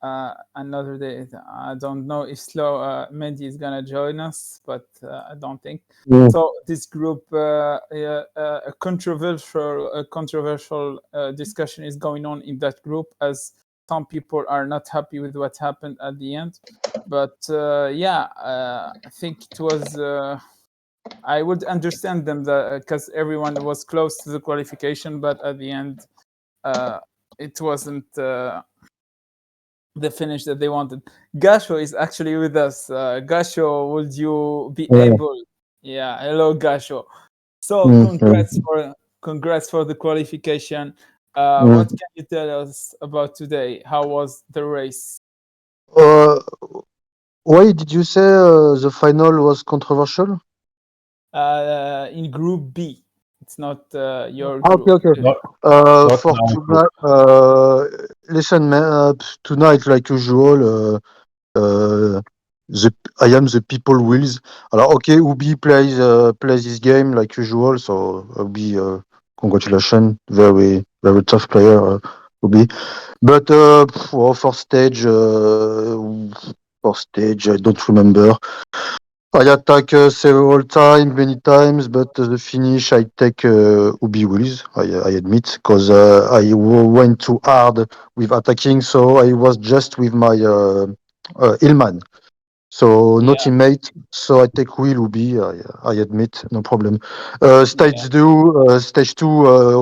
uh, another day. I don't know if Slow Mendy is gonna join us, but I don't think. Mm. So this group, a controversial discussion is going on in that group, as some people are not happy with what happened at the end. But yeah, I think it was. I would understand them because everyone was close to the qualification, but at the end, it wasn't the finish that they wanted. Gasho is actually with us. Gasho, would you be Yeah. able? Yeah, hello, Gasho. So Mm, mm, congrats for the qualification. mm. What can you tell us about today? How was the race? Uh, why did you say the final was controversial? In Group B, it's not your Okay, group. okay. Not not For my group. tonight, listen, man, tonight, like usual, I am the people wheels. Alors, okay, Ubi plays his game like usual, so Ubi, congratulations, very tough player, Ubi. But for stage, I don't remember. I attack several times, many times, but the finish I take Ubi wheels. I admit, because went too hard with attacking, so I was just with my Ilman. So no Yeah, teammate, so I take wheel Ubi. I admit, no problem. yeah, Stage two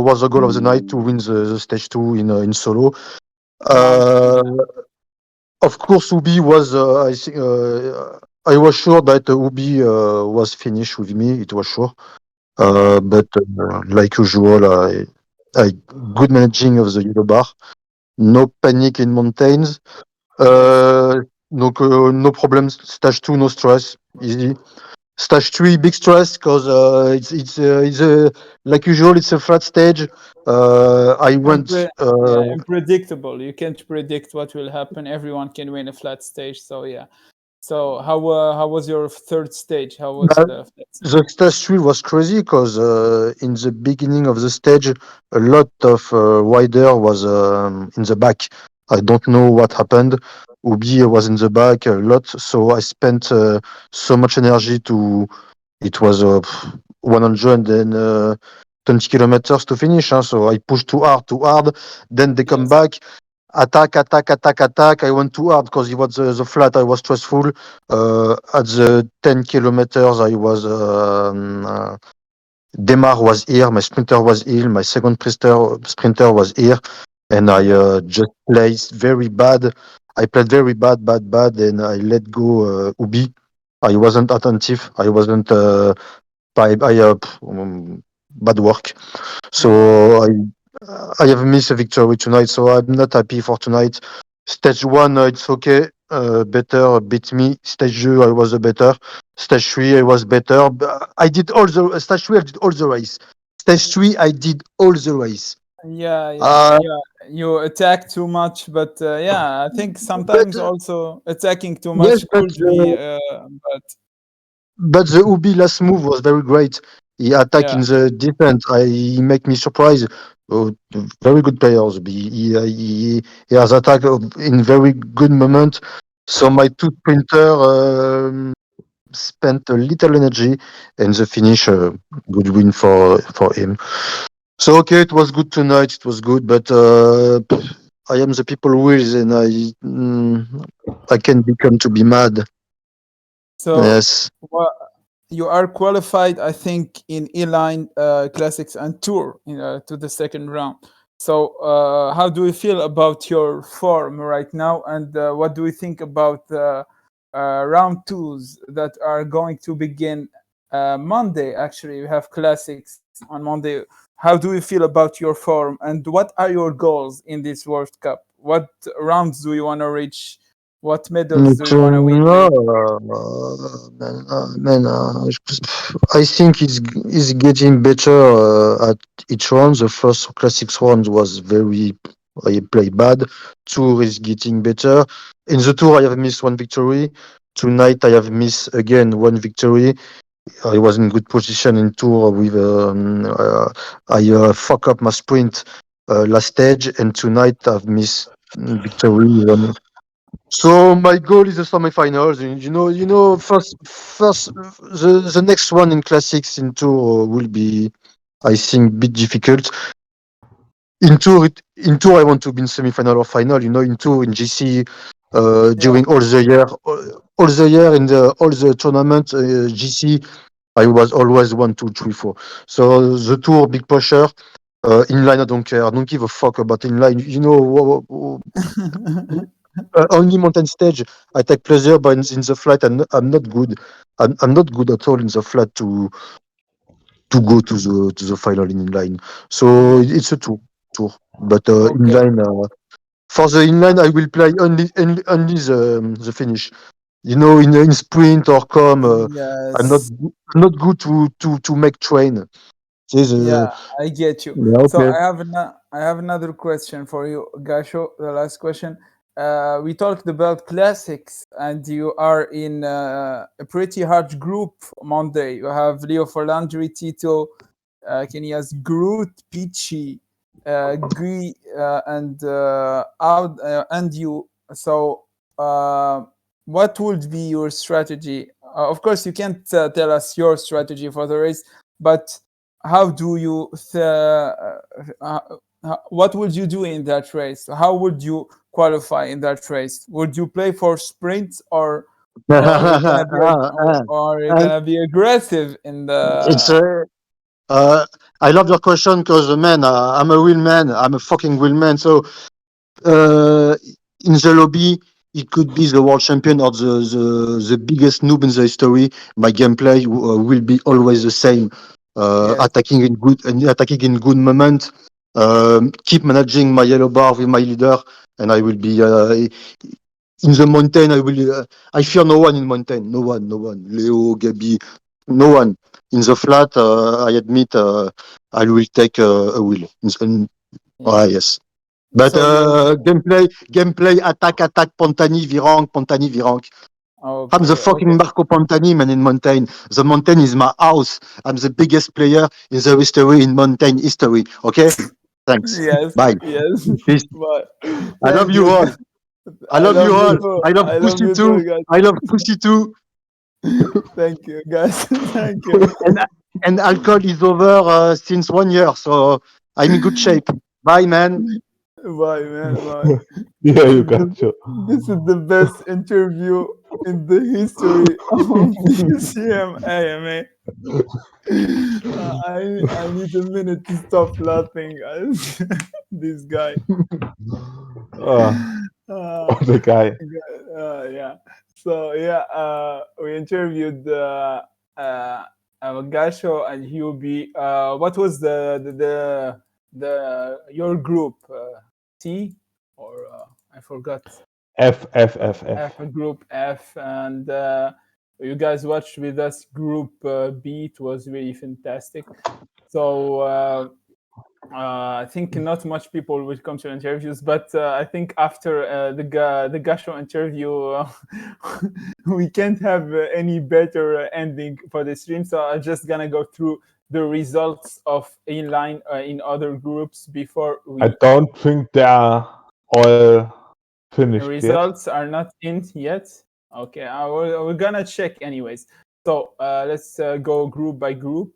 was the goal of the night to win the stage two in solo. round two. Uh, of course, Ubi was. I was sure that Ubi was finished with me. It was sure. Yeah, But like usual, I good managing of the yellow bar. No panic in mountains. yes, No problems. Stage two, no stress. Easy. Stage 3, big stress because it's like usual. It's a flat stage. I went. Yeah, unpredictable. You can't predict what will happen. Everyone can win a flat stage. So yeah. So how was your third stage? How was the flat stage? The stage 3 was crazy because in the beginning of the stage, a lot of rider was in the back. I don't know what happened. Ubi was in the back a lot, so I spent so much energy to. It was 120 kilometers to finish, huh? So I pushed too hard, too hard. Then they come Yes. back, attack, attack, attack, attack. I went too hard because it was the flat. I was stressful. At the 10 kilometers, I was Demar was here. My sprinter was here. My second sprinter was here, and I Yeah. just played very bad. I played very bad, bad, bad, and I let go Ubi. I wasn't attentive. I wasn't. Bad work. Yeah. So I have missed a victory tonight, so I'm not happy for tonight. Stage 1, it's okay. Better beat me. Stage 2, I was better. Stage 3, I was better. I did all the stage 3. I did all the race. Stage 3, I did all the race. Yeah, yeah, Uh, yeah. You attack too much, but yeah, I think but sometimes also attacking too yes, much could be bad. but the Ubi last move was very great. He attack Yeah. in the defense. He make me surprise. Oh, very good players. He has attack in very good moment. So my two sprinter spent a little energy, and the finish good win for him. So okay, it was good tonight. It was good, but I am the people wheels, and I can become to be mad. So, Yes. well, you are qualified, I think, in Inline Classics and Tour to the second round. So, how do you feel about your form right now, and what do you think about the round twos that are going to begin Monday? Actually, we have classics on Monday. How do you feel about your form, and what are your goals in this World Cup? What rounds do you want to reach? What medals do you want to win, No, maybe? man, I think it's getting better at each round. The first classics round was very I played bad. Tour is getting better. In the tour, I have missed one victory. Tonight, I have missed again one victory. I was in good position in tour with I fuck up my sprint last stage, and tonight I've missed victory. So my goal is the semi-finals. And first, the next one in classics in tour will be, I think, bit difficult. In tour, I want to be in semi-final or final. In tour, in GC, Yeah. during all the year in the all the tournament GC, I was always 1, 2, 3, 4. So the tour, big pressure. Inline, I don't care. I don't give a fuck about inline. Only mountain stage, I take pleasure, but in the flat, I'm not good. I'm not good at all in the flat to go to the final in inline. So it's a tour. But Okay. inline for the inline, I will play only the finish. In sprint or come, Yes. I'm not good to make train. This, Yeah, I get you. yeah, So okay. I have another question for you, Gasho. The last question. We talked about classics, and you are in a pretty hard group Monday. You have Leo Forlandri, Tito, Kenya's Groot, Peachy, Gui, and you. So, uh, what would be your strategy? Of course, you can't tell us your strategy for the race, but how do you what would you do in that race? How would you qualify in that race? Would you play for sprints, or you're gonna be or you're And gonna be aggressive in it's the uh, I love your question because man, I'm a real man. I'm a fucking real man. So uh, in the lobby, it could be the world champion or the biggest noob in the history. My gameplay will be always the same. yes. Attacking in good moment. Keep managing my yellow bar with my leader, and I will be in the mountain. I fear no one in mountain. No one. Leo, Gabi. no one. In the flat, I admit I will take a wheel. Yes. But So gameplay, attack, Pantani, Virank. I'm the fucking okay. Marco Pantani, man, in mountain. The mountain is my house. I'm the biggest player in the history, in mountain history. Okay? Thanks. Yes, Bye. yes. Peace. But I love thank you you. all. I I love you love you all. too. I love I love Pussy you too. too, guys. I love Pussy too. Thank you, guys. Thank you. And alcohol is over since 1 year, so I'm in good shape. Bye, man. Bye, man. Bye. Yeah, you got you. This is the best interview in the history of PCM AMA. I need a minute to stop laughing at this guy. Oh, Uh, the guy. yeah. So yeah, we interviewed uh, Gasho and Hubie. What was the your group? T or I forgot. F, F, F, F. Group F, and you guys watched with us Group B. It was really fantastic. So I think not much people will come to interviews, but I think after the Gasho interview, we can't have any better ending for the stream. So I'm just gonna go through the results of Inline in other groups before we. I don't think they are all finished yet. Results are not in yet. Okay, we're gonna check anyways. So let's go group by group.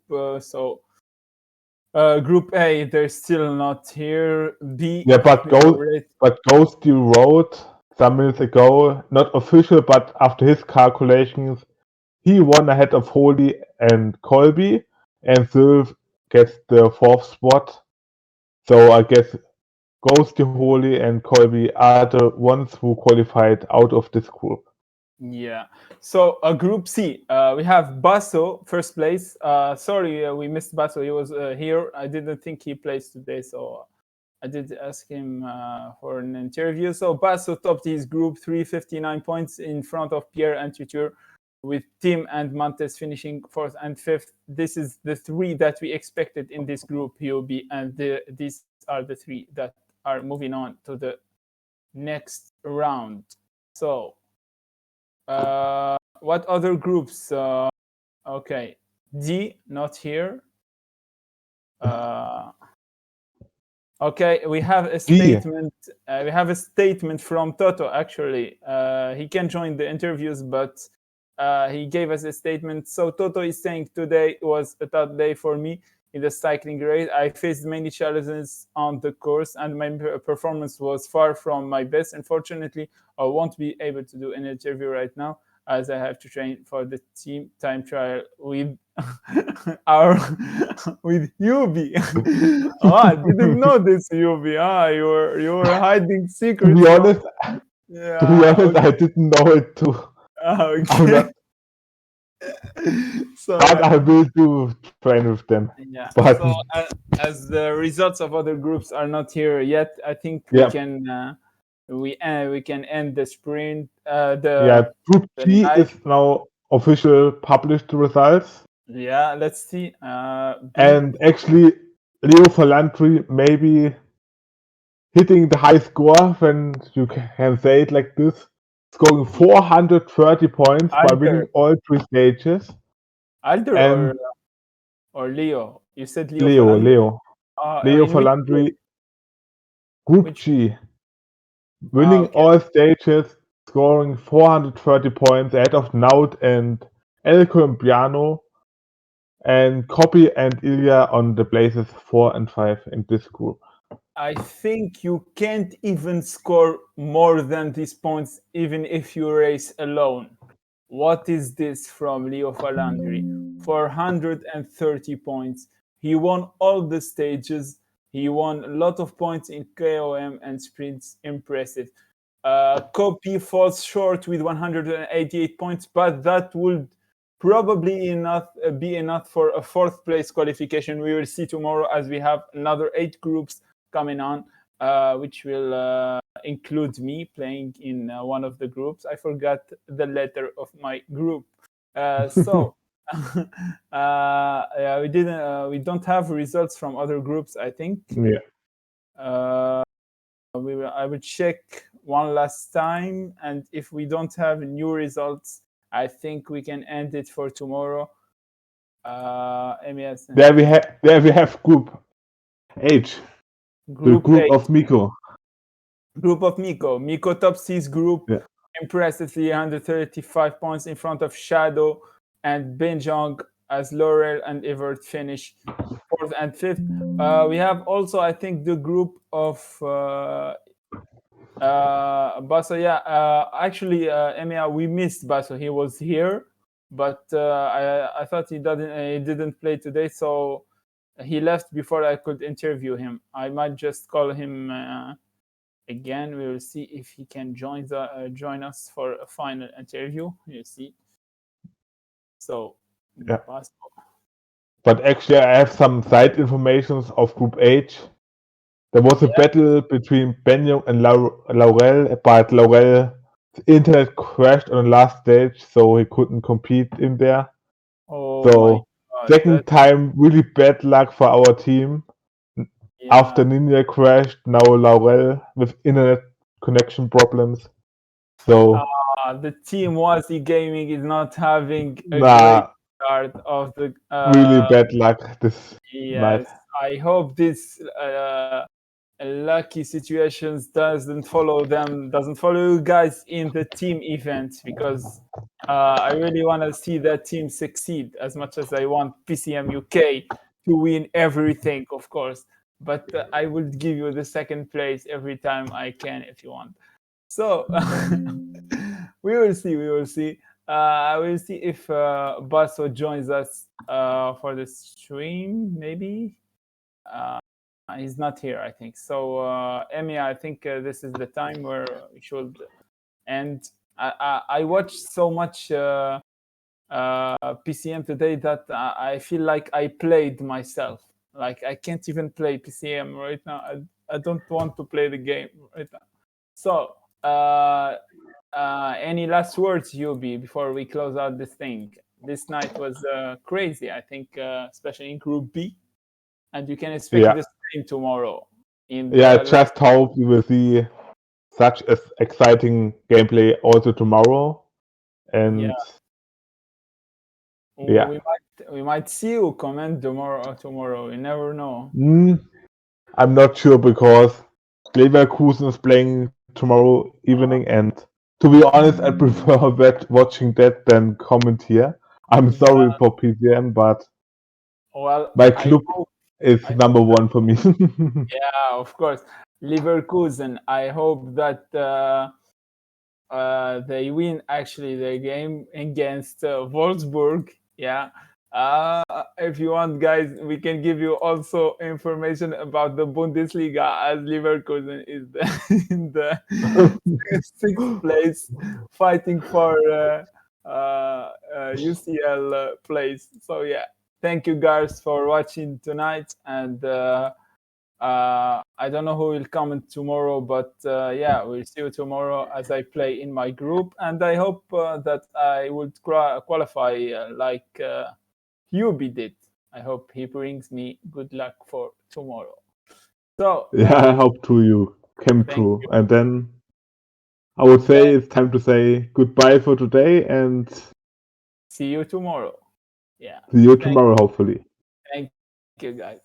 Group A, they're still not here. B, Yeah, but we already. Ghosty wrote some minutes ago, not official, but after his calculations, he won ahead of Holy and Colby, and Sylv gets the fourth spot. So I guess Ghosty, Holy, and Colby are the ones who qualified out of this group. Yeah. So Group C, we have Basso first place. Sorry, we missed Basso. He was here. I didn't think he plays today, so I did ask him for an interview. So Basso topped his group, 359 points in front of Pierre and Tutur, with Tim and Montes finishing fourth and fifth. This is the three that we expected in this group, POB, and these are the three that are moving on to the next round. So what other groups? Okay, D not here. Okay, we have a statement. We have a statement from Toto. Actually, he can join the interviews, but he gave us a statement. So Toto is saying today was a tough day for me in the cycling race. I faced many challenges on the course, and my performance was far from my best. Unfortunately, I won't be able to do an interview right now, as I have to train for the team time trial with our with Yubi. Oh, I didn't know this, Yubi. Ah, you were hiding To secrets be from. honest, Yeah. Okay. I didn't know it too. I'm Okay. not, So but yeah. I will do train with them. Yeah. But So as the results of other groups are not here yet, I think yeah, we can end the sprint. yeah, Group The G night. is now official published results, Yeah. Let's see. B. and actually, Leo Falantri maybe hitting the high score, when you can say it like this, scoring 430 points by winning Alder. all three stages. Alder And or Leo. You said Leo Falandri. Leo In which group? Falandri, Group Which? G, winning Okay. all stages, scoring 430 points ahead of Naut and El Colombiano, and Copy and Ilya on the places 4 and 5 in this group. I think you can't even score more than these points, even if you race alone. What is this from Leo Falandri? 430 points. He won all the stages. He won a lot of points in KOM and sprints. Impressive. Copy falls short with 188 points, but that would probably be enough for a fourth place qualification. We will see tomorrow, as we have another 8 groups coming on, which will include me playing in one of the groups. I forgot the letter of my group. So Yeah, we didn't. We don't have results from other groups. I think. Yeah. I will check one last time, and if we don't have new results, I think we can end it for tomorrow. MES. There we have Group H, the Group group A. of Miko. Group of Miko. Miko tops his group Yeah. impressively 135 points in front of Shadow and Benjong as Laurel and Evert finish fourth and fifth. We have also, I think, the group of Basso. Yeah, actually, Emia, we missed Basso. He was here, but I thought he didn't play today, so he left before I could interview him. I might just call him again. We will see if he can join us for a final interview. You see. So, Yeah. Basso. But actually, I have some side informations of Group H. There was a battle between Benyo and Laurel, but Laurel's internet crashed on the last stage, so he couldn't compete in there. Oh my So God, second time, really bad luck for our team. yeah. After Ninja crashed, now Laurel with internet connection problems. So The team Wazi Gaming is not having a great nah, start of the. really bad luck this night. Yes, I hope this lucky situations doesn't follow you guys in the team event, because I really want to see that team succeed as much as I want PCM UK to win everything, of course. But I will give you the second place every time I can if you want. So we will see. We will see. I will see if Basso joins us for the stream. Maybe he's not here, I think. So Emmy, I think this is the time where we should end. I watched so much PCM today that I feel like I played myself. Like I can't even play PCM right now. I don't want to play the game right now. So any last words, Yubi, before we close out this thing? This night was crazy, I think, especially in Group B, and you can expect Yeah. the same tomorrow. Yeah, just hope we will see such as exciting gameplay also tomorrow. And yeah. We might see you comment tomorrow. You never know. I'm not sure because Leverkusen is playing tomorrow evening, and to be honest, I prefer watching that than comment here. I'm sorry for PCM, but my club is number one for me. Yeah, of course. Leverkusen. I hope that they win actually the game against Wolfsburg. Yeah. If you want, guys, we can give you also information about the Bundesliga, as Leverkusen is in the sixth place, fighting for UCL place. So yeah, thank you guys for watching tonight, and I don't know who will comment tomorrow, but yeah, we'll see you tomorrow as I play in my group, and I hope that I would qualify like Yubi did. I hope he brings me good luck for tomorrow. So yeah, I hope to you came true. And then I would say it's time to say goodbye for today and see you tomorrow. Yeah. See you tomorrow, hopefully. Thank you, guys.